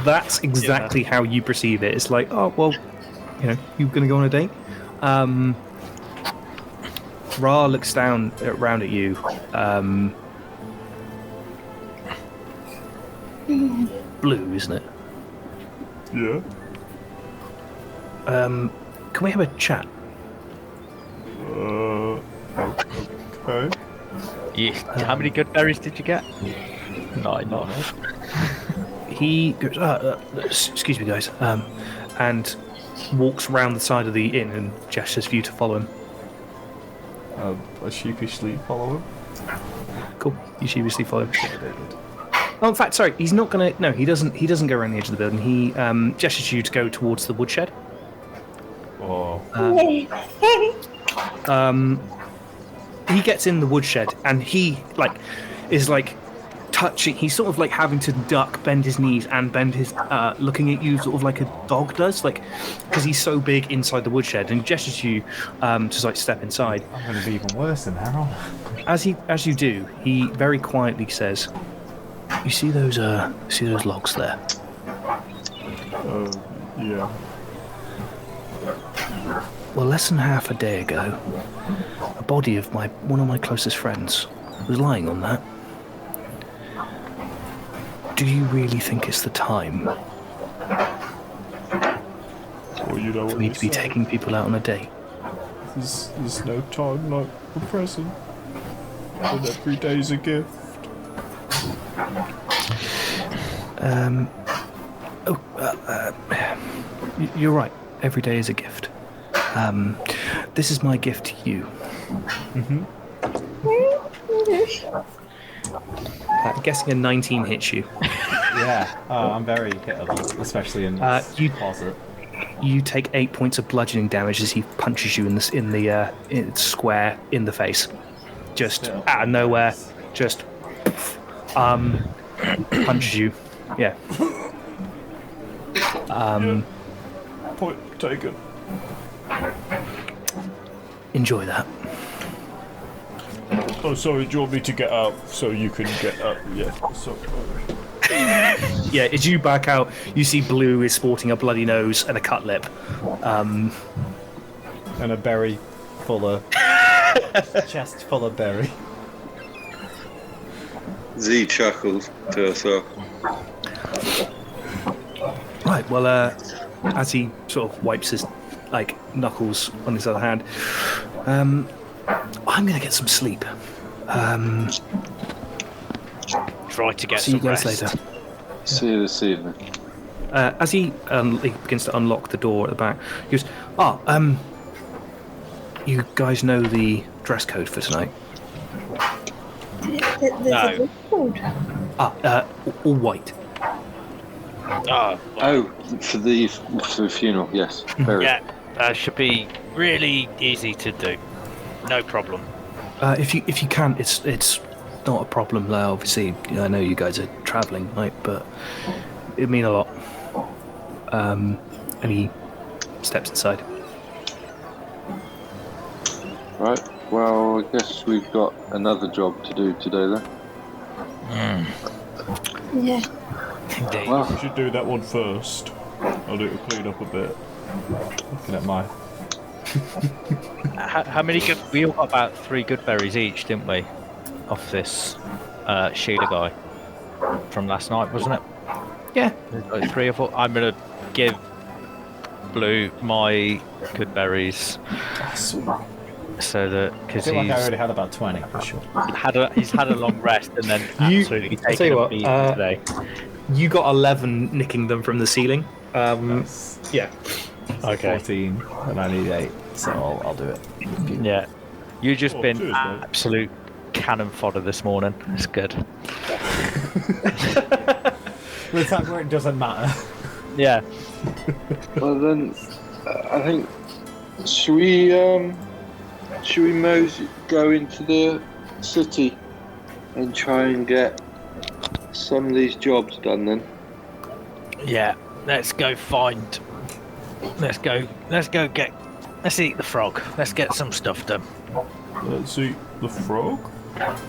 That's exactly how you perceive it. It's like, oh, well, you're going to go on a date? Ra looks around at you. Blue, isn't it? Yeah. Can we have a chat? Okay. How many good berries did you get? Not He goes, excuse me, guys, and walks round the side of the inn and gestures for you to follow him. I sheepishly follow him. Cool. You sheepishly follow him. Oh, in fact, sorry, he's not gonna. No, he doesn't. He doesn't go around the edge of the building. He gestures you to go towards the woodshed. Oh. He gets in the woodshed and he is touching. He's sort of having to duck, bend his knees, and bend his looking at you, sort of like a dog does, because he's so big inside the woodshed, and he gestures you to step inside. I'm going to be even worse than Harold. As you do, he very quietly says, "You see those logs there?" Yeah. Well, less than half a day ago, a body of one of my closest friends was lying on that. Do you really think it's the time Well, you know for me to be taking people out on a date? There's no time like the present. And every day's a gift. You're right. Every day is a gift. this is my gift to you. I'm guessing a 19 hits you. Yeah, I'm very hittable, especially in this closet. You take 8 points of bludgeoning damage as he punches you in the square in the face, just Still. out of nowhere. Just punches you. Yeah. Point taken. Enjoy that. Oh, sorry, do you want me to get out so you can get up? Yeah, sorry. Yeah, as you back out, you see Blue is sporting a bloody nose and a cut lip. And a berry full of... chest full of berry. Z chuckles to herself. Right, well, as he sort of wipes his knuckles on his other hand, I'm gonna get some sleep. Try to get See some you guys rest. later. See you this evening. As he begins to unlock the door at the back, he goes, you guys know the dress code for tonight? There's a dress code. All white. Oh, for the funeral, yes. Very. Yeah, should be really easy to do. No problem. If you can, it's not a problem. Obviously, I know you guys are travelling, right? But it'd mean a lot. And he steps inside. Right. Well, I guess we've got another job to do today then. Yeah. Indeed. Well, We should do that one first. I'll do it to clean up a bit. Looking at my... How many good... We all got about 3 good berries each, didn't we? Off this Sheila guy from last night, wasn't it? Yeah. Like 3 or 4. I'm going to give Blue my good berries so that... I Because feel like I he's already had about 20 for sure. he's had a long rest and then absolutely I'll tell taken you a what, beating today. You got 11 nicking them from the ceiling. Yeah. Okay. 14, and I need 8, so I'll do it. Yeah. You've just been cheers, mate. absolute cannon fodder this morning. It's good. The time where it doesn't matter. Yeah. well then, I think should we go into the city and try and get some of these jobs done then? Yeah, let's go find. Let's eat the frog. Let's get some stuff done. Let's eat the frog.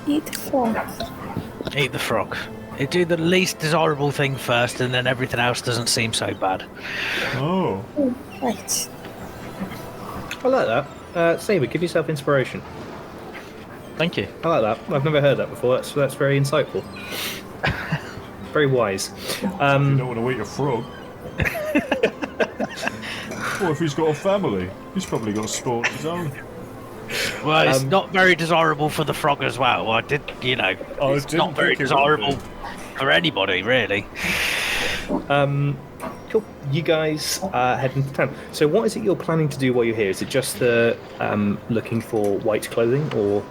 Eat the frog. Eat the frog. You do the least desirable thing first, and then everything else doesn't seem so bad. Oh. Oh, right. I like that. Saber, give yourself inspiration. Thank you. I like that. I've never heard that before. That's very insightful. Very wise. You don't want to eat a frog. What if he's got a family? He's probably got a sport of his own. Well, it's not very desirable for the frog as well. It's not very desirable for anybody, really. Cool. You guys head into town. So what is it you're planning to do while you're here? Is it just looking for white clothing, or...?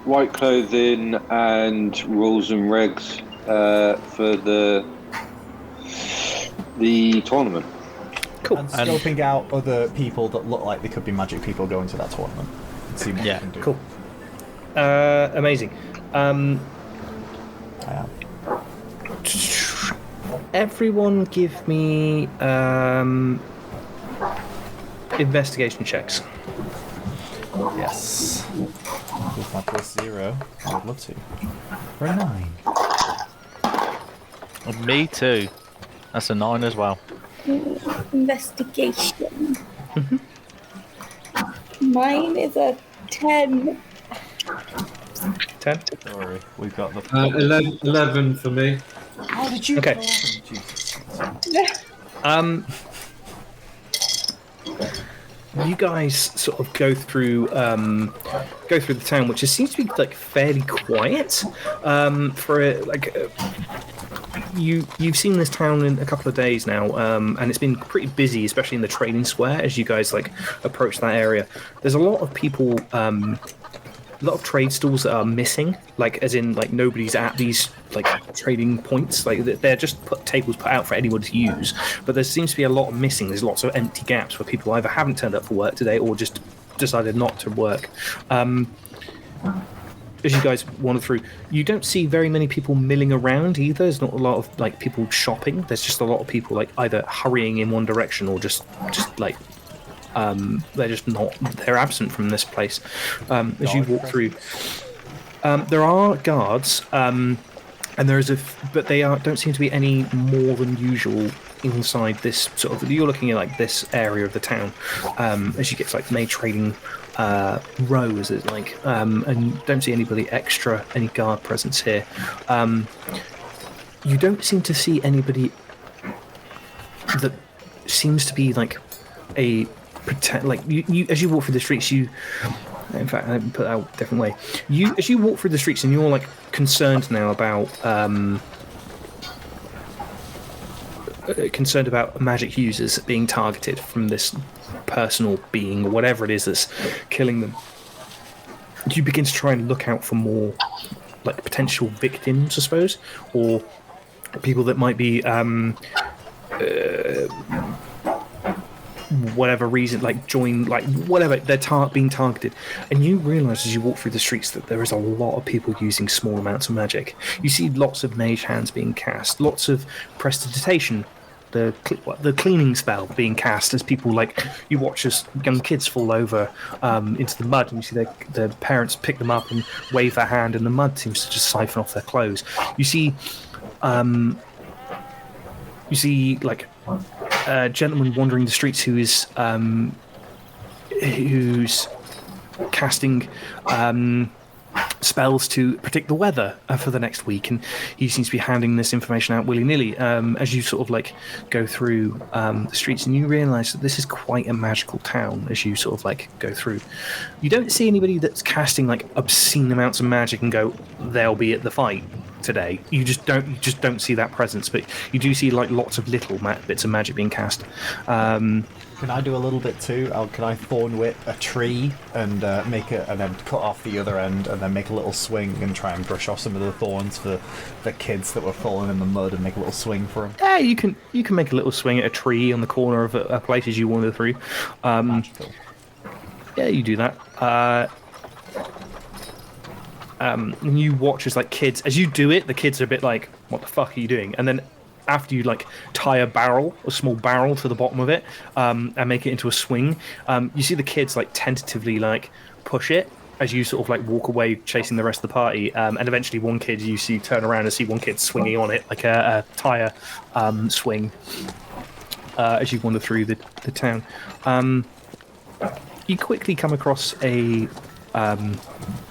White clothing and rules and regs for the tournament. Cool. And scoping out other people that look like they could be magic people going to that tournament. And see what we can do. Cool. Amazing. I am. Everyone give me investigation checks. Yes. With my +0, I would love to. For a 9. Me too. That's a 9 as well. Investigation. Mine is a 10. 10? Sorry, we've got the... 11 for me. How did you... Okay. Jesus. You guys sort of go through the town, which seems to be fairly quiet for you've seen this town in a couple of days now, and it's been pretty busy, especially in the trading square as you guys like approach that area. There's a lot of people, a lot of trade stalls that are missing, like as in like nobody's at these like trading points. Like they're just tables put out for anyone to use, but there seems to be a lot missing. There's lots of empty gaps where people either haven't turned up for work today or just decided not to work. As you guys wander through, you don't see very many people milling around either. There's not a lot of like people shopping. There's just a lot of people like either hurrying in one direction or just like they're just not. They're absent from this place. As you walk through, there are guards, and there is but they don't seem to be any more than usual inside this sort of. You're looking at like this area of the town, as you get to like the main trading row, as it's like, and you don't see anybody extra, any guard presence here. You don't seem to see anybody that seems to be like a pretend. Like you as you walk through the streets, you. In fact, I put it out a different way. As you walk through the streets, and you're like concerned now about magic users being targeted from this personal being or whatever it is that's killing them. You begin to try and look out for more like potential victims, I suppose, or people that might be whatever reason, like join, like whatever, they're being targeted. And you realise as you walk through the streets that there is a lot of people using small amounts of magic. You see lots of mage hands being cast, lots of prestidigitation, the cleaning spell being cast as people like you watch as young kids fall over into the mud, and you see their parents pick them up and wave their hand, and the mud seems to just siphon off their clothes. You see like a gentleman wandering the streets who's casting spells to predict the weather for the next week, and he seems to be handing this information out willy-nilly as you sort of like go through the streets, and you realise that this is quite a magical town as you sort of like go through. You don't see anybody that's casting like obscene amounts of magic and go, they'll be at the fight today. You just don't see that presence, but you do see like lots of little bits of magic being cast. Can I do a little bit too? Can I thorn whip a tree and make it, and then cut off the other end, and then make a little swing and try and brush off some of the thorns for the kids that were falling in the mud, and make a little swing for them? Yeah, you can make a little swing at a tree on the corner of a place as you wander through. Magical. Yeah, you do that. And you watch as like kids, as you do it, the kids are a bit like, "What the fuck are you doing?" And then after you like tie a small barrel to the bottom of it, and make it into a swing, you see the kids like tentatively like push it as you sort of like walk away chasing the rest of the party, and eventually one kid you see turn around and see one kid swinging on it like a tire swing as you wander through the town. You quickly come across a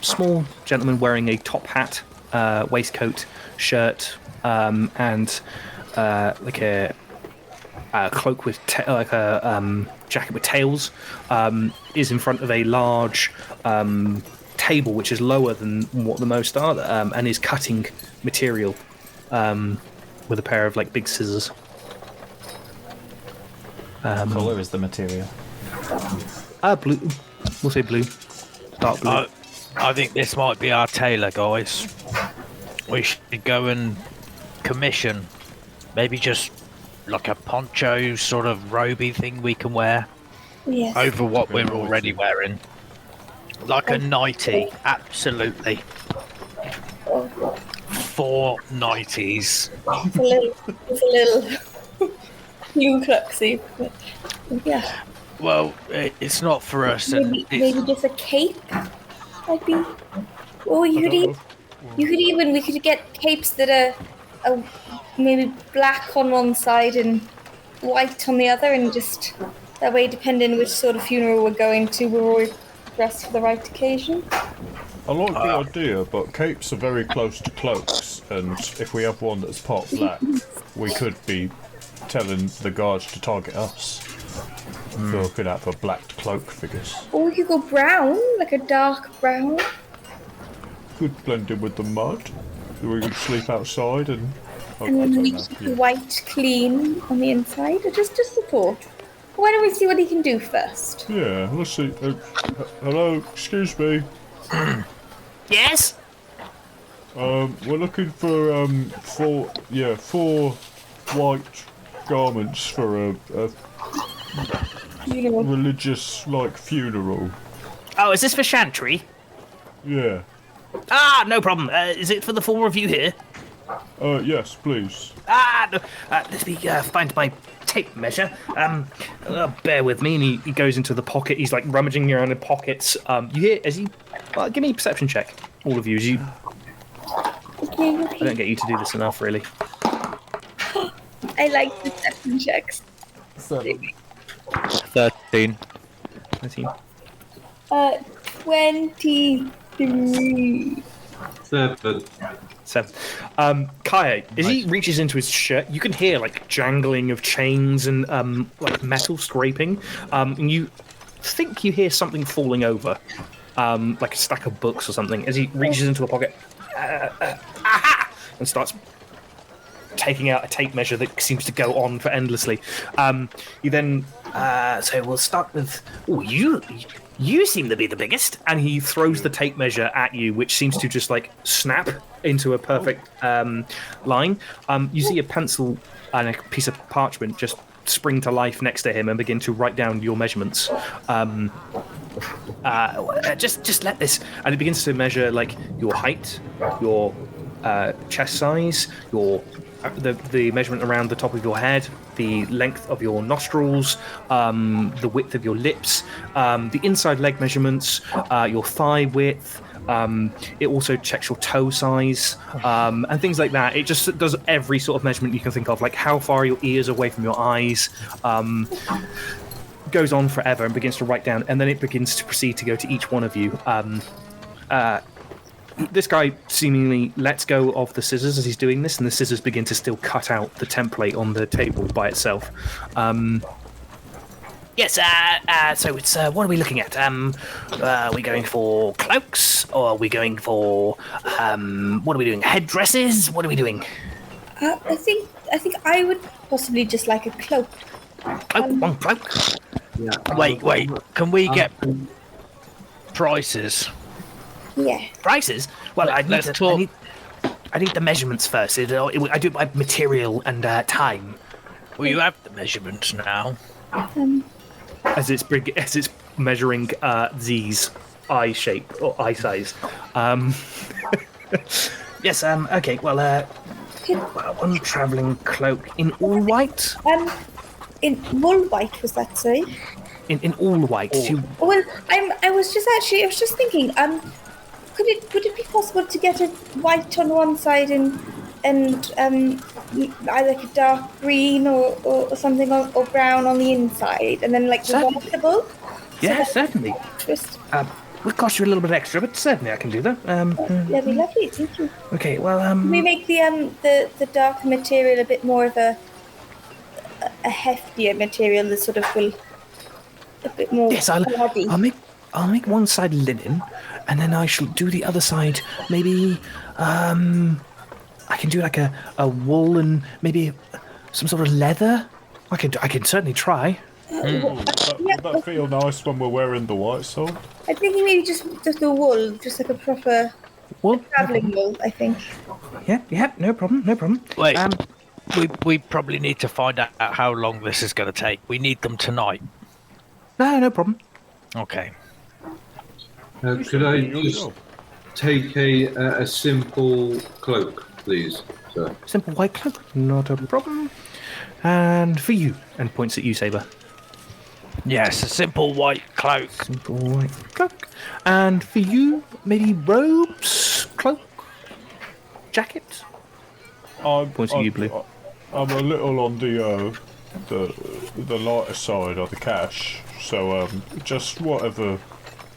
small gentleman wearing a top hat, waistcoat, shirt, and like a cloak with like a jacket with tails, is in front of a large table which is lower than what the most are, and is cutting material with a pair of like big scissors. What colour is the material? Blue. We'll say blue. Dark blue. I think this might be our tailor, guys. We should go and commission maybe just like a poncho sort of roby thing we can wear over what we're already wearing. Like a nightie, absolutely. 4 nighties. It's a little blue cluxy, but yeah. Well, it's not for us. Maybe just a cape, might be. Or we could get capes that are maybe black on one side and white on the other, and just that way, depending which sort of funeral we're going to, we're all dressed for the right occasion. I like the idea, but capes are very close to cloaks, and if we have one that's part black, we could be telling the guards to target us. So we could have a black cloak figures. Or we could go brown, like a dark brown. Could blend in with the mud. We could sleep outside and And then we know, keep yeah. the white clean on the inside. Or just a thought. Why don't we see what he can do first? Yeah, let's see. Hello, excuse me. Yes? We're looking for four white garments for a religious funeral. Oh, is this for Chantry? Yeah. Ah, no problem. Is it for the four of you here? Yes, please. Ah, no. Let me find my tape measure. Bear with me. And he goes into the pocket. He's rummaging around in pockets. You hear as he? Well, give me a perception check, all of you. As you. Okay. I don't get you to do this enough, really. I like perception checks. 13. 13. 23. 7. Kaya, as he reaches into his shirt, you can hear jangling of chains and metal scraping. And you think you hear something falling over, like a stack of books or something. As he reaches into a pocket, aha! And starts taking out a tape measure that seems to go on for endlessly. You then, so we'll start with. Oh, you seem to be the biggest. And he throws the tape measure at you, which seems to just snap into a perfect line. You see a pencil and a piece of parchment just spring to life next to him and begin to write down your measurements. Just let this, and it begins to measure your height, your chest size, your the measurement around the top of your head, the length of your nostrils, the width of your lips, the inside leg measurements, your thigh width. It also checks your toe size and things like that. It just does every sort of measurement you can think of, like how far are your ears away from your eyes. Goes on forever and begins to write down, and then it begins to proceed to go to each one of you. This guy seemingly lets go of the scissors as he's doing this, and the scissors begin to still cut out the template on the table by itself. Yes, so it's, what are we looking at? Are we going for cloaks, or are we going for, what are we doing, headdresses? What are we doing? I think I would possibly just like a cloak. One cloak? Yeah. Wait, can we get prices? Yeah. Prices? Well, I need the measurements first. I do it by material and time. Well, you have the measurements now. As it's measuring Z's eye shape or eye size. Yes. Okay. Well, one traveling cloak in all white. In wool white, was that, sorry? In all white. Well, I was just thinking. Would it be possible to get a white on one side and either like a dark green or something or brown on the inside, and then washable? Yeah, certainly. Twist. Will cost you a little bit extra, but certainly I can do that. Lovely, thank you. Okay, well, Can we make the darker material a bit more of a heftier material that sort of will a bit more? Yes, I'll make one side linen, and then I shall do the other side. Maybe I can do like a wool and maybe some sort of leather. I can certainly try. Would that feel nice when we're wearing the white sword? I'm thinking maybe just a wool, just like a proper wool, traveling wool. I think. Yeah, no problem. Wait, we probably need to find out how long this is going to take. We need them tonight. No problem. Okay. Could I just take a simple cloak, please, sir? Simple white cloak, not a problem. And for you, and points at you, Saber. Yes, a simple white cloak. Simple white cloak. And for you, maybe robes, cloak, jacket. Points at you, Blue. I'm a little on the lighter side of the cash, so just whatever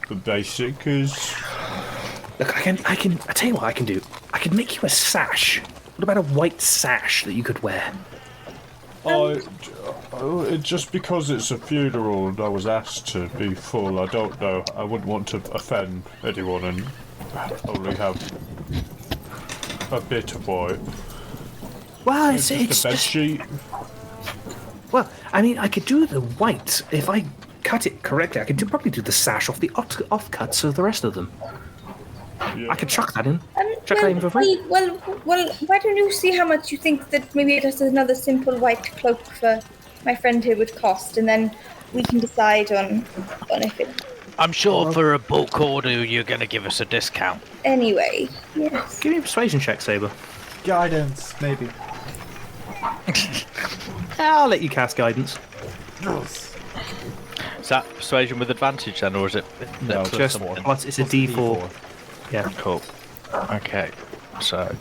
the basic is. Look, I tell you what I can do. I can make you a sash. What about a white sash that you could wear? Just because it's a funeral and I was asked to be full, I don't know. I wouldn't want to offend anyone and only have a bit of white. Well, It's just a bed sheet. Well, I mean, I could do the white if I cut it correctly. I could probably do the sash off the offcuts of the rest of them. Yeah. I could chuck that in. Chuck that in for free. Well, why don't you see how much you think that maybe just another simple white cloak for my friend here would cost, and then we can decide on if it. I'm sure for a bulk order you're going to give us a discount. Anyway, yes. Give me a persuasion check, Saber. Guidance, maybe. I'll let you cast guidance. Yes. Is that persuasion with advantage then, or is it? No, Just plus, it's a D4. Yeah. Cool. Okay. So.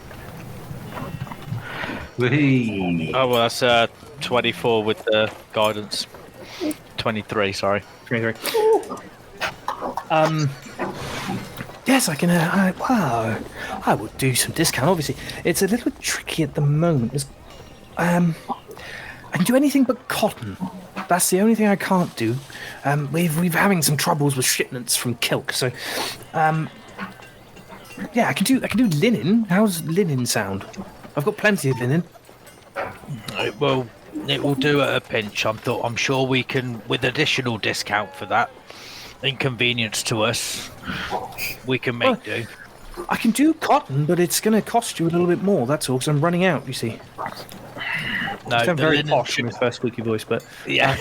Whee! Oh well, that's 24 with the guidance. 23, sorry. 23. Yes, I can. Wow, I would do some discount. Obviously, it's a little tricky at the moment. I can do anything but cotton. That's the only thing I can't do. We've having some troubles with shipments from Kilk, so yeah, I can do linen. How's linen sound? I've got plenty of linen. It will do at a pinch. I'm sure we can, with additional discount for that inconvenience to us, we can make do. I can do cotton, but it's going to cost you a little bit more. That's all, because I'm running out. You see. No, I'm the very linen posh should- in my first squeaky voice, but Yeah.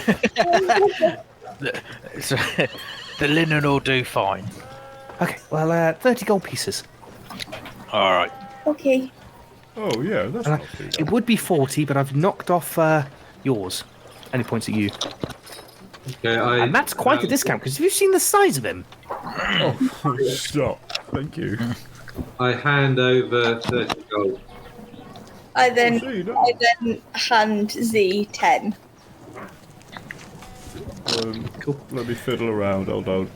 the linen will do fine. okay. Well, 30 gold pieces. All right. Okay. Oh yeah, that's not too It bad. would be 40, but I've knocked off yours. Any points at you, Okay, and that's quite a discount. Because have you seen the size of him? Stop. Thank you. I hand over 30 gold. I then See, no. hand Z 10. Cool. Let me fiddle around. Hold on.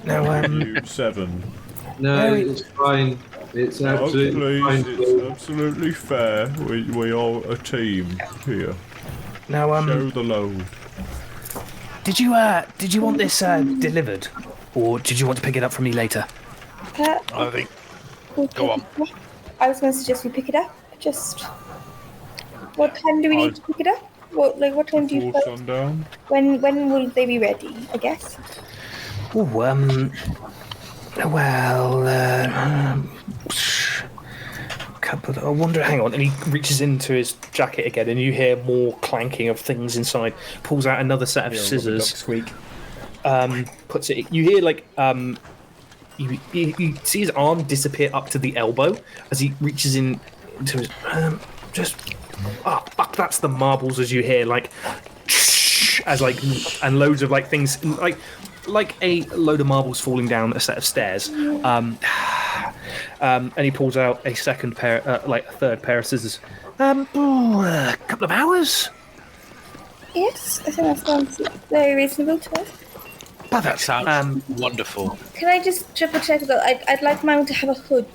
Now, You 7. No, Very- it's fine. It's Oh, absolutely please, fine. it's absolutely fair. We are a team here. now, Show the load. did you want this delivered, or did you want to pick it up from me later? I think. Go on. I was going to suggest we pick it up. Just what time do we need to pick it up? What time do you? Full sundown. When will they be ready? I guess. Oh, couple. I wonder. Hang on, and he reaches into his jacket again, and you hear more clanking of things inside. Pulls out another set of Duck scissors. squeak. Puts it. You hear like you see his arm disappear up to the elbow as he reaches in into his. Fuck! That's the marbles. As you hear like, as like, and loads of like things like a load of marbles falling down a set of stairs. And he pulls out a second pair, a third pair of scissors. A couple of hours. Yes, I think that sounds very reasonable to us. That Perfect. sounds wonderful. Can I just triple check though? I'd like mine to have a hood.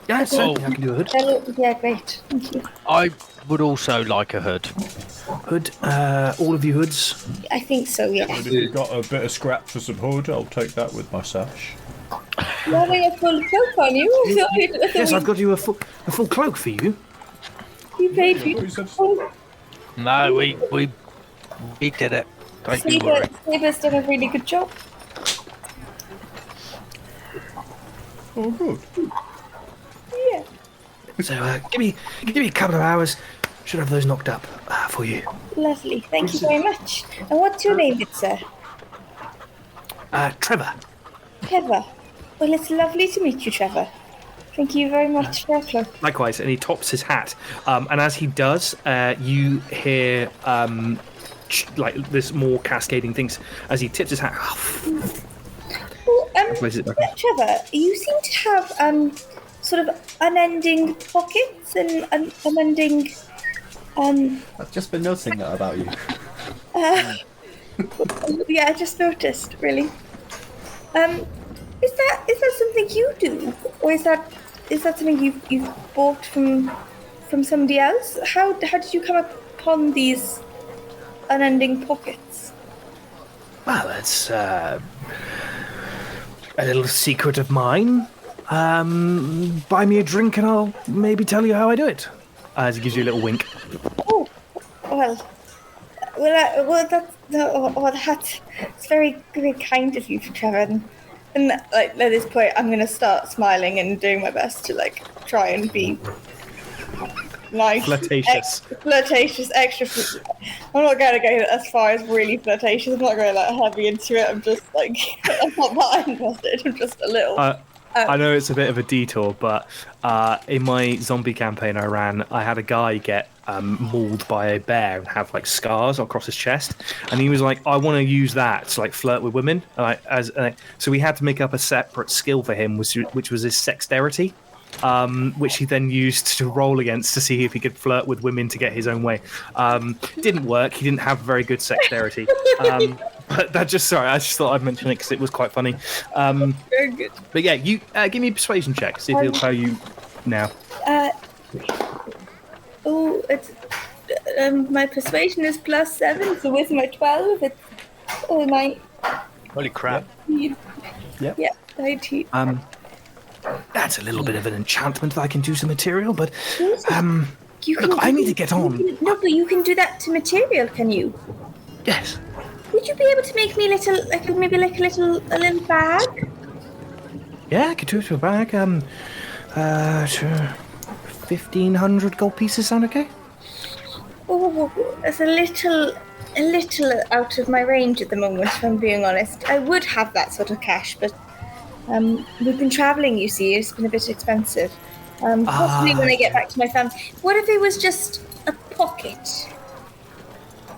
Yeah, certainly I can do a hood. Yeah, great. Thank you. I would also like a hood. Hood. All of you hoods. I think so. Yes. And if you've got a bit of scrap for some hood, I'll take that with my sash. You're having a full cloak on you. Yes, I've got you a full cloak for you. You paid Yeah, you. you said- No, we did it. Don't you worry. Saber's done a really good job. Oh, good. Yeah. So give me a couple of hours. Should have those knocked up for you. Lovely. Thank you very much. And what's your name, good sir? Trevor. Trevor. Well, it's lovely to meet you, Trevor. Thank you very much for your cloak. Likewise, and he tops his hat. And as he does, you hear like there's more cascading things as he tips his hat. Well, Where's it back? Trevor, you seem to have sort of unending pockets and unending. I've just been noticing that about you. Yeah, I just noticed. Really. Is that something you do, or is that something you've bought from somebody else? How did you come upon these unending pockets? Well, it's a little secret of mine. Buy me a drink and I'll maybe tell you how I do it. as he gives you a little wink. Oh, that's very, very kind of you, Trevor. And like at this point, I'm gonna start smiling and doing my best to like try and be nice, Flirtatious. flirtatious, extra. I'm not going to go as far as really flirtatious. I'm not going like heavy into it. I'm just like I'm not that invested. I'm just a little. I know it's a bit of a detour, but in my zombie campaign I ran, I had a guy get mauled by a bear and have like scars across his chest, and he was like, "I want to use that to like flirt with women." So we had to make up a separate skill for him, which was his sexterity, which he then used to roll against to see if he could flirt with women to get his own way. Didn't work. He didn't have very good sexterity. But I just thought I'd mention it because it was quite funny. Very good. But yeah, you give me a persuasion check. See if he'll tell you now. It's my persuasion is +7, so with my 12, it's my. Holy crap! Yeah, 19. That's a little bit of an enchantment that I can do some material, but You can look, I need to get on. No, but you can do that to material, can you? Yes. Would you be able to make me a little bag? Yeah, I could do it to a bag. Sure. 1,500 gold pieces sound okay? Oh, it's a little out of my range at the moment, if I'm being honest. I would have that sort of cash, but we've been travelling, you see. It's been a bit expensive. Possibly when I get back to my family. What if it was just a pocket?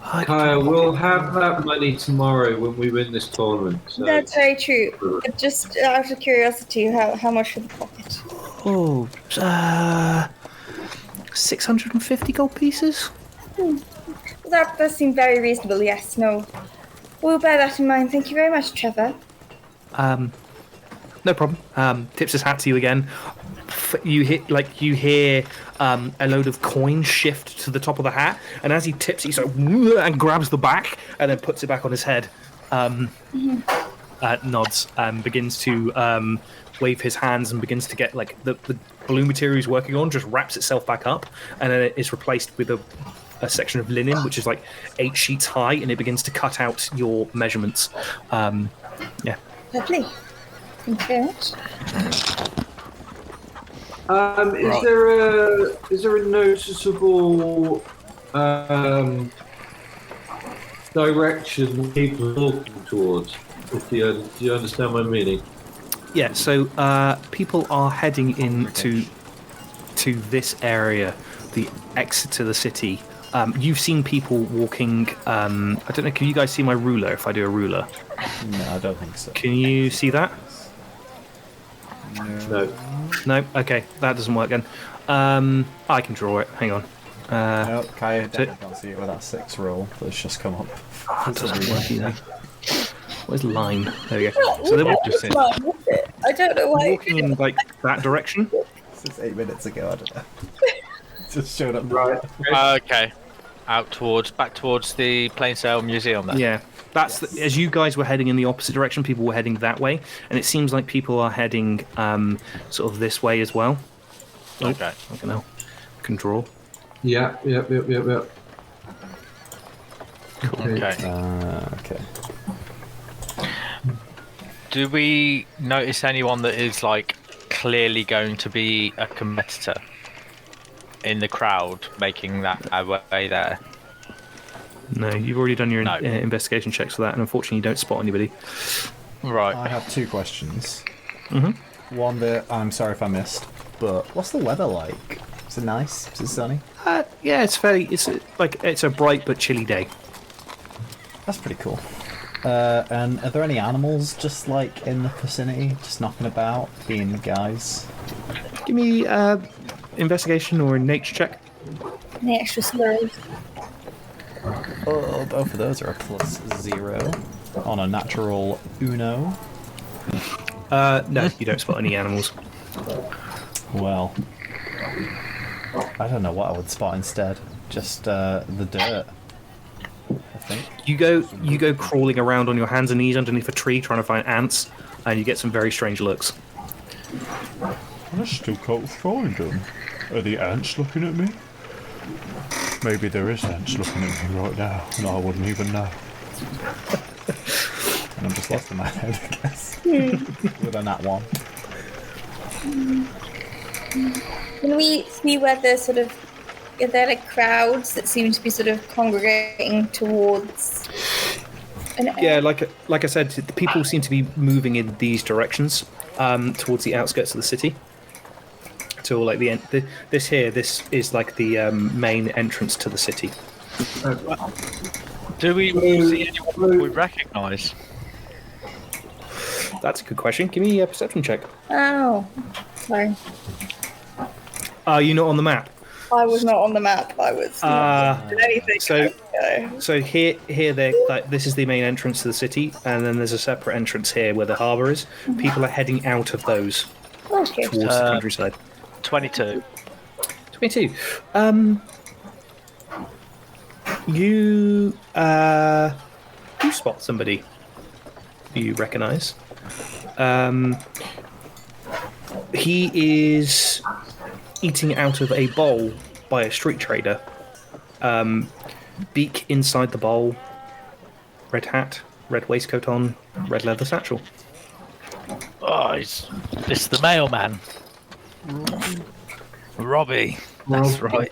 Kaya, we'll have that money tomorrow when we win this tournament. So. That's very true. But just out of curiosity, how much for the pocket? 650 gold pieces? Well, that does seem very reasonable, yes. No. We'll bear that in mind. Thank you very much, Trevor. No problem. Tips his hat to you again. You hear a load of coins shift to the top of the hat, and as he tips, he sort of and grabs the back, and then puts it back on his head. Nods and begins to wave his hands and begins to get like the balloon material he's working on just wraps itself back up, and then it is replaced with a section of linen which is like 8 sheets high, and it begins to cut out your measurements. Yeah. Lovely. Thank you very much. Is there a noticeable direction people are walking towards? Do you understand my meaning? Yeah, so people are heading into this area, the exit to the city. You've seen people walking. I don't know. Can you guys see my ruler? If I do a ruler, No, I don't think so. can you see that? No. No. Okay, that doesn't work then. I can draw it. Hang on. No, Kaya definitely can't see it with that 6 roll that's just come up. That doesn't work either. Where's line? There we go. So they're walking, I don't know why. walking in like that direction. This is 8 minutes ago, I don't know. Just showed up. Right. Okay. Back towards the Plainsale Museum then. Yeah. That's as you guys were heading in the opposite direction, people were heading that way, and it seems like people are heading sort of this way as well. Okay. I can now can draw. Yeah. Okay. Okay. Do we notice anyone that is like clearly going to be a competitor in the crowd making that way there? No, you've already done your No. investigation checks for that, and unfortunately, you don't spot anybody. Right. I have 2 questions. Mhm. One that I'm sorry if I missed, but what's the weather like? Is it nice? Is it sunny? Yeah, it's a bright but chilly day. That's pretty cool. And are there any animals just like in the vicinity, just knocking about, being guys? Give me investigation or a nature check. The extra slurs. Oh, both of those are a +0 on a natural uno. No, you don't spot any animals. Well, I don't know what I would spot instead. Just the dirt, I think. You go crawling around on your hands and knees underneath a tree trying to find ants, and you get some very strange looks. I still can't find them. Are the ants looking at me? Maybe there is ants looking at me right now, and I wouldn't even know. And I'm just lost in my head, I guess. With a nat 1. Can we see whether are there like crowds that seem to be sort of congregating towards Yeah, like I said, the people seem to be moving in these directions, towards the outskirts of the city. So, like this is like the main entrance to the city. Do we see anyone we recognise? That's a good question. Give me a perception check. Oh, sorry. Are you not on the map? I was not on the map. I was not doing anything. So here, this is the main entrance to the city, and then there's a separate entrance here where the harbour is. People are heading out of those towards the countryside. 22. 22. You spot somebody you recognise. He is eating out of a bowl by a street trader. Beak inside the bowl, red hat, red waistcoat on, red leather satchel. Oh, it's the mailman. Robbie. That's right.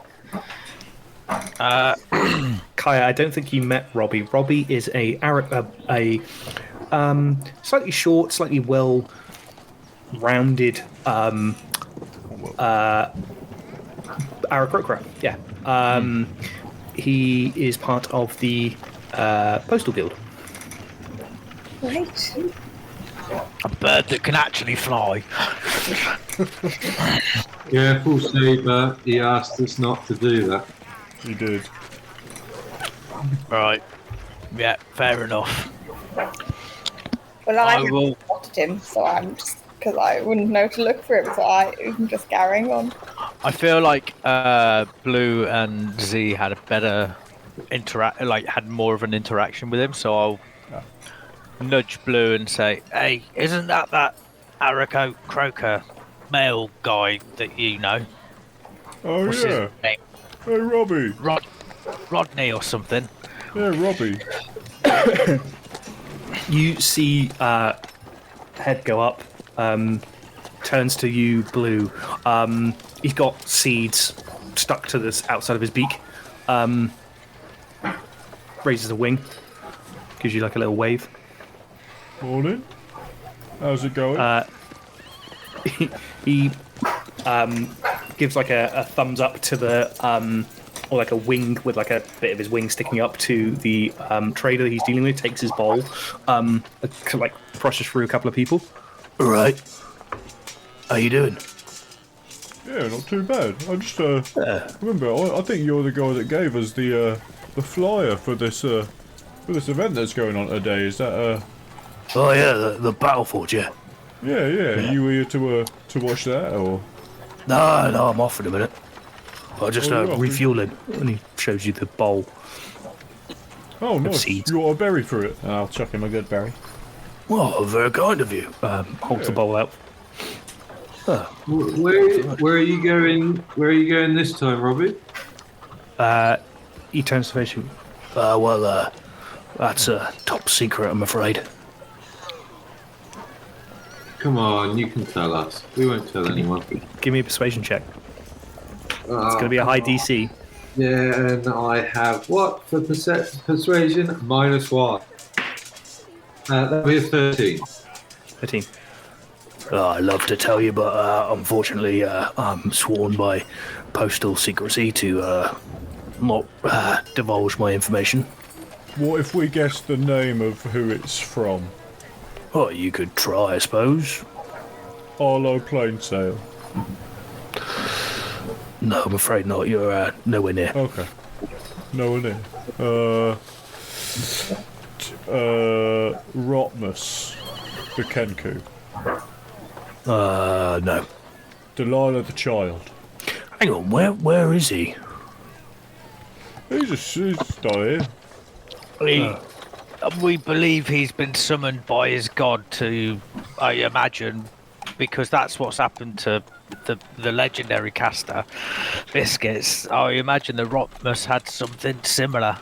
Kaya, I don't think you met Robbie. Robbie is a slightly short, slightly well-rounded Aarakocra. Yeah. He is part of the Postal Guild. Right. A bird that can actually fly. Careful, Saber. He asked us not to do that. He did. Right. Yeah, fair enough. Well, I I haven't will- spotted him, so I'm just because I wouldn't know to look for him, so I'm just carrying on. I feel like Blue and Z had a better had more of an interaction with him, so I'll nudge Blue and say, Hey, isn't that Aarakocra male guy that you know? Oh, What's yeah. his name? Hey, Robbie. Rodney or something. Yeah, Robbie. You see head go up, turns to you, Blue. He's got seeds stuck to this outside of his beak. Raises a wing, gives you like a little wave. Morning. How's it going? He gives like a thumbs up to the or like a wing with like a bit of his wing sticking up to the trader that he's dealing with. Takes his bowl, like brushes through a couple of people. All right. How you doing? Yeah, not too bad. I just remember. I think you're the guy that gave us the flyer for this event that's going on today. Is that Oh yeah, the Battleforge, yeah. Yeah. You were here to watch that, or? No, I'm off in a minute. I just Oh, you're off. Refueling, and he shows you the bowl. Oh, nice. seeds. You got a berry for it. I'll chuck him a good berry. Well, very kind of you. Holds the bowl out. Where are you going? Where are you going this time, Robbie? He turns to face you. Well, that's top secret, I'm afraid. Come on, you can tell us. We won't tell anyone. Give me a persuasion check. It's going to be a high DC. Yeah, and I have what for persuasion? -1. That'll be a 13. 13. I'd love to tell you, but unfortunately, I'm sworn by postal secrecy to not divulge my information. What if we guess the name of who it's from? Well, you could try, I suppose. Arlo Plainsail. No, I'm afraid not. You're nowhere near. Okay. No one in. Rotmus. The Kenku. No. Delilah the Child. Hang on, where is he? He's not here. We believe he's been summoned by his god to, I imagine, because that's what's happened to the legendary caster, Biscuits. I imagine the Rot must had something similar.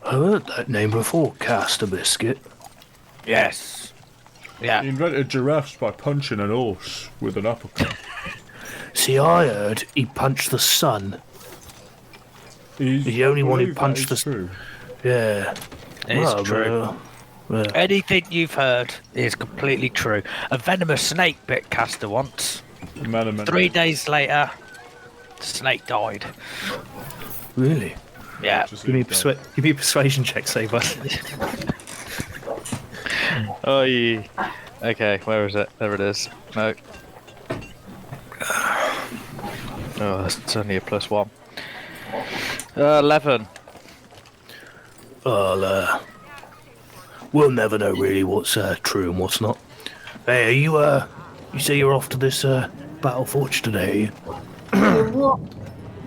I heard that name before, Caster Biscuit. Yes. Yeah. He invented giraffes by punching an horse with an uppercut. See, I heard he punched the sun. He's the only one who punched the sun. Yeah. It's true. Anything you've heard is completely true. A venomous snake bit Caster once. 3 days later, the snake died. Really? Yeah. Give me a persuasion check, Saber. Oh, yeah. Okay, where is it? There it is. No. Oh, that's only a +1. 11. Well, we'll never know really what's true and what's not. Hey, are you you say you're off to this Battle Forge today? What,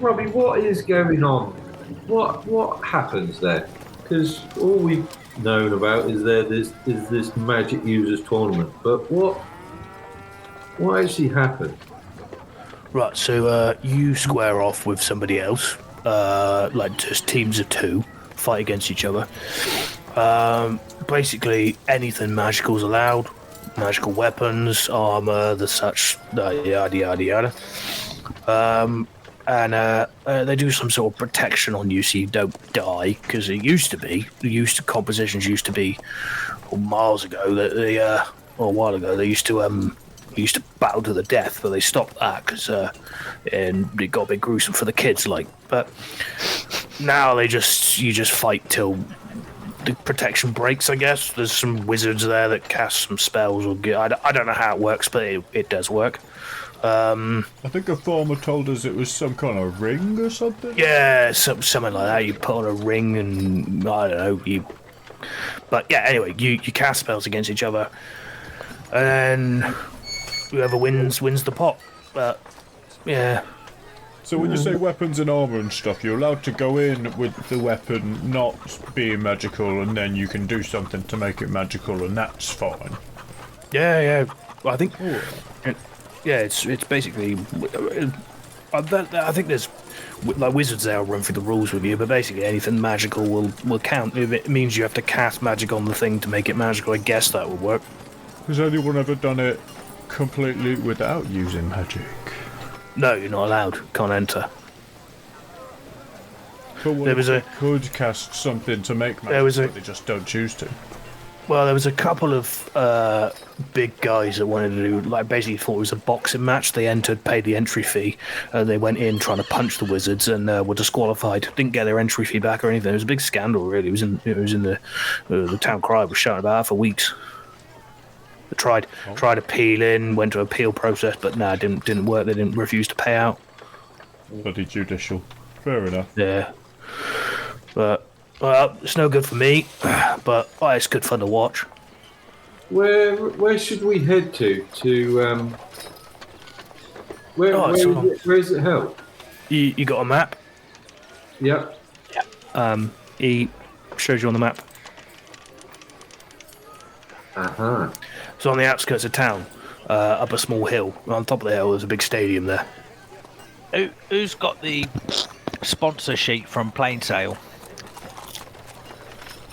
Robbie? What is going on? What happens there? Because all we've known about is this Magic Users tournament, but what actually happened? Right, so you square off with somebody else, like just teams of 2, fight against each other. Basically, anything magical's allowed. Magical weapons, armor, the such, yada yada yada. And they do some sort of protection on you so you don't die, because it used to be, compositions used to be, miles ago, or a while ago, they used to battle to the death, but they stopped that because and it got a bit gruesome for the kids, like. But now you just fight till the protection breaks, I guess. There's some wizards there that cast some spells, or I don't know how it works, but it does work. I think a farmer told us it was some kind of ring or something. Yeah, something like that. You put on a ring, and I don't know. But yeah, anyway, you cast spells against each other, and then whoever wins the pot. But yeah. So when you say weapons and armor and stuff, you're allowed to go in with the weapon not being magical, and then you can do something to make it magical, and that's fine. Yeah. Well, I think. Yeah, it's basically. I think there's like wizards there will run through the rules with you, but basically anything magical will count. If it means you have to cast magic on the thing to make it magical, I guess that would work. Has anyone ever done it completely without using magic? No, you're not allowed. Can't enter. But what if they could cast something to make magic, but they just don't choose to? Well, there was a couple of big guys that wanted to do, like, basically thought it was a boxing match. They entered, paid the entry fee, and they went in trying to punch the wizards and were disqualified. Didn't get their entry fee back or anything. It was a big scandal, really. It was in the town crier was shouting about it for weeks. They tried appealing, went to appeal process, but it didn't work. They didn't refuse to pay out. Bloody judicial. Fair enough. Yeah, but. Well, it's no good for me, but it's good fun to watch. Where should we head to? Where is it held? You got a map? Yep. Yeah. He shows you on the map. Uh-huh. So on the outskirts of town, up a small hill. On top of the hill, there's a big stadium there. Who's got the sponsor sheet from Plainsale?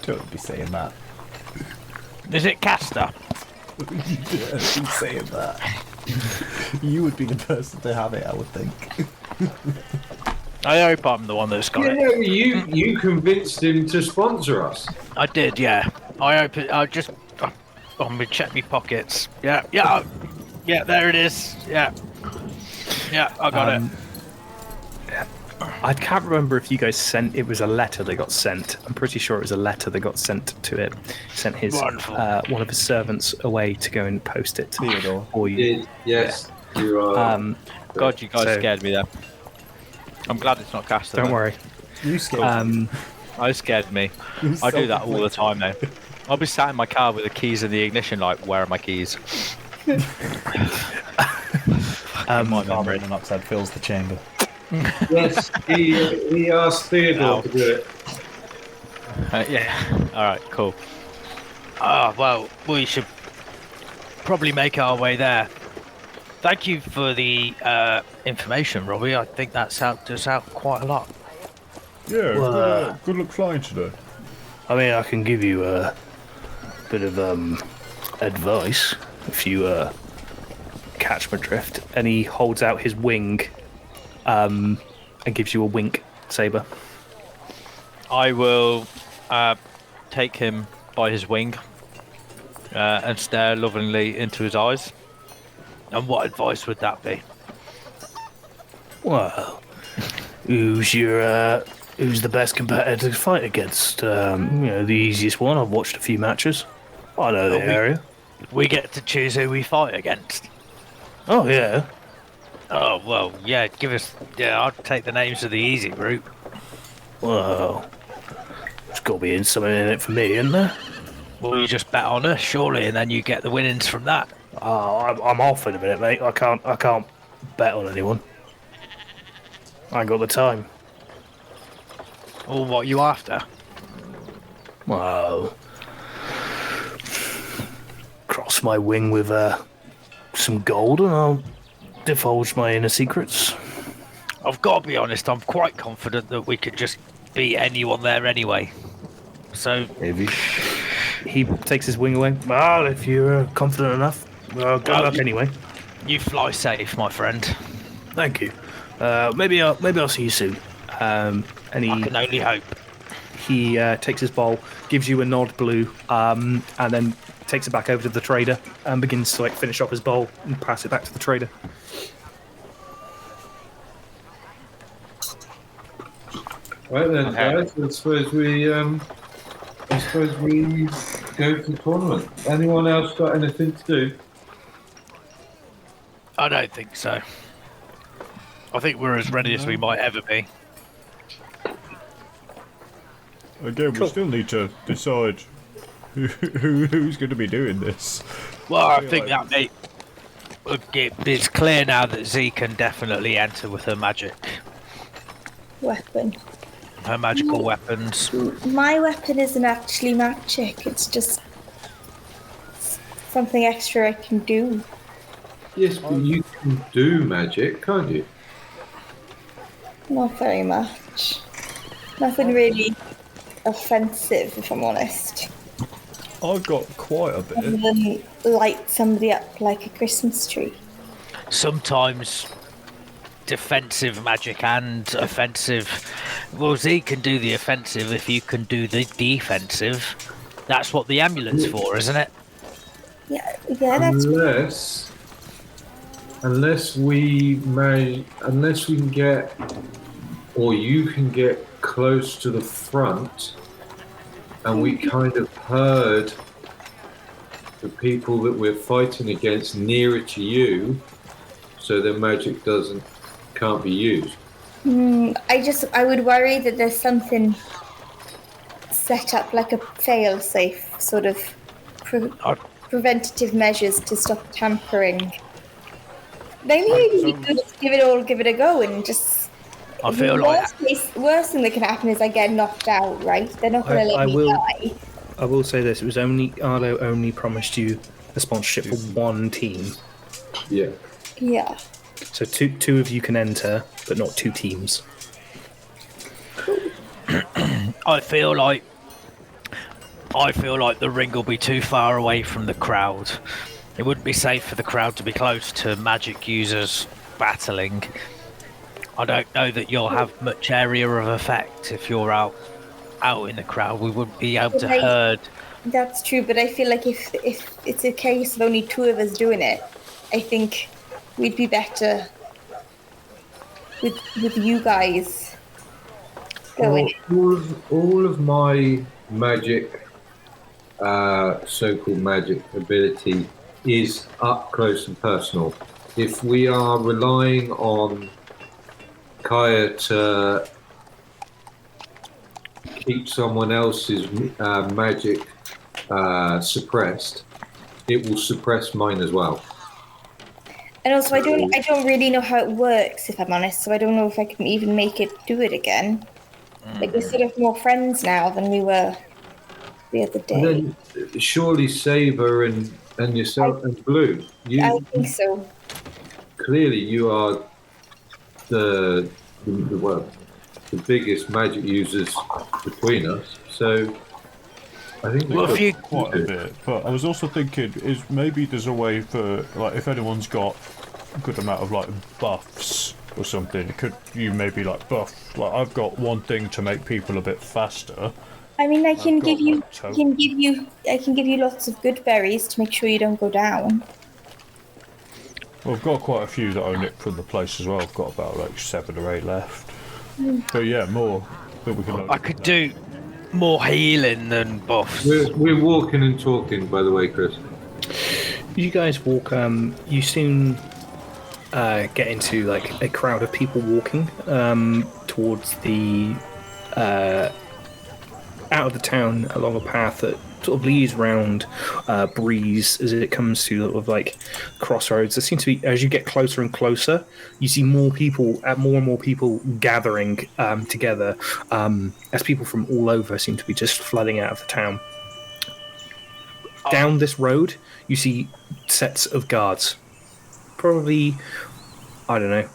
Don't be saying that. Is it Caster? Don't be saying that. You would be the person to have it, I would think. I hope I'm the one that's got it. No, you convinced him to sponsor us. I did, yeah. I hope it. I'm gonna check my pockets. Yeah. There it is. Yeah, I got it. I can't remember if you guys sent. It was a letter that got sent. I'm pretty sure it was a letter that got sent to it. He sent his one of his servants away to go and post it. Theodore. For you. Yes, you are. God, you guys scared me there. I'm glad it's not Caster. Don't worry. You scared me. I scared me. I do that all the time now. I'll be sat in my car with the keys in the ignition, like, where are my keys? My memory monoxide fills the chamber. Yes, he asked Theodore to do it. Yeah. All right. Cool. Well, we should probably make our way there. Thank you for the information, Robbie. I think that's helped us out quite a lot. Yeah, Well, good luck flying today. I mean, I can give you a bit of advice if you catch my drift. And he holds out his wing and gives you a wink, Saber. I will take him by his wing and stare lovingly into his eyes. And what advice would that be? Well, who's the best competitor to fight against? The easiest one. I've watched a few matches. I know the area. We get to choose who we fight against. Oh yeah. Oh well, yeah. I'll take the names of the easy group. Well, there's got to be something in it for me, isn't there? Well, you just bet on us, surely, and then you get the winnings from that. Oh, I'm off in a minute, mate. I can't bet on anyone. I ain't got the time. Or what are you after? Well, cross my wing with some gold, and I'll divulge my inner secrets. I've got to be honest. I'm quite confident that we could just beat anyone there anyway. So Maybe. He takes his wing away. Well, if you're confident enough, well, good luck anyway. You fly safe, my friend. Thank you. Maybe I'll see you soon. And I can only hope. He takes his bowl, gives you a nod, Blue, and then takes it back over to the trader and begins to finish off his bowl and pass it back to the trader. Right then, Okay. guys. I suppose we go to the tournament. Anyone else got anything to do? I don't think so. I think we're as ready as we might ever be. Again, we still need to decide who's going to be doing this. Well, I think it's clear now that Z can definitely enter with her magic, Weapon. her magical weapons. My weapon isn't actually magic. It's just something extra I can do. Yes, but you can do magic, can't you? Not very much. Nothing really offensive, if I'm honest. I've got quite a Other bit. than light somebody up like a Christmas tree. Sometimes defensive magic and offensive. Well, Z can do the offensive if you can do the defensive. That's what the amulet's for, isn't it? Yeah, that's Unless we can get, or you can get close to the front, and we kind of heard the people that we're fighting against nearer to you, so their magic can't be used. I would worry that there's something set up like a fail-safe sort of preventative measures to stop tampering. Maybe we could just give it a go and just. I feel like worst thing that can happen is I get knocked out. Right? They're not going to let me die. I will say this: it was Arlo only promised you a sponsorship for one team. Yeah. Yeah. So two of you can enter, but not two teams. I feel like the ring will be too far away from the crowd. It wouldn't be safe for the crowd to be close to magic users battling. I don't know that you'll have much area of effect if you're out in the crowd. We wouldn't be able to herd. That's true, but I feel like if it's a case of only two of us doing it, I think we'd be better with you guys going. All of my magic, so-called magic ability is up close and personal. If we are relying on Kaya to keep someone else's magic suppressed, it will suppress mine as well. And also, I don't really know how it works, if I'm honest. So I don't know if I can even make it do it again. Like we're sort of more friends now than we were the other day. And then surely Saber and yourself and Blue. I think so. clearly you are the biggest magic users between us. So I think Well, if you quite a bit, but I was also thinking is maybe there's a way for like if anyone's got a good amount of like buffs or something, could you maybe like buff? Like I've got one thing to make people a bit faster. I mean, I can got, give you, like, I can give you lots of good berries to make sure you don't go down. Well, I've got quite a few that I nicked from the place as well. I've got about like 7 or 8 left. But yeah, more that we can. I could do more healing than buffs. We're walking and talking, by the way, Chris. You guys walk. You soon get into like a crowd of people walking towards the out of the town along a path that sort of leads round Breeze as it comes to sort of like crossroads. There seems to be, as you get closer and closer, you see more and more people gathering together as people from all over seem to be just flooding out of the town. Down this road, you see sets of guards. Probably, I don't know,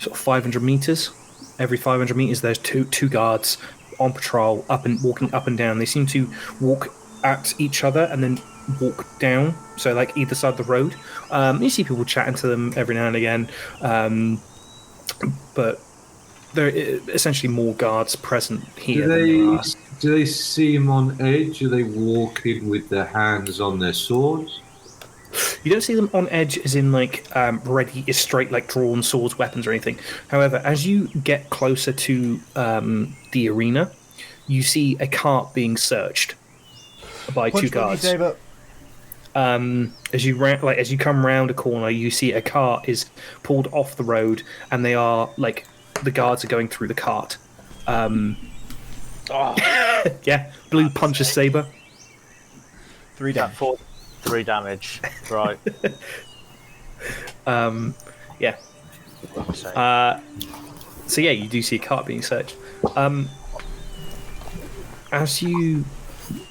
sort of 500 meters. Every 500 meters, there's two guards on patrol, walking up and down. They seem to walk at each other and then walk down, so like either side of the road. You see people chatting to them every now and again, but there are essentially more guards present here than there are. Do they seem on edge? Are they walking with their hands on their swords? You don't see them on edge as in like ready, straight like drawn swords, weapons or anything. However, as you get closer to the arena, you see a cart being searched by two guards. As you come round a corner, you see a cart is pulled off the road, and they are like the guards are going through the cart. Yeah, Blue punches Saber. 3 damage. 3 damage. Right. Yeah. So yeah, you do see a cart being searched. As you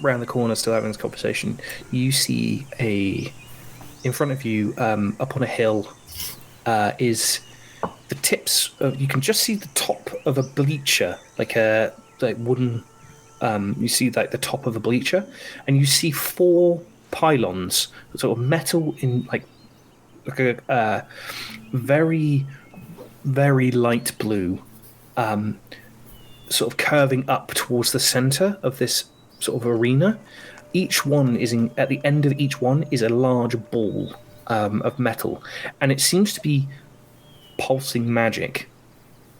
round the corner, still having this conversation, you see in front of you, up on a hill, is the tips of. You can just see the top of a bleacher, like wooden. You see like the top of a bleacher, and you see 4 pylons, sort of metal in like a very, very light blue, sort of curving up towards the center of this sort of arena. Each one is at the end of each one is a large ball of metal, and it seems to be pulsing magic,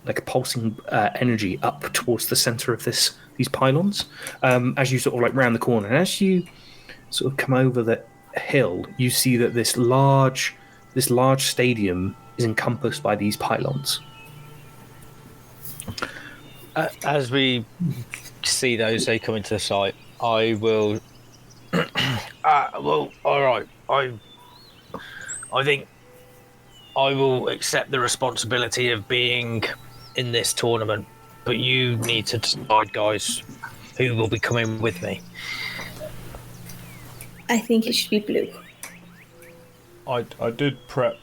like a pulsing energy up towards the center of these pylons. As you sort of like round the corner, and as you sort of come over the hill, you see that this large stadium is encompassed by these pylons. As we see those, they come into the sight. I will. Well, all right. I think I will accept the responsibility of being in this tournament, but you need to decide, guys, who will be coming with me. I think it should be Blue. I did prep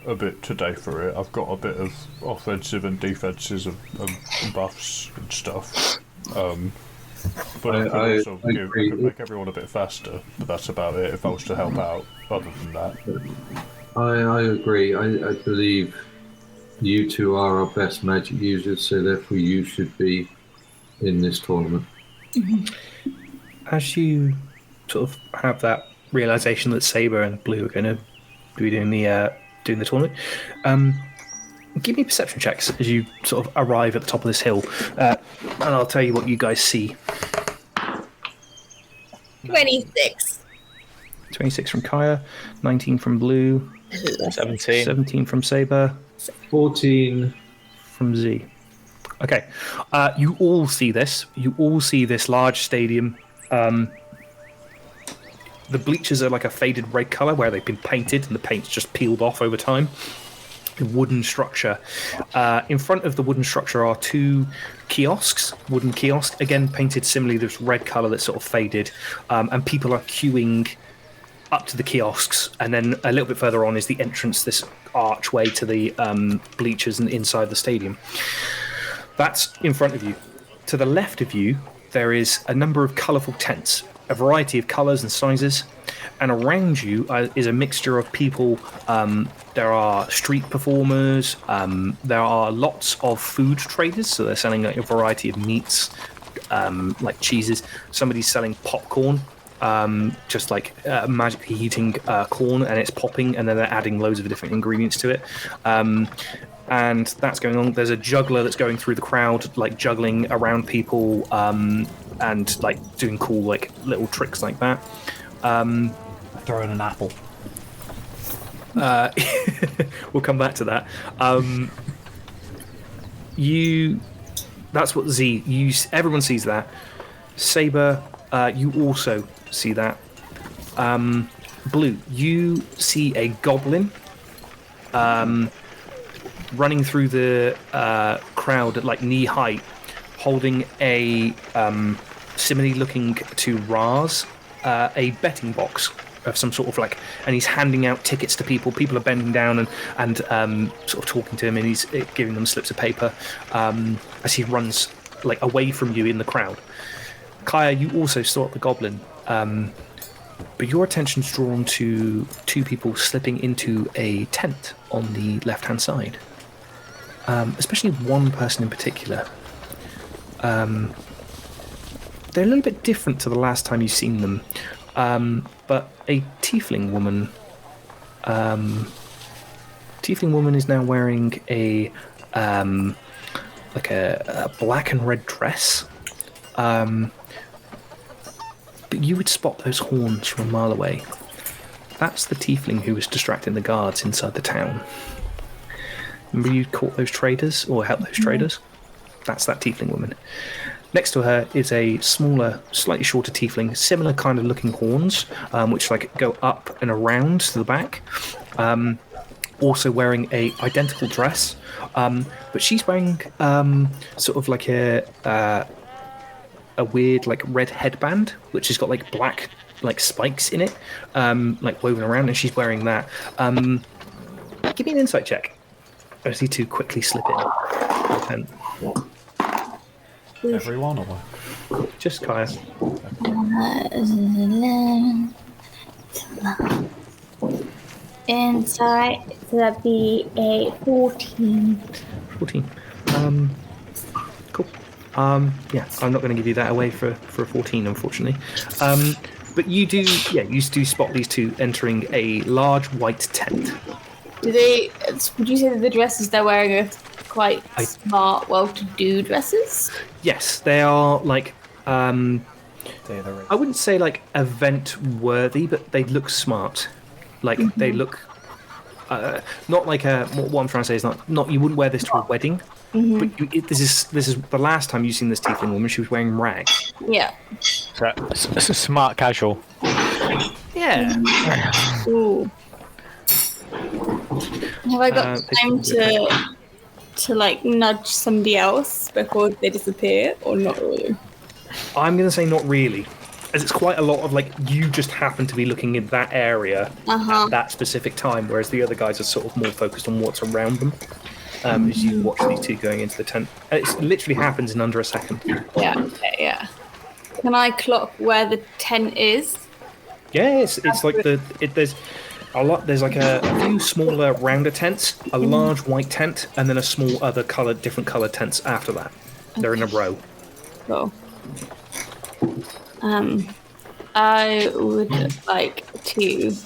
a bit today for it. I've got a bit of offensive and defensive and buffs and stuff. But I could make everyone a bit faster. But that's about it. If I was to help out, other than that, I agree. I believe you two are our best magic users, so therefore you should be in this tournament. As you sort of have that realization that Saber and Blue are going to be doing the tournament, give me perception checks as you sort of arrive at the top of this hill, and I'll tell you what you guys see. 26. 26 from Kaya, 19 from Blue, 17 from Saber, 14 from Z. Okay, you all see this. You all see this large stadium. The bleachers are like a faded red colour where they've been painted and the paint's just peeled off over time. The wooden structure. In front of the wooden structure are 2 kiosks, wooden kiosks, again painted similarly, this red colour that's sort of faded, and people are queuing up to the kiosks, and then a little bit further on is the entrance, this archway to the bleachers and inside the stadium. That's in front of you. To the left of you, there is a number of colourful tents, a variety of colours and sizes, and around you is a mixture of people. There are street performers, there are lots of food traders, so they're selling a variety of meats, like cheeses. Somebody's selling popcorn, just like magically heating corn, and it's popping, and then they're adding loads of different ingredients to it. And that's going on. There's a juggler that's going through the crowd, like juggling around people, and like doing cool like little tricks like that. Throwing an apple. We'll come back to that. That's what Z. Everyone sees that. Saber, you also see that. Blue, you see a goblin. Running through the crowd at like knee height, holding a similarly looking to Ra's, a betting box of some sort of like, and he's handing out tickets to people. People are bending down and sort of talking to him, and he's giving them slips of paper as he runs like away from you in the crowd. Kaya, you also saw the goblin, but your attention's drawn to two people slipping into a tent on the left-hand side. Especially one person in particular. They're a little bit different to the last time you've seen them, but a tiefling woman. Tiefling woman is now wearing a black and red dress. But you would spot those horns from a mile away. That's the tiefling who was distracting the guards inside the town. Remember you caught those traders, or helped those traders? That's that tiefling woman. Next to her is a smaller, slightly shorter tiefling, similar kind of looking horns, which like go up and around to the back. Also wearing a identical dress, but she's wearing sort of like a weird like red headband, which has got like black like spikes in it, like woven around, and she's wearing that. Give me an insight check. I just need to quickly slip in. Everyone or just Kaya? Insight, so that'd be a 14. 14. Cool. Yeah, I'm not going to give you that away for a 14, unfortunately. But you do spot these two entering a large white tent. Would you say that the dresses they're wearing are quite smart, well-to-do dresses? Yes, they are like, I wouldn't say like event-worthy, but they look smart. Like, they look, not like what I'm trying to say is not you wouldn't wear this to a wedding, but this is the last time you've seen this tiefling woman. She was wearing rags. Yeah. So it's a smart casual. Yeah. Ooh. Have I got time to like nudge somebody else before they disappear, or not really? I'm going to say not really, as it's quite a lot of like you just happen to be looking in that area at that specific time, whereas the other guys are sort of more focused on what's around them. As you watch these two going into the tent, and it literally happens in under a second. Yeah. Okay. Yeah. Can I clock where the tent is? Yeah, it's like there's a lot. There's like a few smaller, rounder tents, a large white tent, and then a small other different coloured tents after that. They're in a row. Cool. I would like to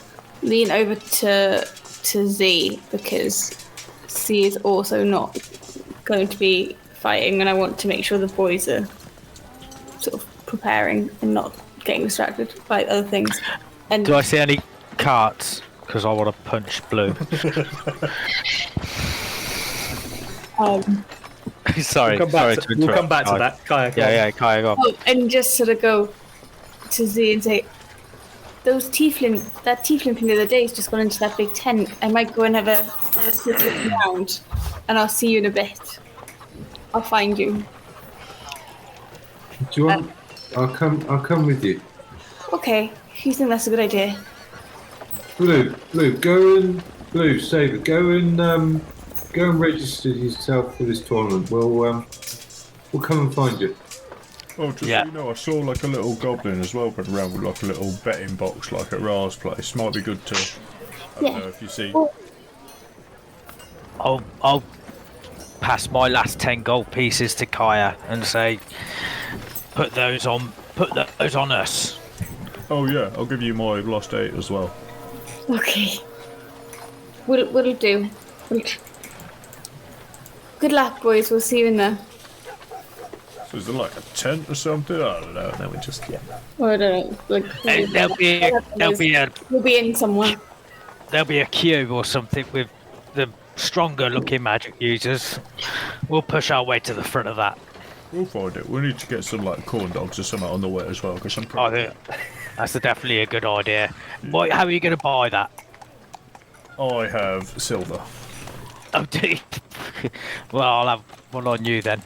lean over to Z, because Z is also not going to be fighting, and I want to make sure the boys are sort of preparing and not getting distracted by other things. And do I see any carts? Because I want to punch Blue. Sorry, we'll come back to that. Kaya, yeah, Kaya, go on. And just sort of go to Z and say, that tiefling from the other day has just gone into that big tent. I might go and have a look around, and I'll see you in a bit. I'll find you. Do you want? I'll come with you. Okay, if you think that's a good idea. Blue, Saber, go and register yourself for this tournament. We'll come and find you. Oh, just so you know, I saw like a little goblin as well running around with like a little betting box, like at Ra's place. Might be good to. I don't know if you see. I'll pass my last 10 gold pieces to Kaya and say, put those on us. Oh yeah, I'll give you my last 8 as well. Okay. We'll do. Good luck, boys. We'll see you in there. So is there like a tent or something? I don't know. No, we just Oh, I don't know. Like, There'll we'll be in somewhere. There'll be a queue or something with the stronger looking magic users. We'll push our way to the front of that. We'll find it. We need to get some like corn dogs or something on the way as well, because I'm I think that's definitely a good idea. How are you going to buy that? I have silver. Oh, do you? Well, I'll have one on you then.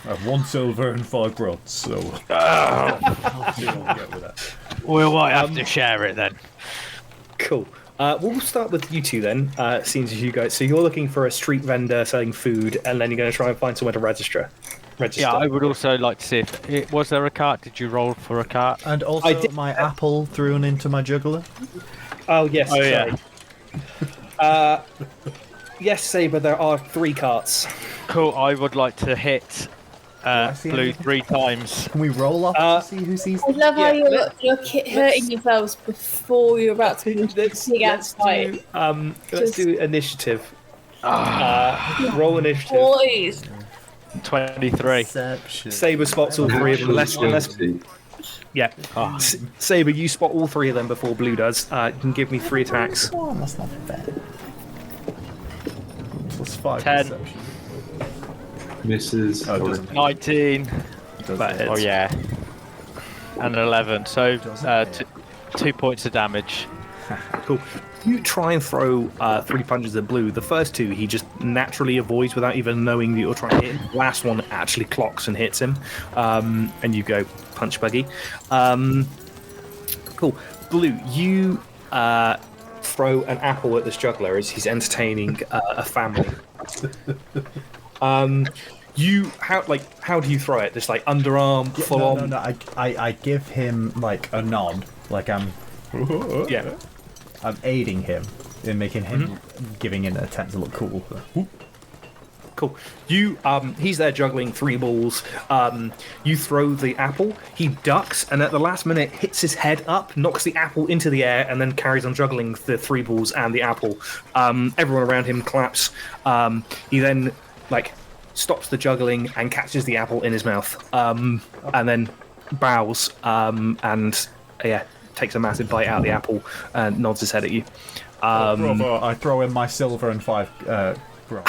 I have 1 silver and 5 rods, so I'll see what we get with that. We might have to share it then. Cool. We'll start with you two then, seeing as you guys. So you're looking for a street vendor selling food, and then you're going to try and find somewhere to register. Yeah, I would also like to see if was there a cart. Did you roll for a cart? And also my apple thrown into my juggler. Oh yes. Oh yeah. Yes, Saber. There are 3 carts. Cool. I would like to hit I see Blue anything? 3 times. Can we roll off to see who sees? I love how you're hurting yourselves before you're about to dig out fight. Let's do initiative. Roll initiative. Boys. 23. Saber spots all 3 of them. Saber, you spot all 3 of them before Blue does. You can give me 3 attacks. Oh, that's not fair. Plus 5 10. perception. Misses. 19. That hits. Oh yeah. And 11. So 2 points of damage. Cool. You try and throw 3 punches at Blue. The first 2 he just naturally avoids without even knowing that you're trying to hit him. The last one actually clocks and hits him. And you go punch buggy. Cool. Blue, you throw an apple at this juggler as he's entertaining a family. How do you throw it? Just like underarm, full on? No. I give him like a nod, like I'm aiding him in making him giving in an attempt to look cool. Cool. You he's there juggling 3 balls. You throw the apple, he ducks, and at the last minute hits his head up, knocks the apple into the air, and then carries on juggling the 3 balls and the apple. Everyone around him claps. He then stops the juggling and catches the apple in his mouth, and then bows and takes a massive bite out of the apple and nods his head at you. I throw in my silver and 5 bronze.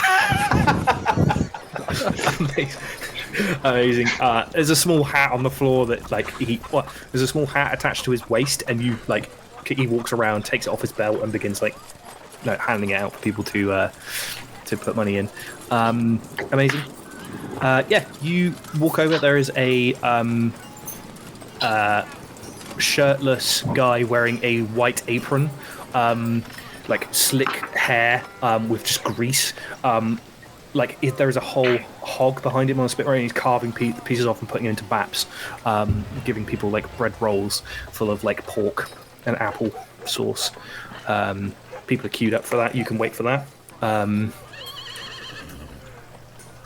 Amazing. There's a small hat on the floor that there's a small hat attached to his waist, and he walks around, takes it off his belt, and begins handing it out for people to put money in. Amazing. You walk over. There is a shirtless guy wearing a white apron, slick hair with just grease. There is a whole hog behind him on a spit rail, and he's carving pieces off and putting it into baps, giving people bread rolls full of pork and apple sauce. People are queued up for that. You can wait for that.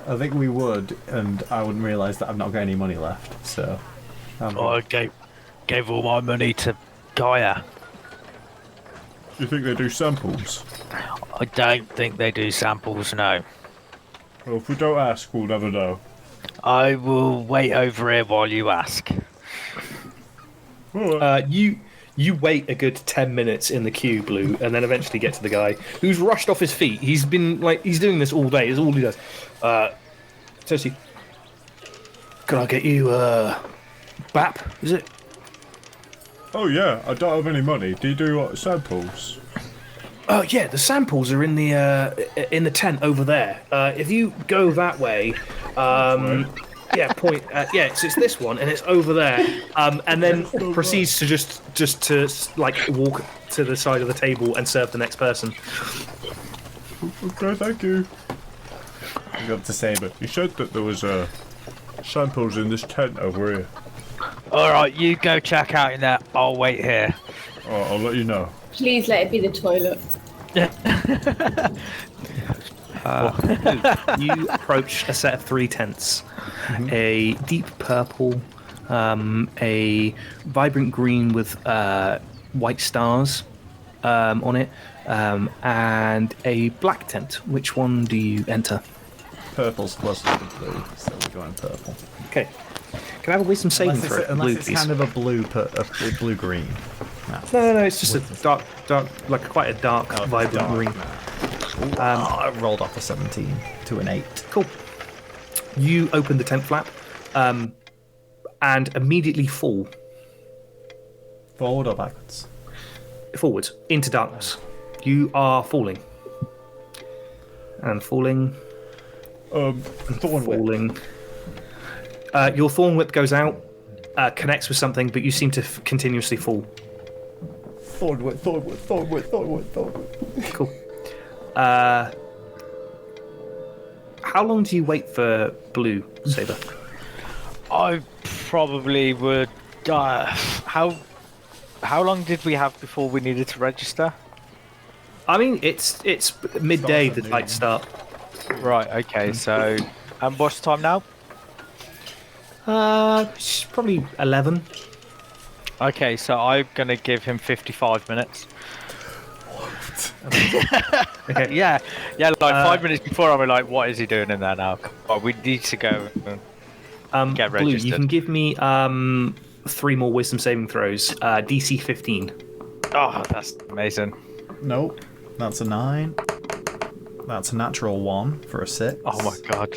I think we would, and I wouldn't realise that I've not got any money left. So, I gave all my money to Gaia. Do you think they do samples? I don't think they do samples, no. Well, if we don't ask, we'll never know. I will wait over here while you ask. You wait a good 10 minutes in the queue, Blue, and then eventually get to the guy who's rushed off his feet. He's been he's doing this all day. It's all he does. Toasty, can I get you BAP? Is it? Oh yeah, I don't have any money. Do you do samples? Oh yeah, the samples are in the tent over there. If you go that way, point. It's this one, and it's over there. And then proceeds to just walk to the side of the table and serve the next person. Okay, thank you. I got to say, but you said that there was samples in this tent over here. All right, you go check out in there. I'll wait here. I'll let you know. Please let it be the toilet. You approach a set of 3 tents. A deep purple, a vibrant green with white stars on it, and a black tent. Which one do you enter? Purple's closest to blue, so we're going purple. Okay. Can I have a wisdom saving throw? Unless Blue, it's please? kind of a blue-green. No, it's just a dark, like quite a dark, vibrant green. I rolled off a 17 to an 8. Cool. You open the tent flap, and immediately fall Forward or backwards? forwards into darkness. You are falling. And falling. Falling. Your thorn whip goes out, connects with something, but you seem to continuously fall. Thorn whip. Cool. How long do you wait for blue, Saber? I probably would. How long did we have before we needed to register? I mean, it's midday. The lights start. Right. Okay. So, and what's the time now? It's probably 11. Okay. So I'm gonna give him 55 minutes. Okay. Yeah. Like 5 minutes before, I'm like, what is he doing in there now? Oh, we need to go and get Blue, registered. you can give me 3 more wisdom saving throws. DC 15. Oh, that's amazing. Nope. That's a 9. That's a natural 1 for a 6. Oh my god.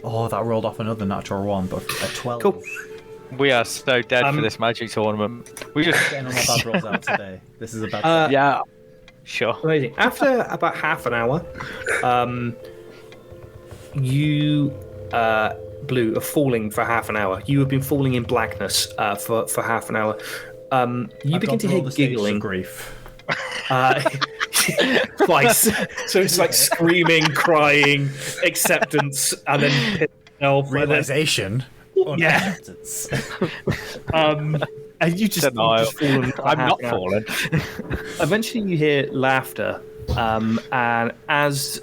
Oh, that rolled off another natural 1, but a 12. Cool. We are so dead for this magic tournament. We just Getting all my bad rolls out today. This is a bad yeah. Sure. Amazing. After about half an hour, you, Blue, are falling for half an hour. You have been falling in blackness for half an hour. You begin to hear giggling. Grief. Twice. So it's like screaming, crying, acceptance, and then Realization. Yeah. And you just fallen. I'm not falling. Eventually, you hear laughter, and as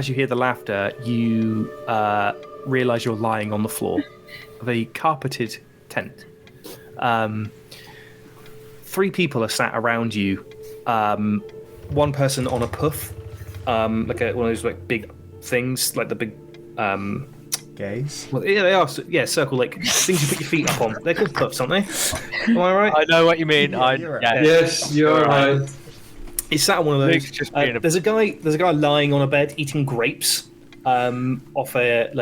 you hear the laughter, you realize you're lying on the floor of a carpeted tent. 3 people are sat around you. 1 person on a puff, like one of those like big things, like the big. Gaze? Well, yeah, they are. Yeah, circle like things you put your feet up on. They're called puffs, aren't they? Am I right? I know what you mean. Yes, you're right. He's sat on one of those. Luke's just being There's a guy lying on a bed eating grapes. Off a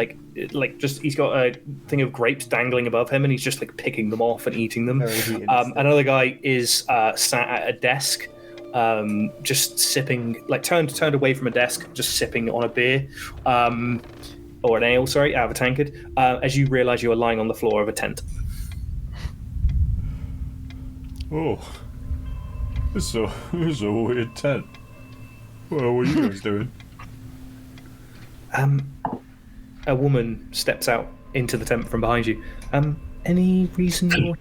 just he's got a thing of grapes dangling above him, and he's just like picking them off and eating them. Another guy is sat at a desk, just sipping, like turned away from a desk, just sipping on a beer. Or an ale, sorry, out of a tankard, as you realise you are lying on the floor of a tent. Oh, this is a weird tent. What are you guys doing? A woman steps out into the tent from behind you. Any reason you're...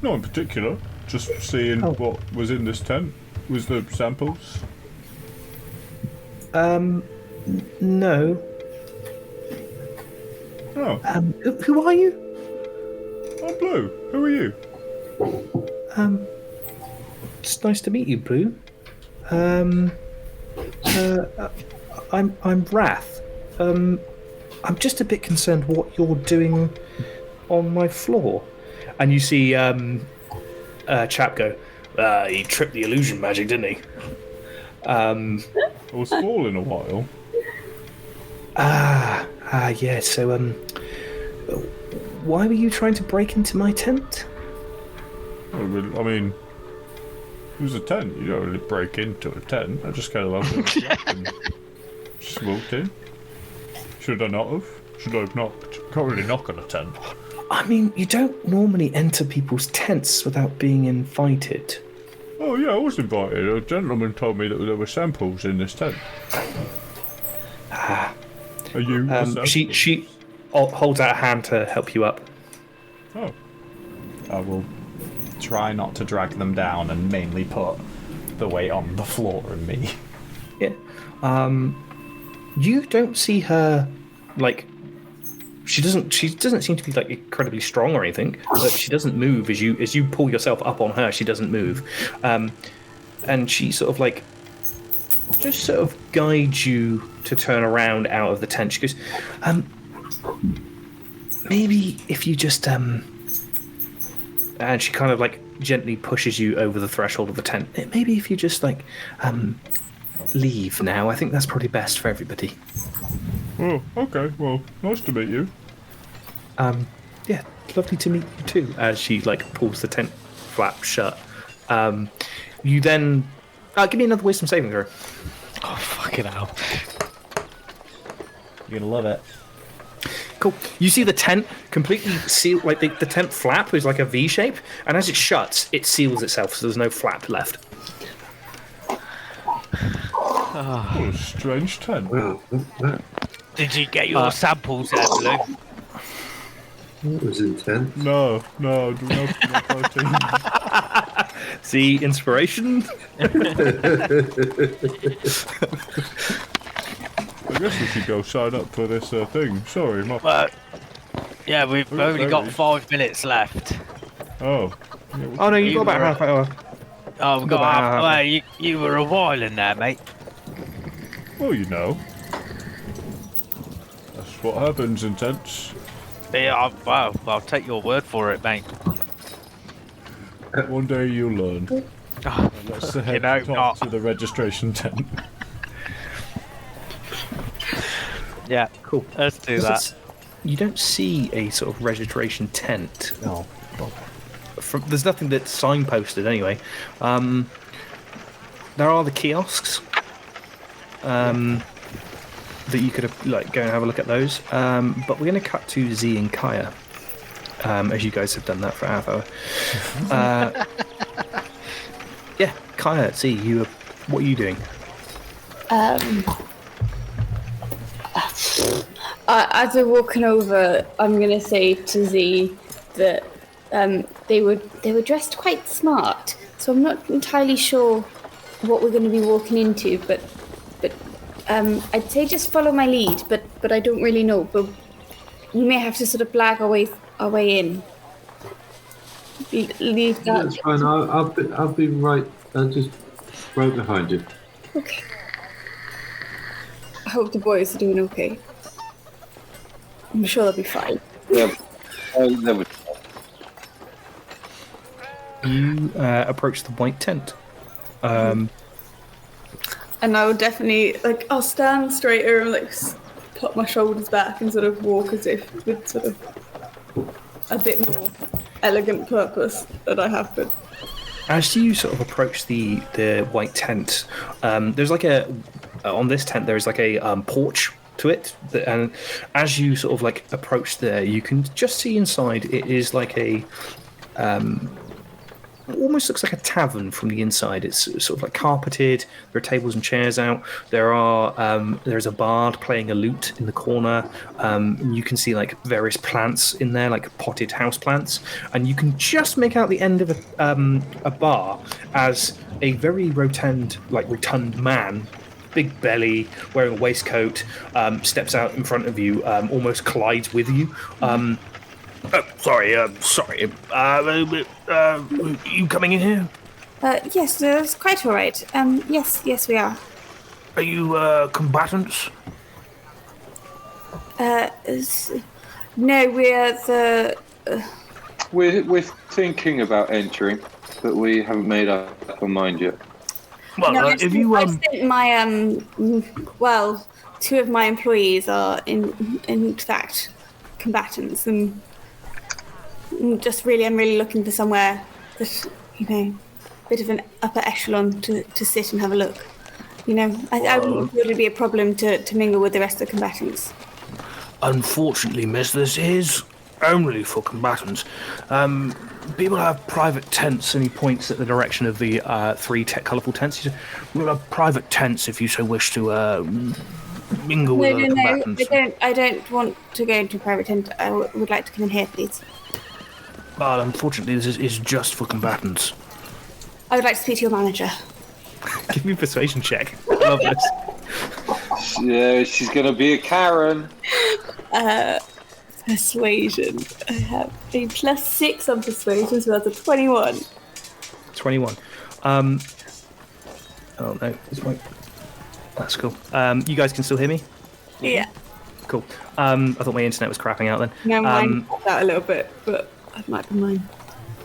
Not in particular. Just seeing what was in this tent. Was the samples? No. Oh. Who are you? I'm Blue. Who are you? It's nice to meet you, Blue. I'm Wrath. I'm just a bit concerned what you're doing on my floor. And you see chap go, he tripped the illusion magic, didn't he? I was falling a while. Yeah, so, why were you trying to break into my tent? I mean, it was a tent. You don't really break into a tent. I just kind of opened it up and just walked in. Should I not have? Should I have knocked? Can't really knock on a tent. I mean, you don't normally enter people's tents without being invited. Oh yeah, I was invited. A gentleman told me that there were samples in this tent. Are you? She holds out a hand to help you up. Oh. I will try not to drag them down and mainly put the weight on the floor and me. Yeah. You don't see her like. She doesn't seem to be like incredibly strong or anything, but she doesn't move as you pull yourself up on her. She doesn't move, and she sort of like just sort of guides you to turn around out of the tent. She goes, maybe if you just and she kind of like gently pushes you over the threshold of the tent. Maybe if you just like leave now. I think that's probably best for everybody. Oh, okay. Well, nice to meet you. Yeah, lovely to meet you too. As she like pulls the tent flap shut, you then give me another wisdom saving throw. Oh fucking hell! You're gonna love it. Cool. You see the tent completely sealed, like the tent flap is like a V shape, and as it shuts, it seals itself, so there's no flap left. What a strange tent. Did you get your samples there, Blue? That was intense. No, protein. See, inspiration. I guess we should go sign up for this thing. Sorry, my... Yeah, we've only got 5 minutes left. Oh. Oh no, you've got about half hour. Oh, we've got half an hour. You were a while in there, mate. Well, you know. That's what happens in tents. Yeah, well, I'll take your word for it, mate. One day you'll learn. Let's head to the registration tent. Yeah, cool. Let's do that. You don't see a sort of registration tent. No. There's nothing that's signposted anyway. There are the kiosks. That you could like go and have a look at those. But we're going to cut to Z and Kaya, as you guys have done that for half hour. Yeah, Kaya, Z, what are you doing? As we're walking over, I'm going to say to Z that they were dressed quite smart, so I'm not entirely sure what we're going to be walking into, but I'd say just follow my lead, but I don't really know. But we may have to sort of blag our way in. Leave that. That's fine. I'll be right. Just right behind you. Okay. I hope the boys are doing okay. I'm sure they'll be fine. Yeah. They would. You approach the white tent. And I would definitely, I'll stand straighter and, put my shoulders back and sort of walk as if with sort of a bit more elegant purpose that I have been. As you sort of approach the white tent, there's on this tent there is a porch to it, and as you sort of approach there, you can just see inside. It is like a almost looks like a tavern from the inside. It's sort of carpeted. There are tables and chairs out. There's a bard playing a lute in the corner. You can see various plants in there, potted house plants, and you can just make out the end of a bar as a very rotund man, big belly, wearing a waistcoat, steps out in front of you, almost collides with you. Sorry. You coming in here? Yes, that's quite all right. Yes, we are. Are you combatants? No, we're the. We're thinking about entering, but we haven't made up our mind yet. Well, No, if you I think my two of my employees are in fact combatants, and I'm really looking for somewhere that, bit of an upper echelon to sit and have a look. I wouldn't feel it'd be a problem to mingle with the rest of the combatants. Unfortunately, miss, this is only for combatants. People have private tents, and he points at the direction of the three colourful tents. He says, "We'll have private tents if you so wish to mingle with other combatants." I don't want to go into a private tent. I would like to come in here, please. But unfortunately, this is just for combatants. I would like to speak to your manager. Give me a persuasion check. I love this. Yeah, she's going to be a Karen. Persuasion. I have a +6 on persuasion, so that's a 21. 21. Oh no, that's cool. You guys can still hear me? Yeah. Cool. I thought my internet was crapping out then. No, mine popped out a little bit, but that might be mine.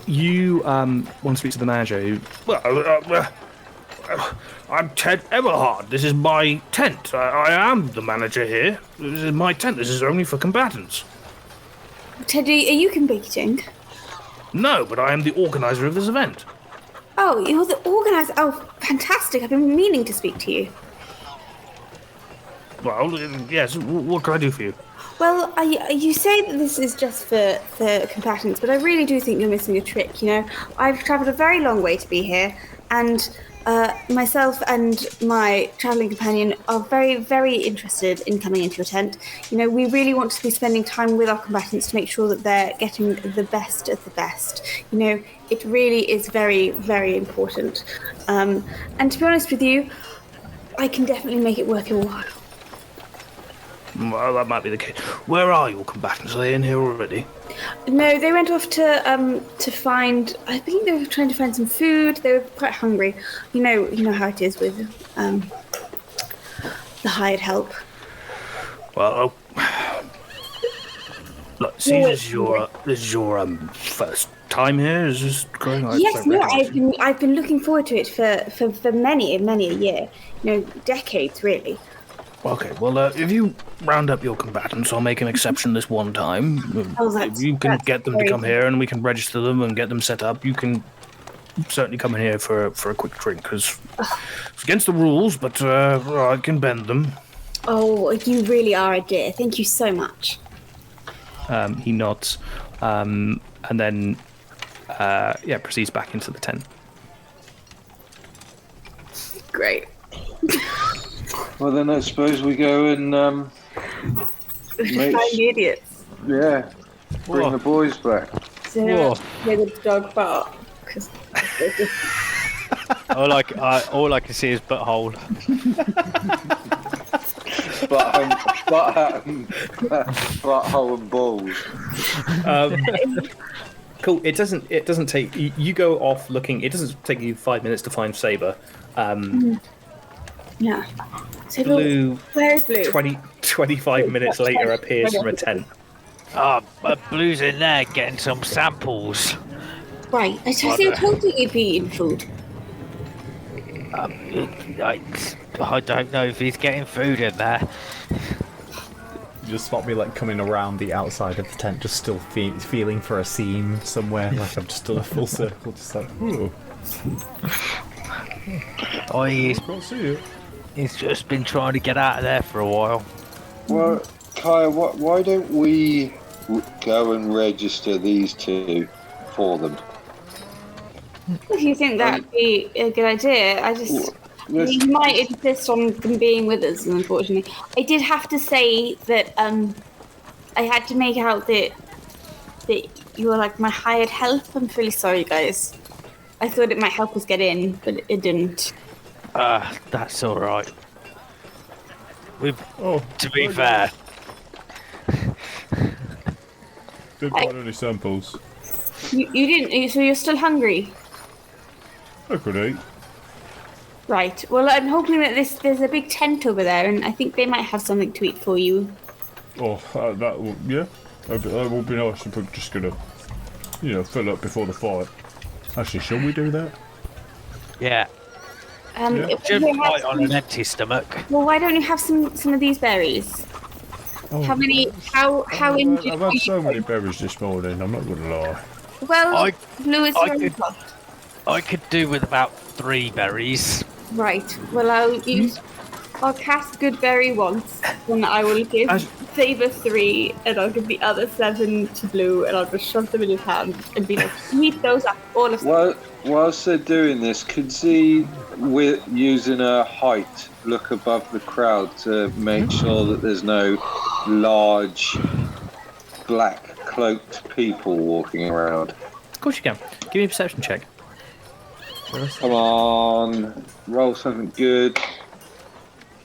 You want to speak to the manager who... Well, I'm Ted Everhard. This is my tent. I am the manager here. This is my tent. This is only for combatants. Teddy, are you competing? No, but I am the organizer of this event. Oh, you're the organizer. Oh, fantastic. I've been meaning to speak to you. Well, yes, what can I do for you? Well, you say that this is just for combatants, but I really do think you're missing a trick, you know. I've travelled a very long way to be here, and myself and my travelling companion are very, very interested in coming into your tent. You know, we really want to be spending time with our combatants to make sure that they're getting the best of the best. You know, it really is very, very important. And to be honest with you, I can definitely make it worth your while. Well, that might be the case. Where are your combatants? Are they in here already? No, they went off to find. I think they were trying to find some food. They were quite hungry. You know how it is with the hired help. Well, look, see, this is your first time here. Is this going? Yes, no, I've been looking forward to it for many a year. You know, decades really. Okay, well, if you round up your combatants, I'll make an exception this one time. If you can get them to come here and we can register them and get them set up, you can certainly come in here for a quick drink, because it's against the rules, but I can bend them. Oh, you really are a dear. Thank you so much. He nods, and then, proceeds back into the tent. Great. Well, then I suppose we go and Find the idiots. yeah, bring the boys back. So hear the dog bark. all I can see is butthole. Butthole and balls. Cool. It doesn't take you go off looking. It doesn't take you 5 minutes to find Saber. Yeah. So Blue. Where's Blue? 25 minutes later appears from a tent. Blue's in there getting some samples. Right. I told you you'd be eating food. I don't know if he's getting food in there. You just spot me like coming around the outside of the tent, just still feeling for a seam somewhere. Like I've just done a full circle, just like, ooh. He's just been trying to get out of there for a while. Well, Kaya, why don't we go and register these two for them? If you think that'd be a good idea, you might insist on them being with us, unfortunately. I did have to say that I had to make out that you were like my hired help. I'm really sorry, guys. I thought it might help us get in, but it didn't. That's all right. To be fair, didn't find any samples. You didn't, so you're still hungry? I could eat. Right. Well, I'm hoping that there's a big tent over there, and I think they might have something to eat for you. Oh, that will, yeah. That will be nice if we're just gonna, fill up before the fight. Actually, shall we do that? yeah. Shouldn't fight on an empty stomach. Well, why don't you have some of these berries? How many? How injured? I've had so many berries this morning. I'm not gonna lie. Well, Blue is I could do with about 3 berries. right. Well, I'll use I'll cast Goodberry once, and I will give Saber 3, and I'll give the other 7 to Blue, and I'll just shove them in his hand and be like, "Eat those up, all of them." Well, whilst they're doing this, could Z, with using her height, look above the crowd to make sure that there's no large, black cloaked people walking around? Of course you can. Give me a perception check. Come on, roll something good.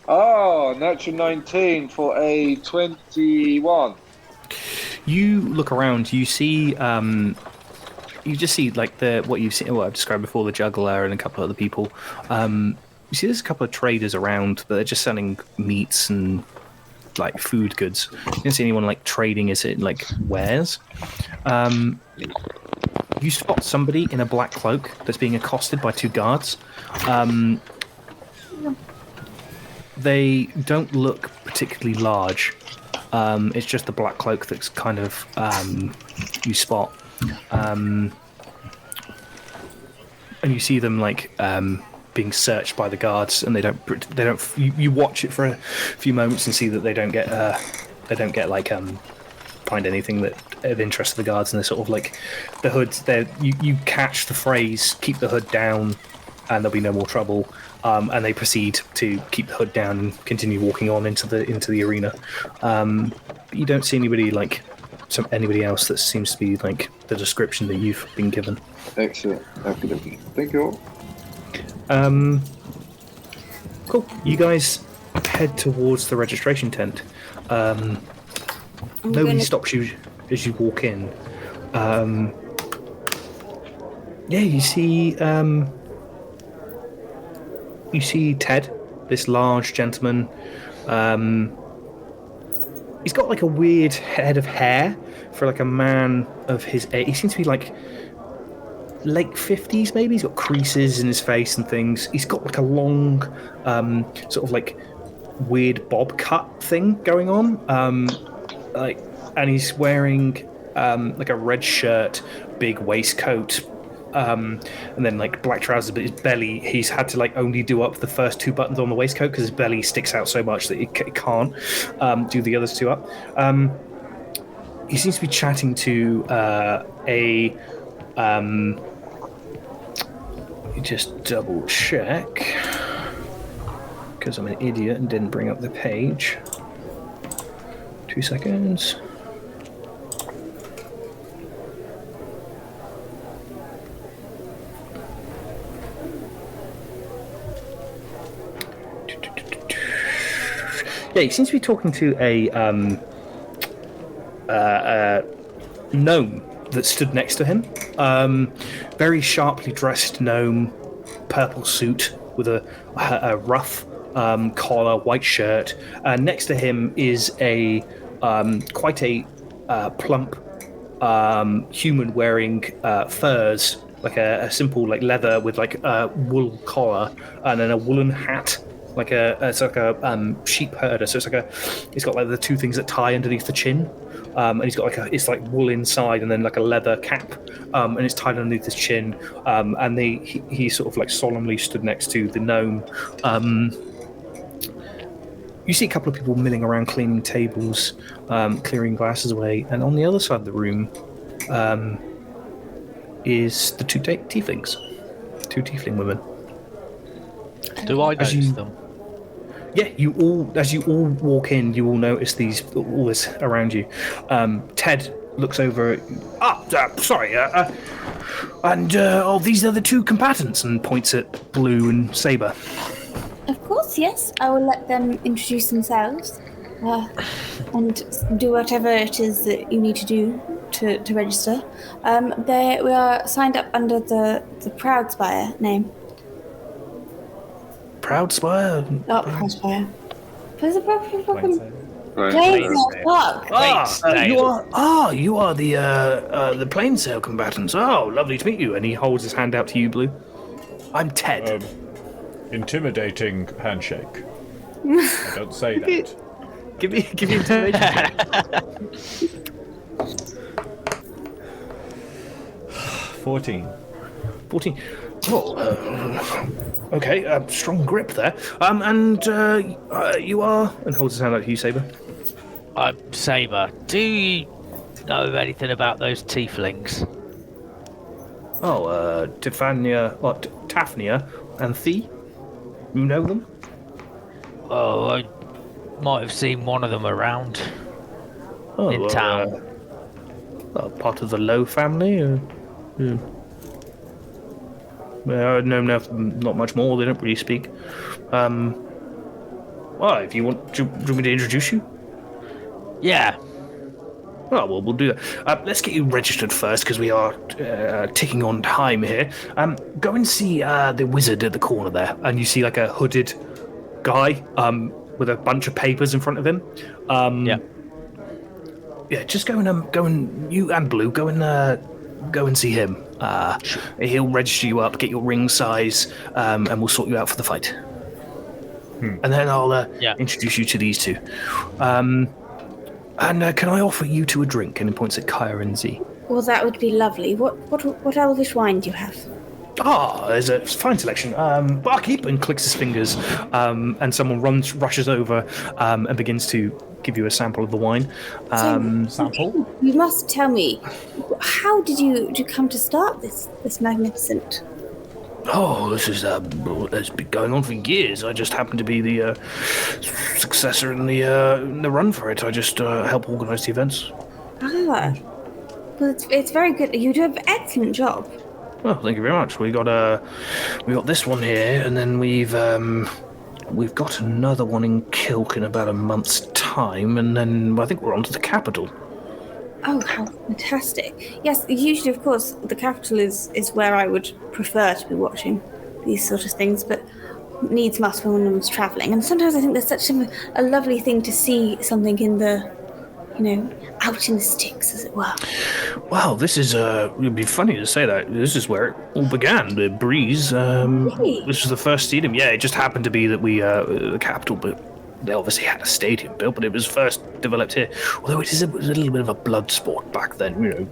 Oh, natural 19 for a 21. You look around. You see. You just see like what I've described before, the juggler and a couple of other people. You see there's a couple of traders around, but they're just selling meats and like food goods. You don't see anyone like trading as it like wares. You spot somebody in a black cloak that's being accosted by 2 guards. They don't look particularly large. It's just the black cloak that's kind of you spot. And you see them like being searched by the guards, and they don't. You watch it for a few moments and see that they don't get like find anything that of interest to the guards, and they're sort of like the hoods. You catch the phrase "keep the hood down," and there'll be no more trouble. And they proceed to keep the hood down and continue walking on into the arena. You don't see anybody like. Anybody else that seems to be like the description that you've been given. Excellent. Okay. Thank you. Cool. You guys head towards the registration tent. Nobody stops you as you walk in. You see Ted, this large gentleman. He's got like a weird head of hair for like a man of his age. He seems to be like late 50s maybe. He's got creases in his face and things. He's got like a long sort of like weird bob cut thing going on. And he's wearing like a red shirt, big waistcoat, and then like black trousers, but his belly, he's had to like only do up the first 2 buttons on the waistcoat because his belly sticks out so much that he can't do the others 2 up. He seems to be chatting to just double check because I'm an idiot and didn't bring up the page. 2 seconds. Yeah, he seems to be talking to a gnome that stood next to him. Very sharply dressed gnome, purple suit with a rough collar, white shirt. Next to him is a quite a plump human wearing furs, like a simple like leather with like a wool collar and then a woolen hat. It's like a sheep herder, so it's got like the 2 things that tie underneath the chin, and he's got it's like wool inside and then like a leather cap, and it's tied underneath his chin, and he sort of like solemnly stood next to the gnome. You see a couple of people milling around, cleaning tables, clearing glasses away, and on the other side of the room is the 2 tieflings, 2 tiefling women. Do I notice them? Yeah, as you all walk in, you all notice all this around you. Ted looks over. Sorry. These are the 2 combatants, and points at Blue and Saber. Of course, yes. I will let them introduce themselves and do whatever it is that you need to do to register. We are signed up under the Proudspire name. Proudspire? Not Proudspire. Where's the proper fucking... You are the plain sail combatants. Oh, lovely to meet you. And he holds his hand out to you, Blue. I'm Ted. Intimidating handshake. I don't say that. Give me intimidation. 14. Okay, strong grip there. And you are, and holds his hand out to you, Saber. Saber, do you know anything about those tieflings? Oh, Tafnia and Thee? You know them? Oh, I might have seen one of them around in town. Part of the Low family? No, not much more. They don't really speak. Well, if you want, do you want me to introduce you? Yeah. Oh, well, we'll do that. Let's get you registered first, because we are ticking on time here. Go and see the wizard at the corner there, and you see like a hooded guy with a bunch of papers in front of him. Yeah, just go and you and Blue go and see him. He'll register you up, get your ring size, and we'll sort you out for the fight. And then I'll introduce you to these two. And can I offer you two a drink? And he points at Kaya and Z. Well, that would be lovely. What elvish wine do you have? There's a fine selection. Barkeep, and clicks his fingers, and someone rushes over and begins to give you a sample of the wine. Sample? You must tell me, how did you come to start this magnificent? This is it's been going on for years. I just happen to be the successor in the run for it. I just help organise the events. Well, it's very good. You do an excellent job. Oh, thank you very much. We got this one here, and then we've got another one in Kilk in about a month's time, and then I think we're on to the capital. Oh, how fantastic. Yes, usually, of course, the capital is where I would prefer to be watching these sort of things, but needs must when one's travelling. And sometimes I think there's such a lovely thing to see something in the, out in the sticks, as it were. Wow, this is, it'd be funny to say that. This is where it all began, the Breeze. Really? This was the first stadium. Yeah, it just happened to be that we, the capital, but they obviously had a stadium built, but it was first developed here. Although it was a little bit of a blood sport back then,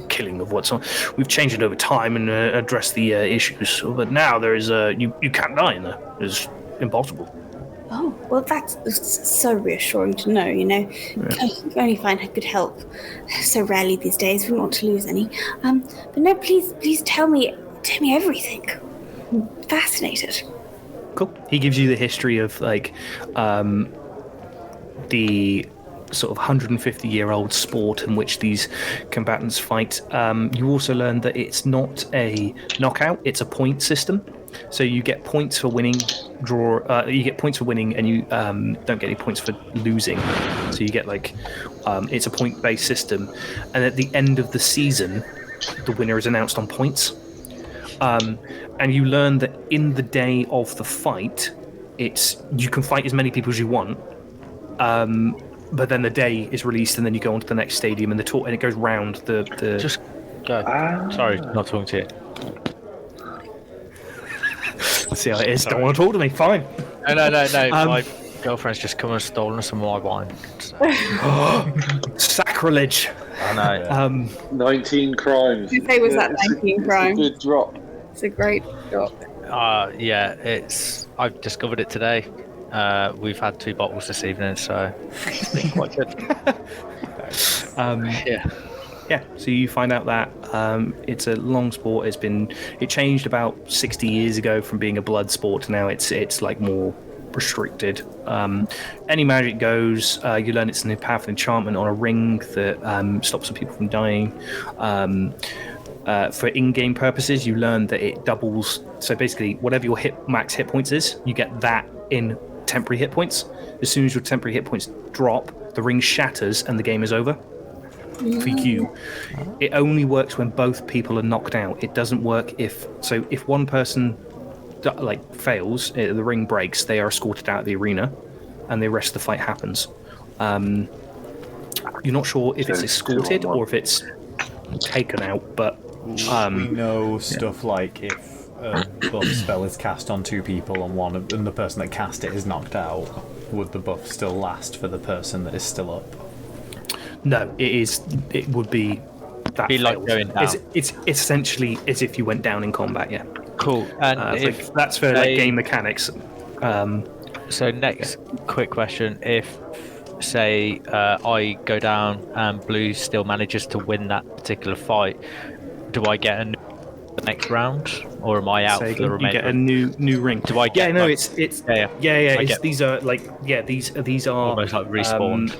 killing of what's on. We've changed it over time and addressed the issues. But now there is you can't die in there. It's impossible. Oh, well, that's so reassuring to know, Yeah. I can only find good help so rarely these days. We don't want to lose any. But no, please tell me everything. I'm fascinated. Cool. He gives you the history of the sort of 150-year-old sport in which these combatants fight. You also learn that it's not a knockout; it's a point system. So you get points for winning, you get points for winning, and you don't get any points for losing. So you get it's a point-based system, and at the end of the season, the winner is announced on points. And you learn that in the day of the fight, you can fight as many people as you want, but then the day is released, and then you go on to the next stadium, and and it goes round the. Just go. Sorry, not talking to you. Let's see how it is. Sorry. Don't want to talk to me. Fine. No. My girlfriend's just come and stolen some of my wine. So. Sacrilege. I know. 19 crimes. Did you say was that 19 crimes? It's a good drop. It's a great drop. I've discovered it today. We've had 2 bottles this evening, so it's been quite good. Yeah, so you find out that it's a long sport. It changed about 60 years ago from being a blood sport to now it's like more restricted. Any magic goes. You learn it's an powerful enchantment on a ring that stops people from dying. For in-game purposes, you learn that it doubles. So basically, whatever your max hit points is, you get that in temporary hit points. As soon as your temporary hit points drop, the ring shatters and the game is over. For you, it only works when both people are knocked out. It doesn't work if one person fails, the ring breaks, they are escorted out of the arena, and the rest of the fight happens. You're not sure if it's escorted or if it's taken out, but we know stuff like if a buff spell is cast on 2 people and the person that cast it is knocked out, would the buff still last for the person that is still up? No, it would be that be like fails. going down. It's essentially as if you went down in combat, yeah. Cool. And if that's for like game mechanics. So next quick question: if say I go down and Blue still manages to win that particular fight, do I get the next round, or am I out for the You remainder? get a new ring. Do I get? These are these are almost like respawned.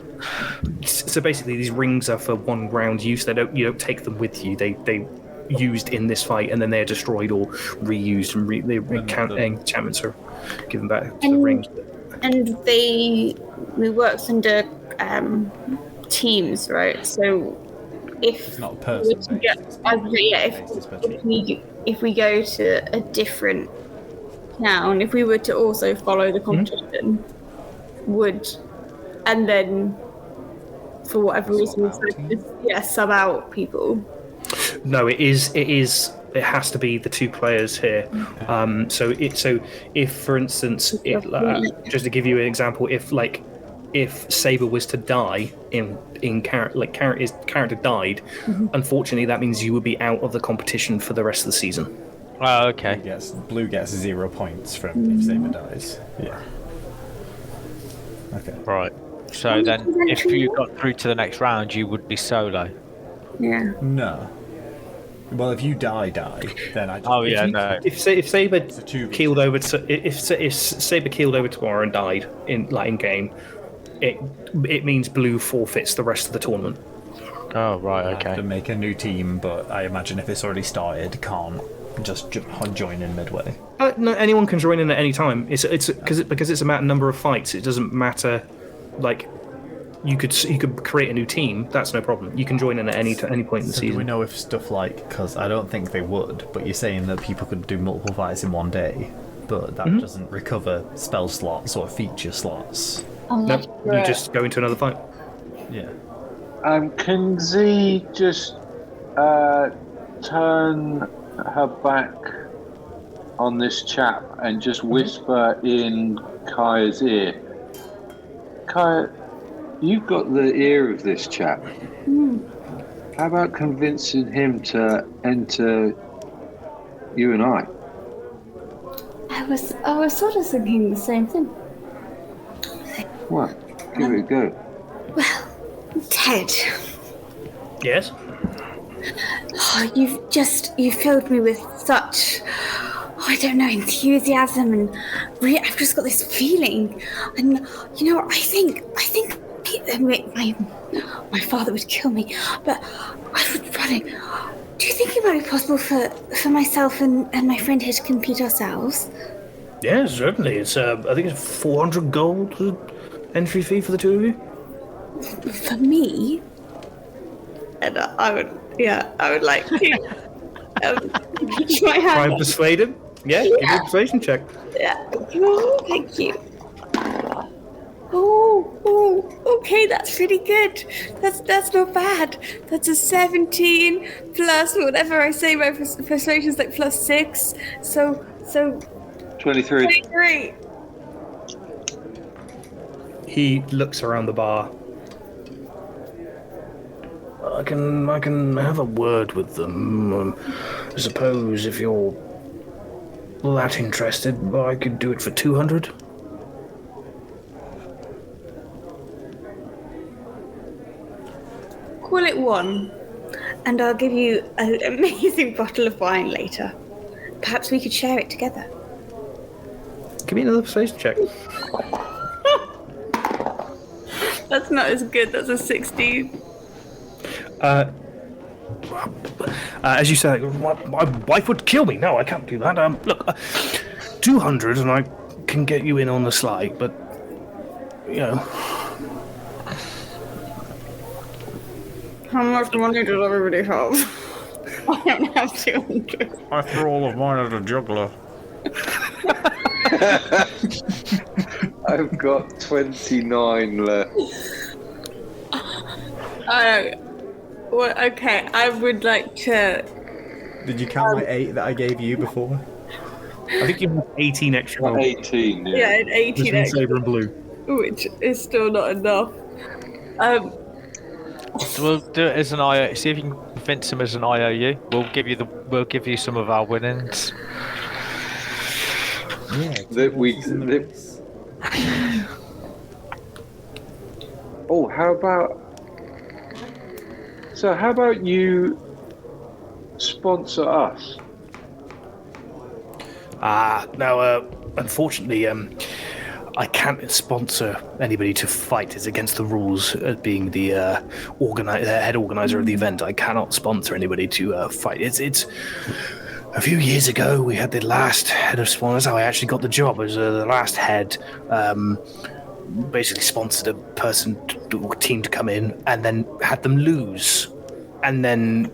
So basically, these rings are for one round use. You don't take them with you. They used in this fight, and then they're destroyed or reused, and enchantments are given back to the rings. And we worked under teams, right? So if It's not a person. if we go to a different town, if we were to also follow the competition, and then for whatever reason, sub out people. No, it is. It has to be the two players here. So if, for instance, just to give you an example, if Saber was to die in character died, unfortunately, that means you would be out of the competition for the rest of the season. Oh, okay. Yes, Blue gets 0 points from if Saber dies. Yeah. Okay. Right. So then, if you got through to the next round, you would be solo. Yeah. No. Well, if you die, then I. Oh yeah, no. If Saber keeled over to if Saber keeled over tomorrow and died in game, it means Blue forfeits the rest of the tournament. Oh right, okay. Have to make a new team, but I imagine if it's already started, can't just join in midway. No, anyone can join in at any time. It's because it's a number of fights. It doesn't matter. Like you could create a new team. That's no problem. You can join in at any point in the season. Do we know if stuff like, because I don't think they would, but you're saying that people could do multiple fights in one day, but that doesn't recover spell slots or feature slots. No, you just go into another fight. Yeah. Can Z just turn her back on this chap and just whisper in Kaya's ear? Kaya, you've got the ear of this chap. How about convincing him to enter you and I? I was sort of thinking the same thing. What? Give it a go. Well, Ted. Yes. Oh, you've filled me with such, I don't know, enthusiasm, and I've just got this feeling, and I think my father would kill me, but I would probably. Do you think it might be possible for myself and my friend here to compete ourselves? Yeah, certainly. It's I think it's 400 gold entry fee for the two of you. For me? And I would like to try and persuade him. Yeah, give me a persuasion check. Yeah. Oh, thank you. Oh, okay, that's really good. That's not bad. That's a 17 plus whatever I say. My persuasion's like plus 6. So 23. 23. He looks around the bar. I can have a word with them. I suppose if you're that interested, I could do it for 200. Call it 1, and I'll give you an amazing bottle of wine later. Perhaps we could share it together. Give me another persuasion check. That's not as good. That's a 16. As you say, my wife would kill me. No, I can't do that. Look, 200 and I can get you in on the slide, but How much money does everybody have? I don't have 200. I threw all of mine at a juggler. I've got 29 left. Well, okay, I would like to. Did you count my 8 that I gave you before? I think you have 18 extra. 18, yeah. Yeah, an 18 extra. Saber and Blue. Which is still not enough. We'll do it as an IO. See if you can convince him as an IOU. We'll give you some of our winnings. Yeah, that we. horses in the That, race. oh, how about? So how about you sponsor us? No, unfortunately, I can't sponsor anybody to fight. It's against the rules. Being the head organizer of the event, I cannot sponsor anybody to fight. It's a few years ago we had the last head of sponsors. That's how I actually got the job. It was the last head. Basically sponsored a team to come in and then had them lose, and then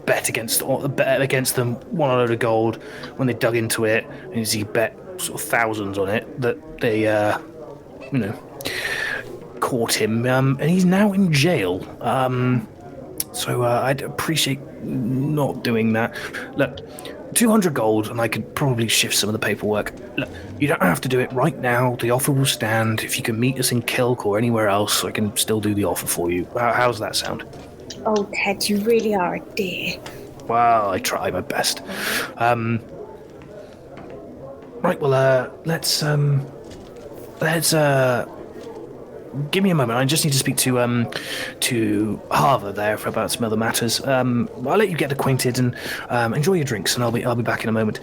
bet against them, won a load of gold when they dug into it, and he bet sort of thousands on it that they caught him, and he's now in jail. So I'd appreciate not doing that. Look, 200 gold, and I could probably shift some of the paperwork. Look, you don't have to do it right now. The offer will stand. If you can meet us in Kilk or anywhere else, I can still do the offer for you. How's that sound? Oh, Ted, you really are a dear. Well, I try my best. Right, well, let's give me a moment. I just need to speak to Harver there about some other matters. I'll let you get acquainted and enjoy your drinks, and I'll be back in a moment.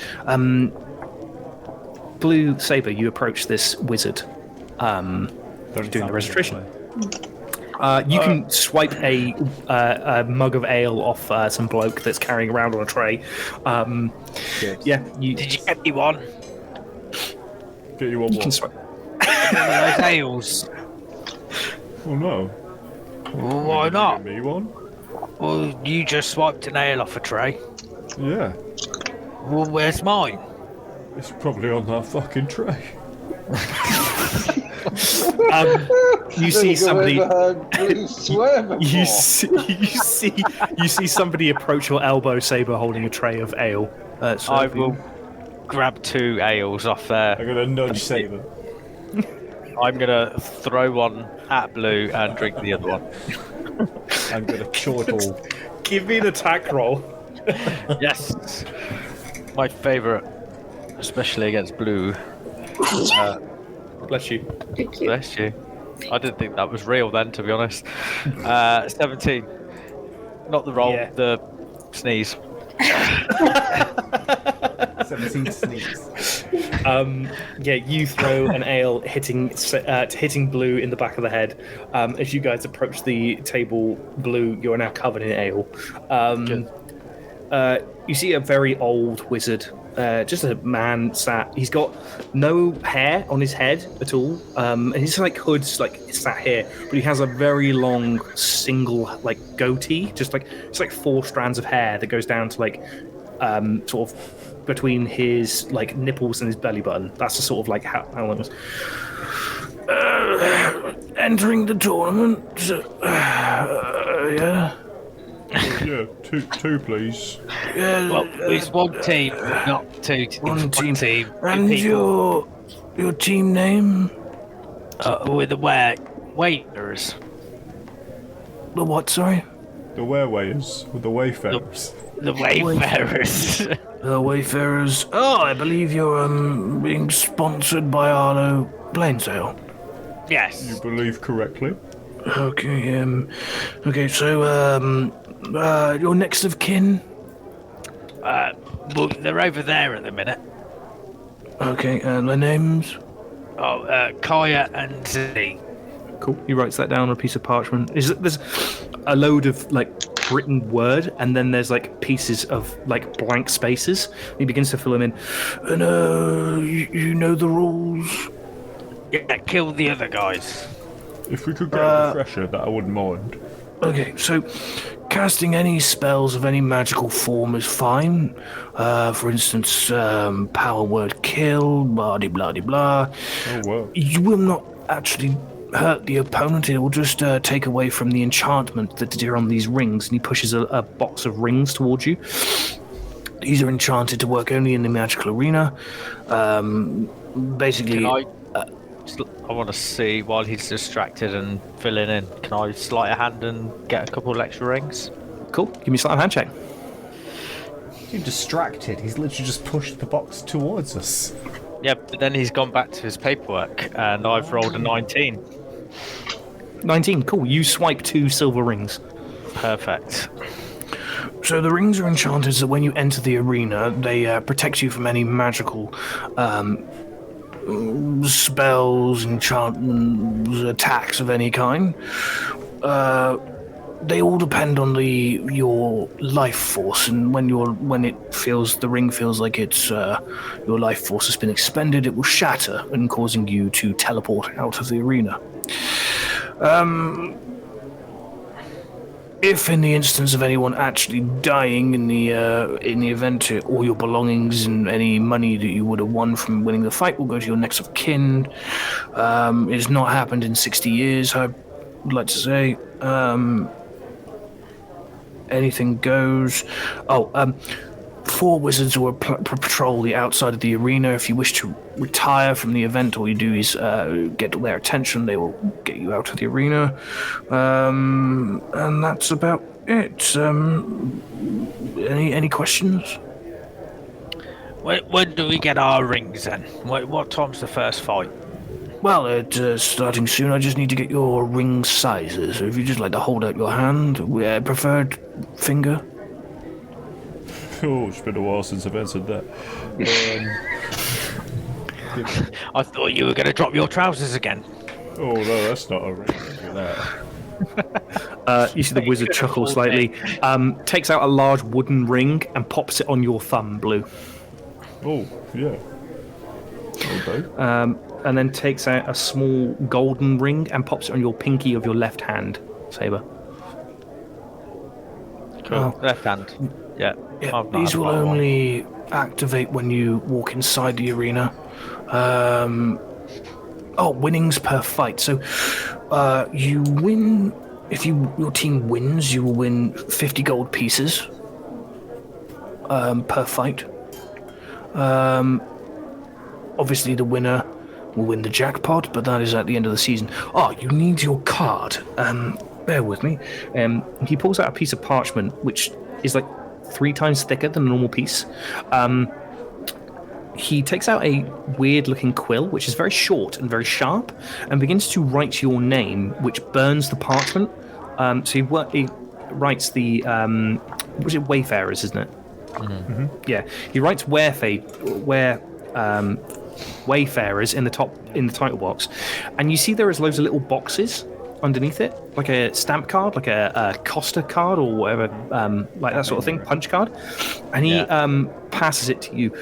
Blue Saber, you approach this wizard doing the registration. You can swipe a mug of ale off some bloke that's carrying around on a tray. Yeah, Did you get me one? Get you one you more. can swipe. Those ales. Oh no. Why not? Get me one? Well, you just swiped an ale off a tray. Yeah. Well, where's mine? It's probably on that fucking tray. You see somebody. You You see somebody approach your elbow, Saber, holding a tray of ale. I will grab 2 ales off there. I'm gonna nudge Saber. I'm gonna throw one at Blue and drink the other one. I'm gonna chortle. Give me an attack roll. Yes, my favourite, especially against Blue. Bless you. Bless you. I didn't think that was real then, to be honest. 17. Not the roll, Yeah. the sneeze. 17 sneaks. Yeah, you throw an ale hitting Blue in the back of the head. As you guys approach the table, Blue, you're now covered in ale. You see a very old wizard, just a man sat. He's got no hair on his head at all, and his hood's sat here, but he has a very long single goatee, just it's 4 strands of hair that goes down to sort of between his nipples and his belly button. That's the sort of how long it was. Entering the tournament. Yeah. Yeah, two please. Well, it's one team, not two. One team. Two And people. your team name? With the waiters. The what? Sorry. The Warewayers, or the Wayfarers. The wayfarers. The Wayfarers. Oh, I believe you're being sponsored by Arlo Plainsale. Yes. You believe correctly. Okay. Okay. So your next of kin. Well, they're over there at the minute. Okay. And their names. Oh, Kaya and Z. Cool. He writes that down on a piece of parchment. There's a load of written word, and then there's pieces of blank spaces. He begins to fill them in. And you know the rules. Yeah, kill the other guys. If we could get a refresher, that I wouldn't mind. Okay, so casting any spells of any magical form is fine. For instance, power word kill, blah de blah de blah. Oh wow. You will not actually hurt the opponent. It will just take away from the enchantment that are on these rings. And he pushes a box of rings towards you. These are enchanted to work only in the magical arena. Basically, I want to see while he's distracted and filling in. Can I sleight a hand and get a couple of extra rings? Cool. Give me a sleight of hand check. You're distracted. He's literally just pushed the box towards us. Yeah, but then he's gone back to his paperwork, and I've rolled a 19. 19, cool. You swipe 2 silver rings. Perfect. So the rings are enchanted, so when you enter the arena, they protect you from any magical spells, enchantments, attacks of any kind. They all depend on your life force, and when the ring feels like it's your life force has been expended, it will shatter and causing you to teleport out of the arena. If in the instance of anyone actually dying in the event, all your belongings and any money that you would have won from winning the fight will go to your next of kin. It's not happened in 60 years, I would like to say. Anything goes. 4 wizards will patrol the outside of the arena. If you wish to retire from the event, all you do is get their attention. They will get you out of the arena. And that's about it. Any questions? When do we get our rings then? What time's the first fight? Well, it's starting soon. I just need to get your ring sizes. So if you just like to hold out your hand, preferred finger. Oh, it's been a while since I've answered that. I thought you were going to drop your trousers again. Oh no, that's not a ring. Look at that. You see the wizard chuckle slightly, takes out a large wooden ring and pops it on your thumb, Blue. Oh, yeah. Okay. And then takes out a small golden ring and pops it on your pinky of your left hand, Saber. Cool. Left hand. Yeah. These will only activate when you walk inside the arena. Winnings per fight. So you win. If your team wins, you will win 50 gold pieces per fight. Obviously, the winner will win the jackpot, but that is at the end of the season. You need your card. Bear with me. He pulls out a piece of parchment, which is like 3 times thicker than a normal piece. He takes out a weird-looking quill, which is very short and very sharp, and begins to write your name, which burns the parchment. So he writes the was it Wayfarers, isn't it? Mm-hmm. Yeah, he writes Wayfarers in the title box, and you see there is loads of little boxes underneath it, like a stamp card, like a Costa card or whatever, like that sort of thing, punch card. And he passes it to you.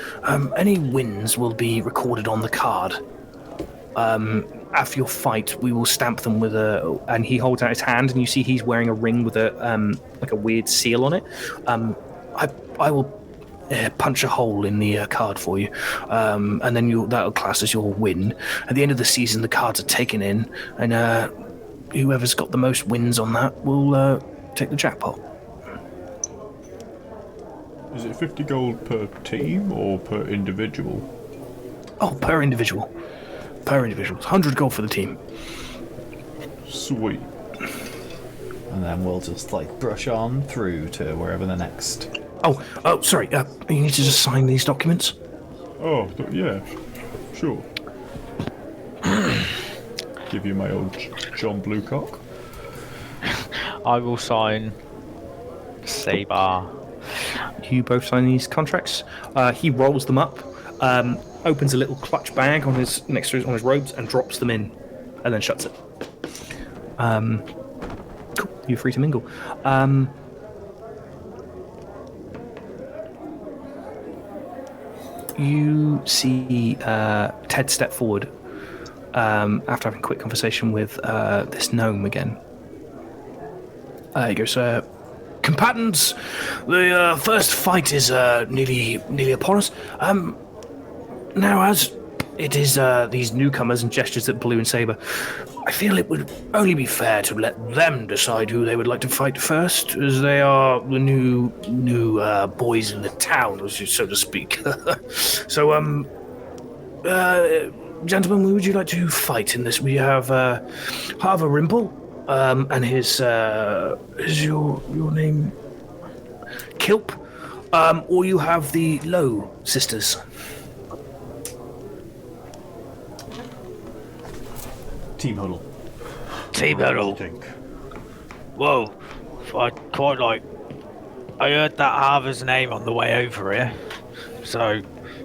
Any wins will be recorded on the card. After your fight, we will stamp them with a. And he holds out his hand, and you see he's wearing a ring with a like a weird seal on it. I will punch a hole in the card for you, and then that'll class as your win. At the end of the season, the cards are taken in, and whoever's got the most wins on that will take the jackpot. Is it 50 gold per team or per individual? Per individual. Per individual. 100 gold for the team. Sweet. And then we'll just brush on through to wherever the next. Sorry. You need to just sign these documents. Yeah. Sure. Give you my old John Bluecock. I will sign Saber. You both sign these contracts. He rolls them up, opens a little clutch bag on his robes, and drops them in, and then shuts it. Cool. You're free to mingle. You see Ted step forward after having a quick conversation with this gnome again. He goes, combatants, the first fight is nearly upon us. Now, as it is these newcomers and gestures at Blue and Saber, I feel it would only be fair to let them decide who they would like to fight first, as they are the new boys in the town, so to speak. So, gentlemen, who would you like to fight in this? We have Harva Rimple, and his is your name Kilp, or you have the Low sisters. Team huddle. Team What do huddle. you think? Whoa, I quite like. I heard that Harvard's name on the way over here, so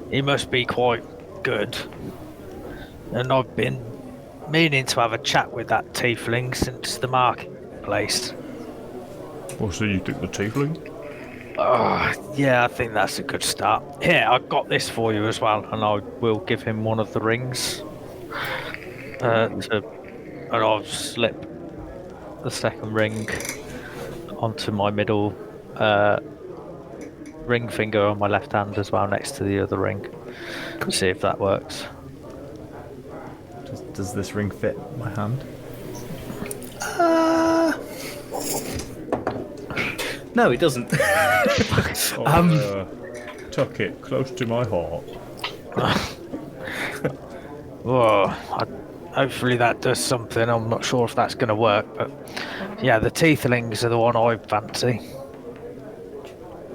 he must be quite good. And I've been meaning to have a chat with that tiefling since the marketplace. Oh, so you think the tiefling? Yeah, I think that's a good start. Here, I've got this for you as well, and I will give him one of the rings. And I'll slip the second ring onto my middle ring finger on my left hand as well, next to the other ring. See if that works. Does this ring fit my hand? No, it doesn't. Tuck it close to my heart. Whoa, hopefully that does something. I'm not sure if that's going to work, but yeah, the tieflings are the one I fancy.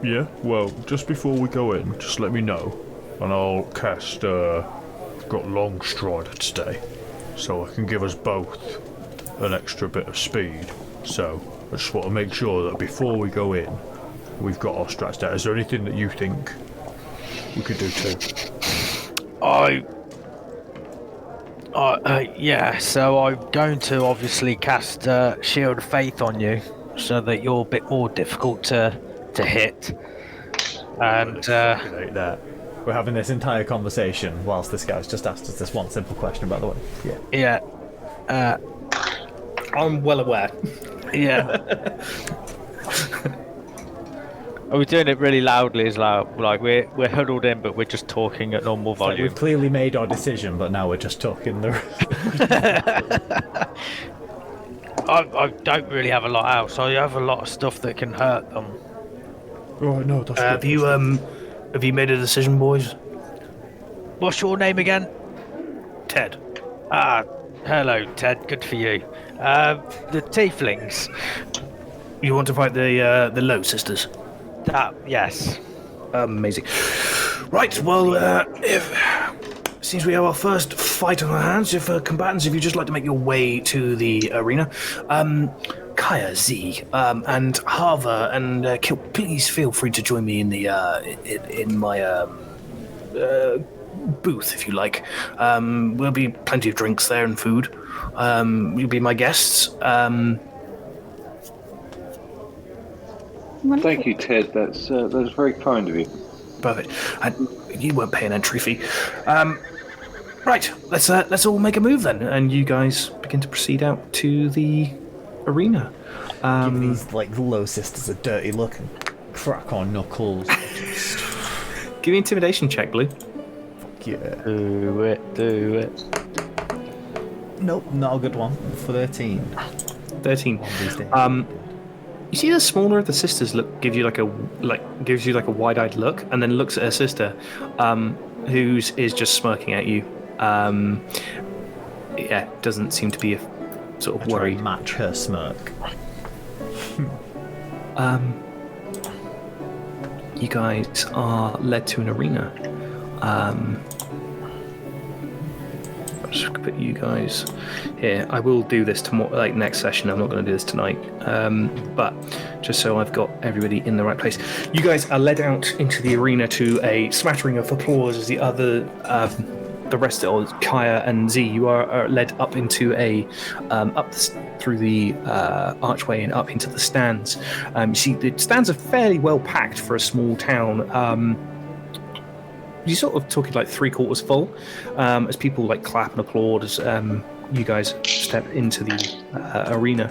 Yeah, well, just before we go in, just let me know, and I'll cast, got Long Strider today, so I can give us both an extra bit of speed. So, I just want to make sure that before we go in, we've got our strats down. Is there anything that you think we could do too? Yeah, so I'm going to obviously cast Shield of Faith on you, so that you're a bit more difficult to hit. And Like that. We're having this entire conversation whilst this guy's just asked us this one simple question, by the way. yeah, I'm well aware. yeah. Are we doing it really loudly as loud? Like we're huddled in, but we're just talking at normal Like volume. we've clearly made our decision, but now we're just talking the. I don't really have a lot else. I have a lot of stuff that can hurt them. Right, no, that's Have you made a decision, boys? What's your name again? Ted. Hello, Ted. Good for you. The tieflings. You want to fight the Low Sisters? Yes. Amazing. Right, well, since we have our first fight on our hands, combatants, if you'd just like to make your way to the arena, Kaya, Z, and Harva, and Kil, please feel free to join me in the in my booth if you like. There'll be plenty of drinks there and food. You'll be my guests. Thank you, Ted. That's very kind of you. Perfect. And you won't pay an entry fee. Right, let's all make a move then, and you guys begin to proceed out to the arena. Give these like Low Sisters a dirty look and crack on knuckles. Give me an intimidation check, Blue. Fuck yeah. Do it. Nope, not a good one. 13. 13. You see the smaller of the sisters gives you like a wide-eyed look, and then looks at her sister, who's is just smirking at you. Doesn't seem to be sort of worried. Match her smirk. You guys are led to an arena. I'll just put you guys here. I will do this tomorrow, like next session. I'm not going to do this tonight, but just so I've got everybody in the right place. You guys are led out into the arena to a smattering of applause as the rest of Kaya and Z. You are led up into through the archway and up into the stands. You see the stands are fairly well packed for a small town. You're sort of talking like 3/4 full, as people like clap and applaud as you guys step into the arena.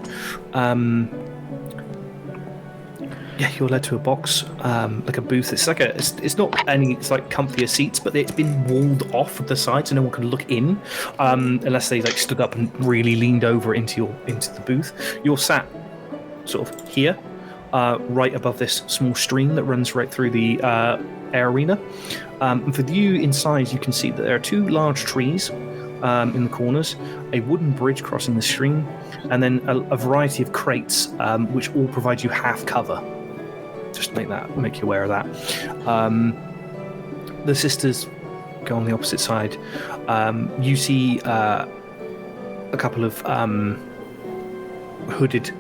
You're led to a box, like a booth. It's like it's not any. It's like comfier seats, but it's been walled off at the side, so no one can look in, unless they like stood up and really leaned over into the booth. You're sat sort of here, right above this small stream that runs right through the arena. And for the view inside, you can see that there are two large trees in the corners, a wooden bridge crossing the stream, and then a variety of crates, which all provide you half cover. Just make you aware of that. The sisters go on the opposite side. You see a couple of hooded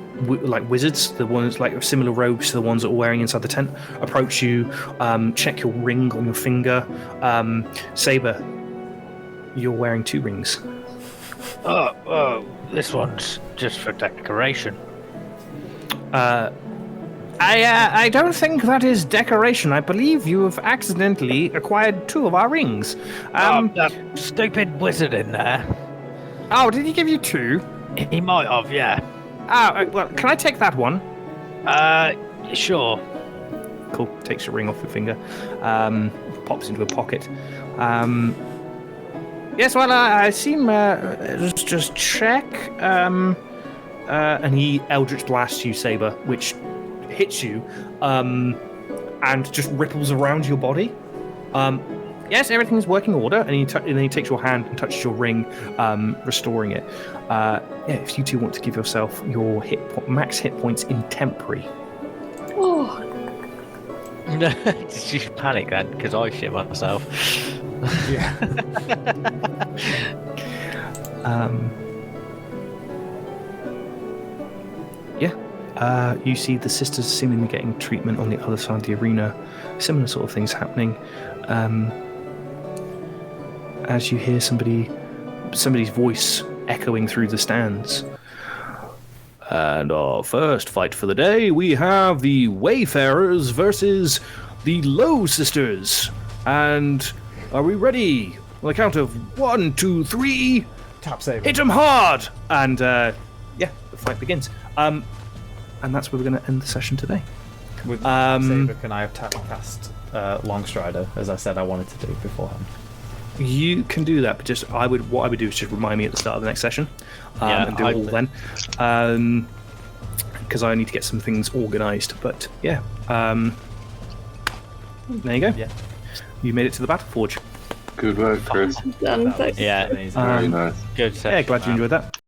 wizards, the ones like similar robes to the ones that are wearing inside the tent, approach you, check your ring on your finger. Saber, you're wearing 2 rings. Oh, this one's just for decoration. I don't think that is decoration. I believe you have accidentally acquired 2 of our rings. That stupid wizard in there. Oh, did he give you 2? He might have, yeah. Oh, well, can I take that one? Sure. Cool. Takes your ring off your finger. Pops into a pocket. Yes, well, I seem... just check. And he Eldritch blasts you, Saber, which hits you, and just ripples around your body. Yes, everything is working order, and then he takes your hand and touches your ring, restoring it. If you 2 want to give yourself your max hit points in temporary. Oh, Did you panic then? Because I shit myself. Yeah. You see the sisters seemingly getting treatment on the other side of the arena. Similar sort of things happening. As you hear somebody's voice echoing through the stands. And our first fight for the day, we have the Wayfarers versus the Low Sisters. And are we ready? On the count of 1, 2, 3. Tap Saber. Hit them hard! And the fight begins. And that's where we're going to end the session today. With Saber, can I have cast Longstrider, as I said I wanted to do beforehand? You can do that, but what I would do is just remind me at the start of the next session, and do it all then, because I need to get some things organised. But yeah, there you go. Yeah, you made it to the Battle Forge. Good work, Chris. done. Thanks. Yeah, Very nice. good. Yeah, glad you enjoyed that.